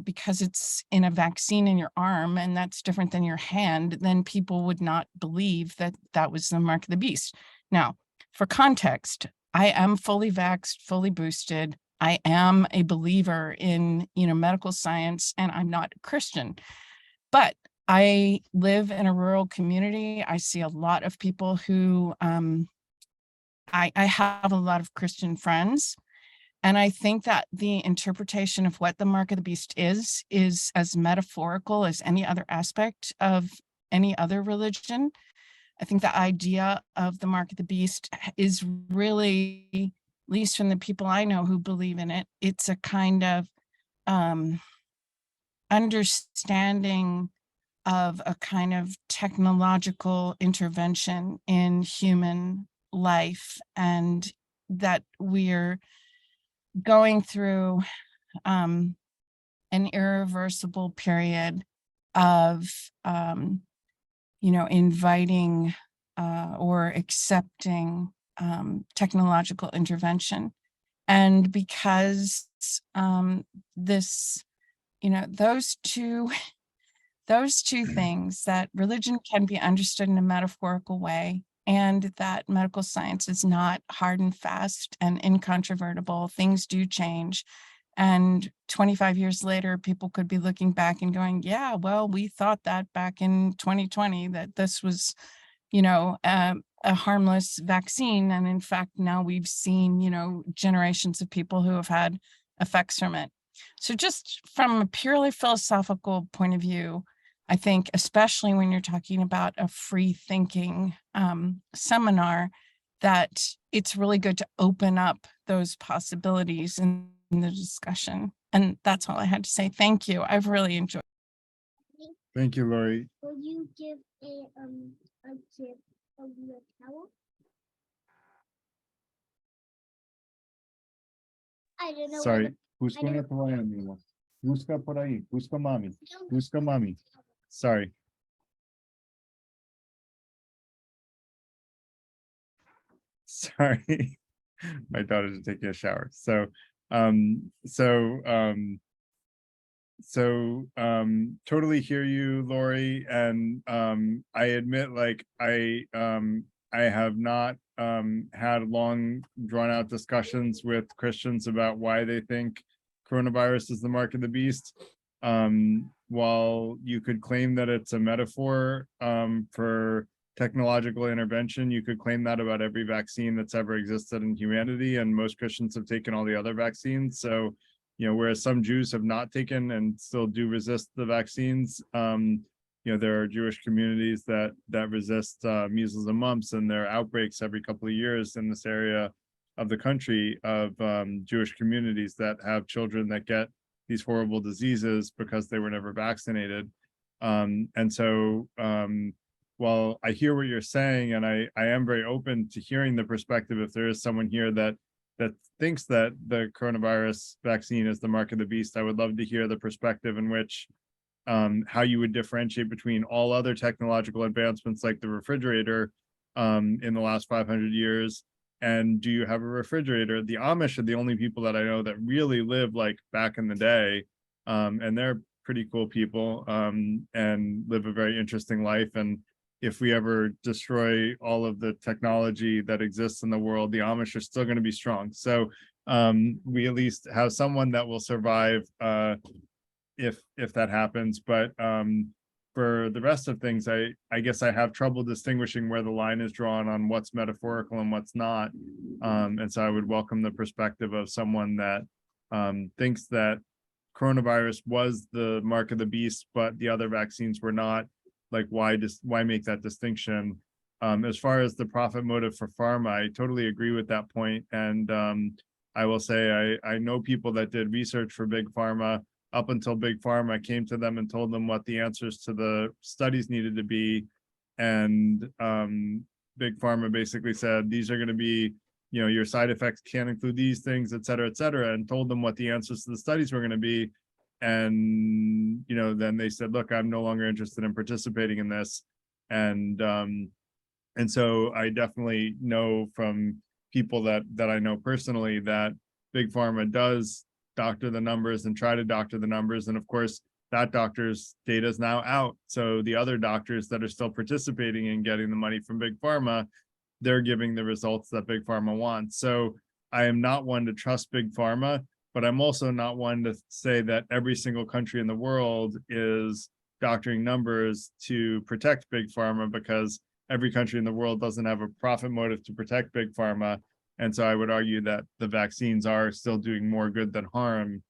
because it's in a vaccine in your arm and that's different than your hand, then people would not believe that that was the mark of the beast. Now, for context, I am fully vaxxed, fully boosted. I am a believer in, medical science, and I'm not a Christian, but I live in a rural community. I see a lot of people who, I have a lot of Christian friends, and I think that the interpretation of what the mark of the beast is as metaphorical as any other aspect of any other religion. I think the idea of the mark of the beast is really, at least from the people I know who believe in it, it's a kind of understanding of a kind of technological intervention in human life, and that we're going through an irreversible period of inviting or accepting technological intervention. And because this those two things, that religion can be understood in a metaphorical way, and that medical science is not hard and fast and incontrovertible. Things do change. And 25 years later, people could be looking back and going, yeah, well, we thought that back in 2020, that this was, a harmless vaccine. And in fact, now we've seen, generations of people who have had effects from it. So just from a purely philosophical point of view, I think, especially when you're talking about a free thinking seminar, that it's really good to open up those possibilities in the discussion. And that's all I had to say. Thank you. I've really enjoyed it. Thank you, Lori. Will you give a gift of your towel? I don't know. Sorry. Busca una toalla, amigo. Busca por ahí. Busca mami. Busca mami. Sorry. Sorry. My daughter's taking a shower. Totally hear you, Lori. And I admit, like, I have not had long drawn out discussions with Christians about why they think coronavirus is the mark of the beast. While you could claim that it's a metaphor for technological intervention, you could claim that about every vaccine that's ever existed in humanity, and most Christians have taken all the other vaccines. So, whereas some Jews have not taken and still do resist the vaccines, there are Jewish communities that resist measles and mumps, and there are outbreaks every couple of years in this area of the country of Jewish communities that have children that get these horrible diseases because they were never vaccinated. And so while I hear what you're saying, and I am very open to hearing the perspective, if there is someone here that thinks that the coronavirus vaccine is the mark of the beast, I would love to hear the perspective in which how you would differentiate between all other technological advancements like the refrigerator in the last 500 years. And do you have a refrigerator? The Amish are the only people that I know that really live like back in the day. And they're pretty cool people and live a very interesting life. And if we ever destroy all of the technology that exists in the world, the Amish are still going to be strong. So we at least have someone that will survive if that happens. But for the rest of things, I guess I have trouble distinguishing where the line is drawn on what's metaphorical and what's not. And so I would welcome the perspective of someone that thinks that coronavirus was the mark of the beast, but the other vaccines were not. Like, why make that distinction? As far as the profit motive for pharma, I totally agree with that point. And I will say I know people that did research for Big Pharma up until Big Pharma came to them and told them what the answers to the studies needed to be. And Big Pharma basically said, these are going to be, your side effects can't include these things, et cetera, and told them what the answers to the studies were going to be. And, then they said, look, I'm no longer interested in participating in this. And so I definitely know from people that I know personally that Big Pharma does doctor the numbers and try to doctor the numbers. And of course, that doctor's data is now out. So the other doctors that are still participating in getting the money from Big Pharma, they're giving the results that Big Pharma wants. So I am not one to trust Big Pharma, but I'm also not one to say that every single country in the world is doctoring numbers to protect Big Pharma, because every country in the world doesn't have a profit motive to protect Big Pharma. And so I would argue that the vaccines are still doing more good than harm,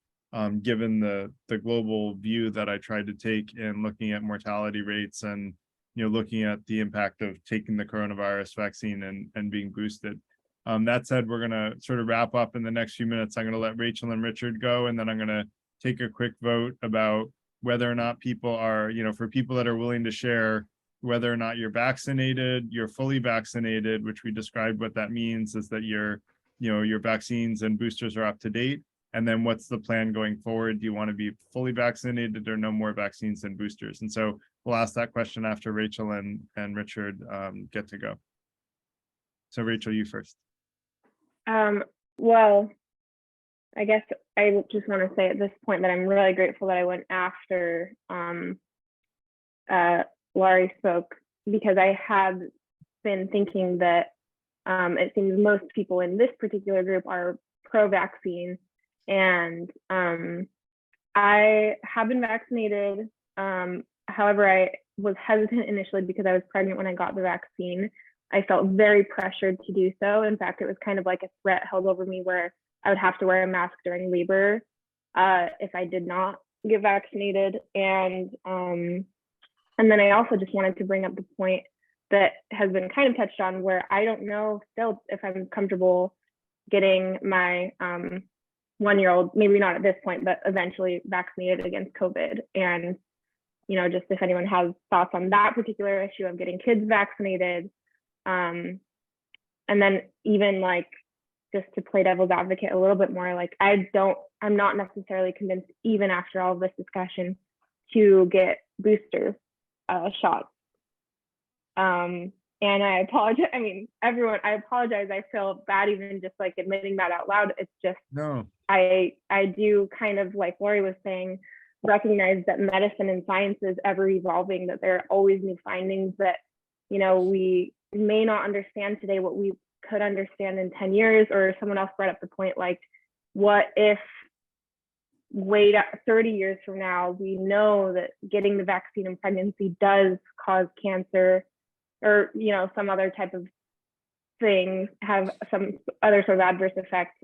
given the global view that I tried to take in looking at mortality rates and looking at the impact of taking the coronavirus vaccine and being boosted. That said, we're going to sort of wrap up in the next few minutes. I'm going to let Rachel and Richard go, and then I'm going to take a quick vote about whether or not people are, for people that are willing to share, whether or not you're vaccinated, you're fully vaccinated, which we described what that means is that your vaccines and boosters are up to date. And then what's the plan going forward? Do you want to be fully vaccinated or no more vaccines and boosters? And so we'll ask that question after Rachel and Richard get to go. So Rachel, you first. Well, I guess I just want to say at this point that I'm really grateful that I went after Laurie spoke, because I had been thinking that it seems most people in this particular group are pro-vaccine, and I have been vaccinated. However, I was hesitant initially because I was pregnant when I got the vaccine. I felt very pressured to do so. In fact, it was kind of like a threat held over me where I would have to wear a mask during labor if I did not get vaccinated. And then I also just wanted to bring up the point that has been kind of touched on, where I don't know still if I'm comfortable getting my 1-year-old, maybe not at this point, but eventually vaccinated against COVID. And, you know, just if anyone has thoughts on that particular issue of getting kids vaccinated. And then even like, just to play devil's advocate a little bit more, like I'm not necessarily convinced, even after all of this discussion, to get booster shots. And I apologize. I mean, everyone, I apologize. I feel bad even just like admitting that out loud. It's just, no, I do kind of, like Lori was saying, recognize that medicine and science is ever evolving, that there are always new findings that, you know, we may not understand today what we could understand in 10 years. Or someone else brought up the point, like, what if wait 30 years from now, we know that getting the vaccine in pregnancy does cause cancer, or, you know, some other type of thing, have some other sort of adverse effect.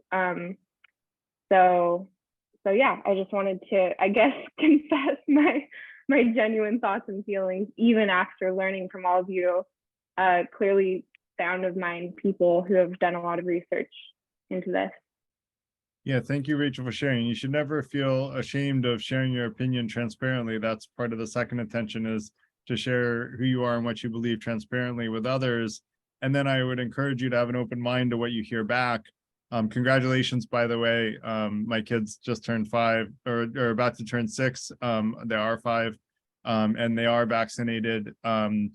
So yeah, I just wanted to, I guess, confess my genuine thoughts and feelings, even after learning from all of you, clearly sound of mind people who have done a lot of research into this. Yeah, thank you, Rachel, for sharing. You should never feel ashamed of sharing your opinion transparently. That's part of the second intention, is to share who you are and what you believe transparently with others. And then I would encourage you to have an open mind to what you hear back. Congratulations, by the way. My kids just turned 5, or about to turn 6. They are 5, and they are vaccinated. From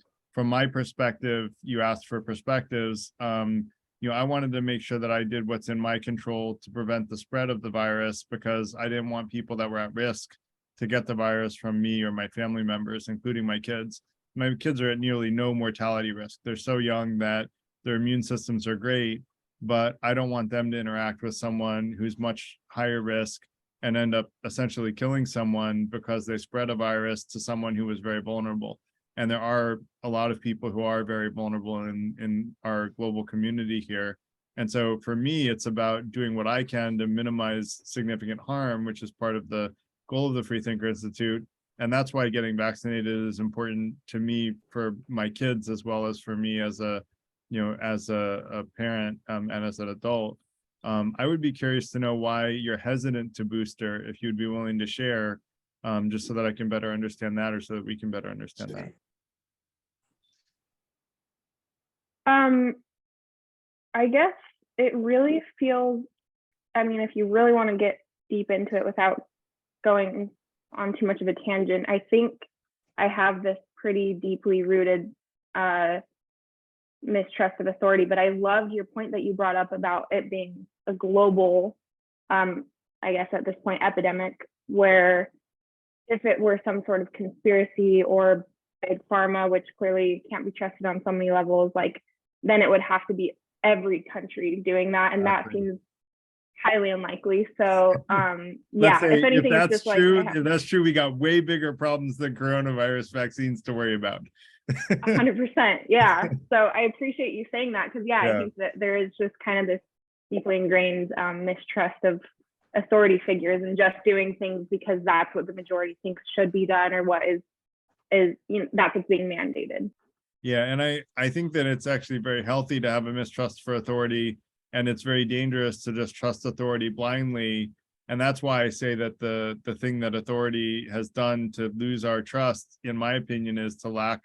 my perspective, you asked for perspectives. You know, I wanted to make sure that I did what's in my control to prevent the spread of the virus, because I didn't want people that were at risk to get the virus from me or my family members, including my kids. My kids are at nearly no mortality risk. They're so young that their immune systems are great, but I don't want them to interact with someone who's much higher risk and end up essentially killing someone because they spread a virus to someone who was very vulnerable. And there are a lot of people who are very vulnerable in our global community here. And so for me, it's about doing what I can to minimize significant harm, which is part of the goal of the Freethinker Institute. And that's why getting vaccinated is important to me, for my kids, as well as for me as a, you know, as a parent and as an adult. I would be curious to know why you're hesitant to booster, if you'd be willing to share, just so that I can better understand that, or so that we can better understand that. I guess it really feels, I mean, if you really want to get deep into it without going on too much of a tangent, I think I have this pretty deeply rooted mistrust of authority. But I loved your point that you brought up about it being a global, I guess at this point, epidemic, where if it were some sort of conspiracy or big pharma, which clearly can't be trusted on so many levels, like, then it would have to be every country doing that, and that seems highly unlikely. So yeah, if anything, it's just true, like, if that's true, we got way bigger problems than coronavirus vaccines to worry about. 100%. Yeah. So I appreciate you saying that, because I think that there is just kind of this deeply ingrained mistrust of authority figures and just doing things because that's what the majority thinks should be done, or what is you know, that's what's being mandated. Yeah, and I think that it's actually very healthy to have a mistrust for authority, and it's very dangerous to just trust authority blindly. And that's why I say that the thing that authority has done to lose our trust, in my opinion, is to lack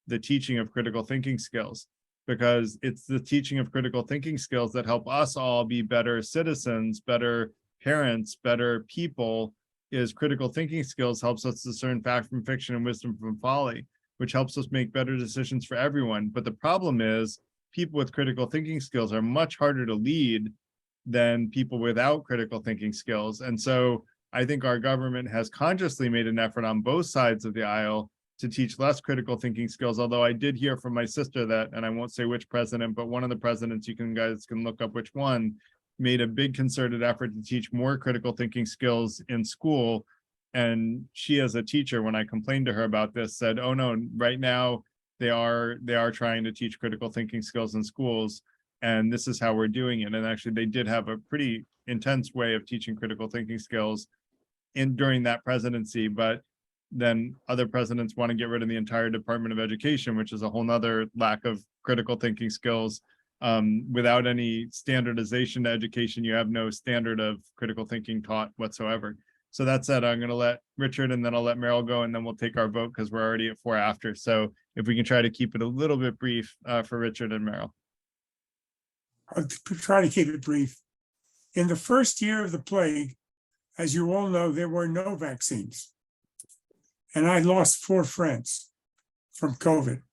the teaching of critical thinking skills, because it's the teaching of critical thinking skills that help us all be better citizens, better parents, better people. Is critical thinking skills helps us discern fact from fiction and wisdom from folly, which helps us make better decisions for everyone. But the problem is, people with critical thinking skills are much harder to lead than people without critical thinking skills. And so I think our government has consciously made an effort on both sides of the aisle to teach less critical thinking skills. Although I did hear from my sister that, and I won't say which president, but one of the presidents, you guys can look up which one, made a big concerted effort to teach more critical thinking skills in school. And she, as a teacher, when I complained to her about this, said, oh no, right now they are trying to teach critical thinking skills in schools, and this is how we're doing it. And actually they did have a pretty intense way of teaching critical thinking skills during that presidency. But then other presidents want to get rid of the entire Department of Education, which is a whole nother lack of critical thinking skills. Without any standardization to education, you have no standard of critical thinking taught whatsoever. So that said, I'm going to let Richard and then I'll let Meryl go, and then we'll take our vote because we're already at 4 after. So if we can try to keep it a little bit brief for Richard and Meryl. I'll try to keep it brief. In the first year of the plague, as you all know, there were no vaccines. And I lost 4 friends from COVID.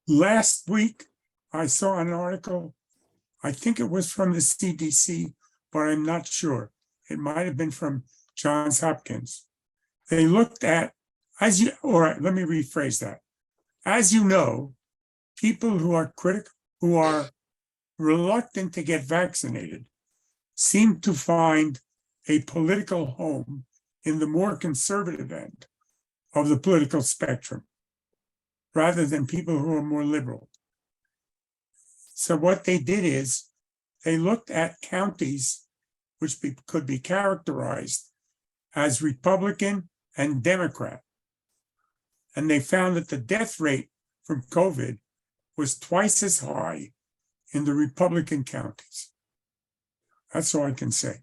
Last week, I saw an article, I think it was from the CDC, but I'm not sure. It might have been from Johns Hopkins. They looked at, let me rephrase that. As you know, people who are reluctant to get vaccinated seem to find a political home in the more conservative end of the political spectrum, rather than people who are more liberal. So what they did is they looked at counties which could be characterized as Republican and Democrat. And they found that the death rate from COVID was twice as high in the Republican counties. That's all I can say.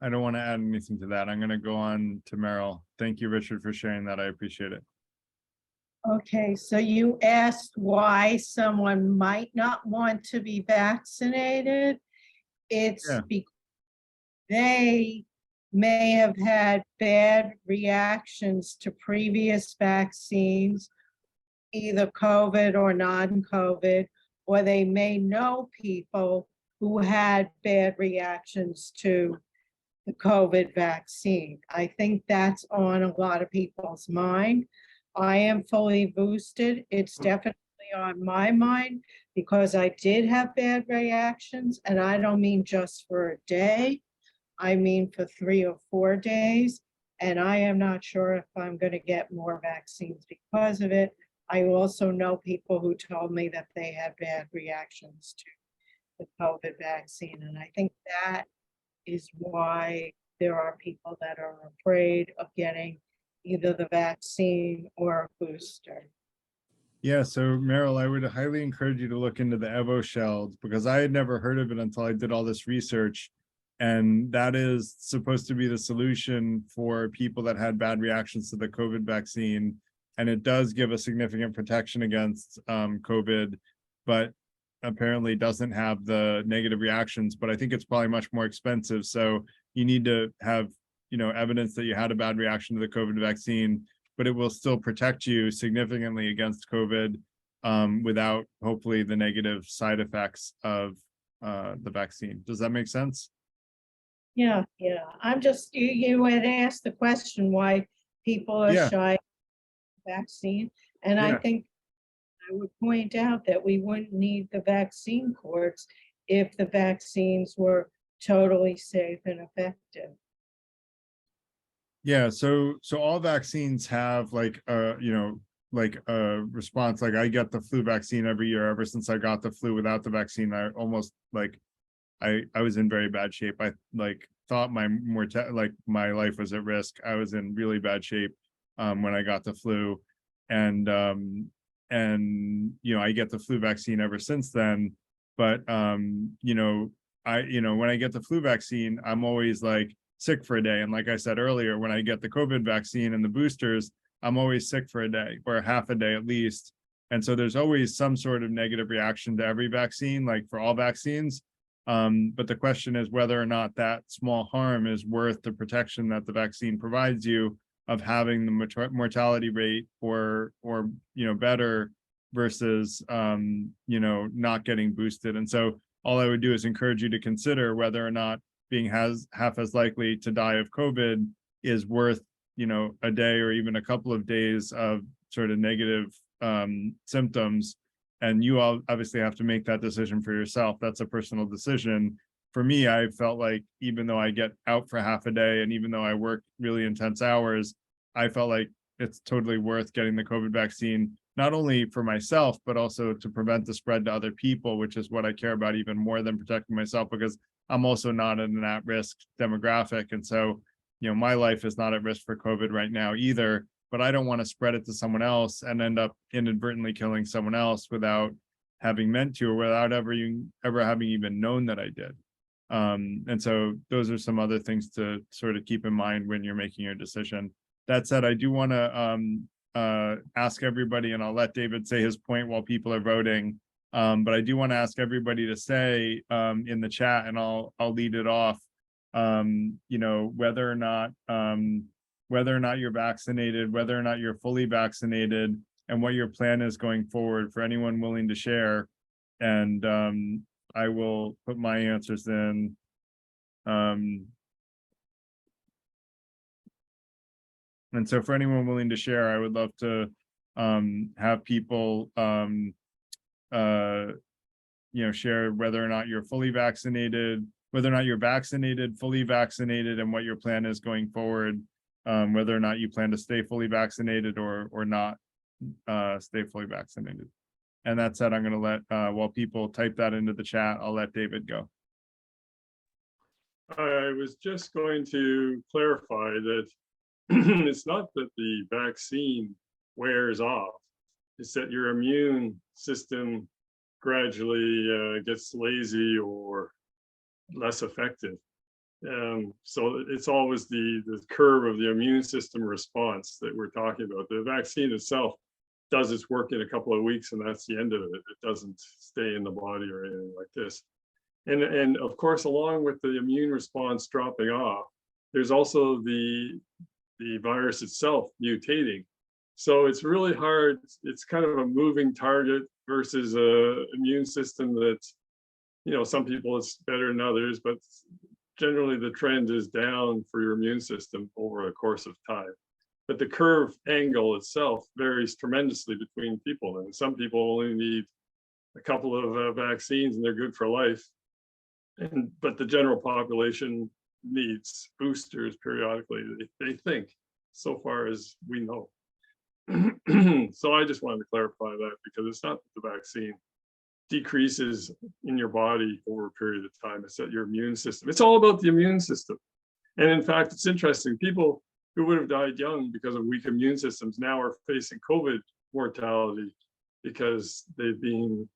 I don't want to add anything to that. I'm going to go on to Meryl. Thank you, Richard, for sharing that. I appreciate it. Okay, so you asked why someone might not want to be vaccinated. It's because they may have had bad reactions to previous vaccines, either COVID or non-COVID, or they may know people who had bad reactions to the COVID vaccine. I think that's on a lot of people's mind. I am fully boosted. It's definitely on my mind because I did have bad reactions, and I don't mean just for a day. I mean for 3 or 4 days, and I am not sure if I'm going to get more vaccines because of it. I also know people who told me that they had bad reactions to the COVID vaccine, and I think that is why there are people that are afraid of getting either the vaccine or a booster. Yeah, so Meryl, I would highly encourage you to look into the Evusheld, because I had never heard of it until I did all this research. And that is supposed to be the solution for people that had bad reactions to the COVID vaccine. And it does give a significant protection against COVID, but apparently doesn't have the negative reactions. But I think it's probably much more expensive. So you need to have, evidence that you had a bad reaction to the COVID vaccine, but it will still protect you significantly against COVID without hopefully the negative side effects of the vaccine. Does that make sense? Yeah. I'm just, you had asked the question why people are shy of the vaccine. And I think I would point out that we wouldn't need the vaccine courts if the vaccines were totally safe and effective. Yeah, so all vaccines have like a response. Like I get the flu vaccine every year. Ever since I got the flu without the vaccine, I almost I was in very bad shape. I thought my life was at risk. I was in really bad shape when I got the flu, and I get the flu vaccine ever since then. But when I get the flu vaccine, I'm always sick for a day. And like I said earlier, when I get the COVID vaccine and the boosters, I'm always sick for a day or half a day at least. And so there's always some sort of negative reaction to every vaccine, like for all vaccines. But the question is whether or not that small harm is worth the protection that the vaccine provides you of having the mortality rate or better versus not getting boosted. And so all I would do is encourage you to consider whether or not being half as likely to die of COVID is worth a day or even a couple of days of sort of negative symptoms. And you all obviously have to make that decision for yourself. That's a personal decision. For me, I felt like even though I get out for half a day and even though I work really intense hours, I felt like it's totally worth getting the COVID vaccine, not only for myself, but also to prevent the spread to other people, which is what I care about even more than protecting myself, because I'm also not in an at-risk demographic. And so, my life is not at risk for COVID right now either, but I don't want to spread it to someone else and end up inadvertently killing someone else without having meant to, or without ever having even known that I did. And so those are some other things to sort of keep in mind when you're making your decision. That said, I do want to ask everybody, and I'll let David say his point while people are voting. But I do want to ask everybody to say in the chat, and I'll lead it off. Whether or not you're vaccinated, whether or not you're fully vaccinated, and what your plan is going forward for anyone willing to share. And I will put my answers in. And so for anyone willing to share, I would love to have people share whether or not you're fully vaccinated, whether or not you're vaccinated, fully vaccinated, and what your plan is going forward, whether or not you plan to stay fully vaccinated or not stay fully vaccinated. And that said, I'm going to let, while people type that into the chat, I'll let David go. I was just going to clarify that it's not that the vaccine wears off, it's that your immune system gradually gets lazy or less effective. So it's always the curve of the immune system response that we're talking about. The vaccine itself does its work in a couple of weeks and that's the end of it. It doesn't stay in the body or anything like this. And of course, along with the immune response dropping off, there's also the virus itself mutating. So it's really hard. It's kind of a moving target versus a immune system that, some people it's better than others, but generally the trend is down for your immune system over a course of time. But the curve angle itself varies tremendously between people. And some people only need a couple of vaccines and they're good for life. But the general population needs boosters periodically, they think, so far as we know. So I just wanted to clarify that, because it's not that the vaccine decreases in your body over a period of time, it's that your immune system, it's all about the immune system. And in fact, it's interesting, people who would have died young because of weak immune systems now are facing COVID mortality because they've been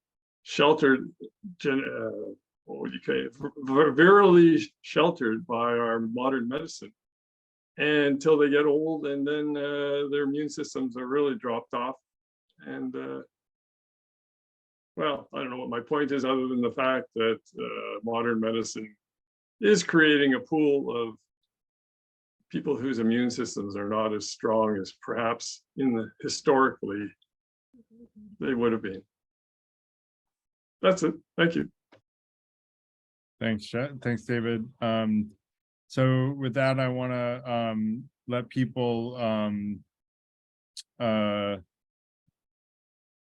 sheltered, virally sheltered by our modern medicine until they get old, and then their immune systems are really dropped off. And well, I don't know what my point is, other than the fact that modern medicine is creating a pool of people whose immune systems are not as strong as perhaps historically they would have been. That's it. Thank you. Thanks, David. So with that, I want to let people,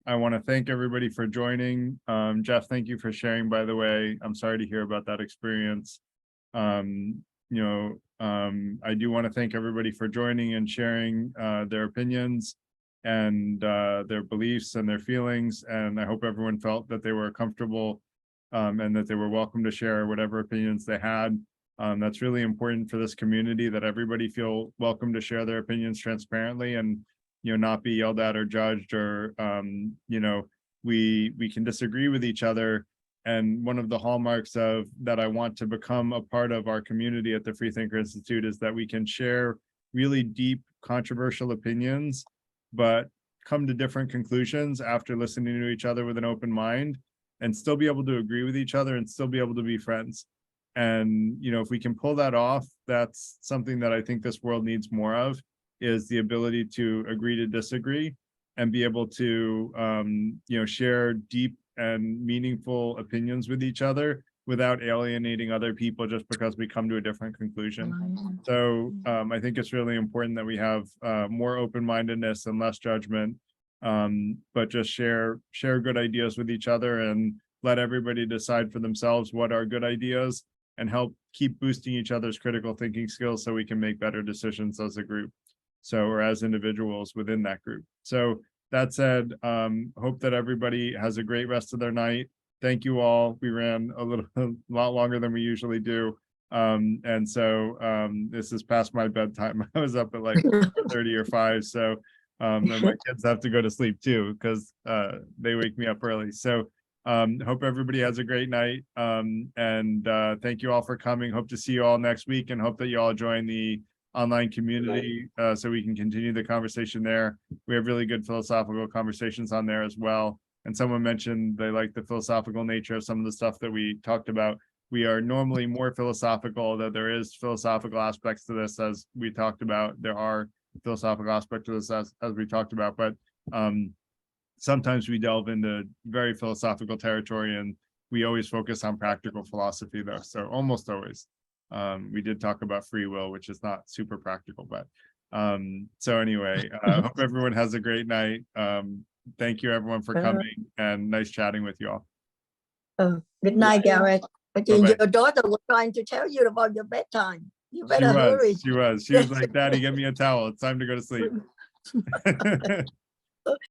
I want to thank everybody for joining. Jeff, thank you for sharing, by the way. I'm sorry to hear about that experience. I do want to thank everybody for joining and sharing their opinions and their beliefs and their feelings. And I hope everyone felt that they were comfortable and that they were welcome to share whatever opinions they had. That's really important for this community, that everybody feel welcome to share their opinions transparently and, not be yelled at or judged, or, we can disagree with each other. And one of the hallmarks of that I want to become a part of our community at the Freethinker Institute is that we can share really deep, controversial opinions, but come to different conclusions after listening to each other with an open mind, and still be able to agree with each other and still be able to be friends. And, if we can pull that off, that's something that I think this world needs more of. is the ability to agree to disagree and be able to, share deep and meaningful opinions with each other without alienating other people just because we come to a different conclusion. So I think it's really important that we have more open-mindedness and less judgment, but just share good ideas with each other and let everybody decide for themselves what are good ideas and help keep boosting each other's critical thinking skills so we can make better decisions as a group. So, or as individuals within that group. So that said, hope that everybody has a great rest of their night. Thank you all. We ran a lot longer than we usually do. And so this is past my bedtime. I was up at like 4:30 or 5. So and my kids have to go to sleep too because they wake me up early. So hope everybody has a great night. And thank you all for coming. Hope to see you all next week and hope that you all join the online community so we can continue the conversation there. We have really good philosophical conversations on there as well. And someone mentioned they like the philosophical nature of some of the stuff that we talked about. We are normally more philosophical, though there is philosophical aspects to this as we talked about. There are philosophical aspects to this as we talked about, but sometimes we delve into very philosophical territory and we always focus on practical philosophy though. So almost always. We did talk about free will, which is not super practical, but so anyway, hope everyone has a great night. Thank you everyone for coming and nice chatting with you all. Good night, Garrett. I think Bye-bye. your daughter was trying to tell you about your bedtime. You better hurry. She was like, Daddy, get me a towel. It's time to go to sleep.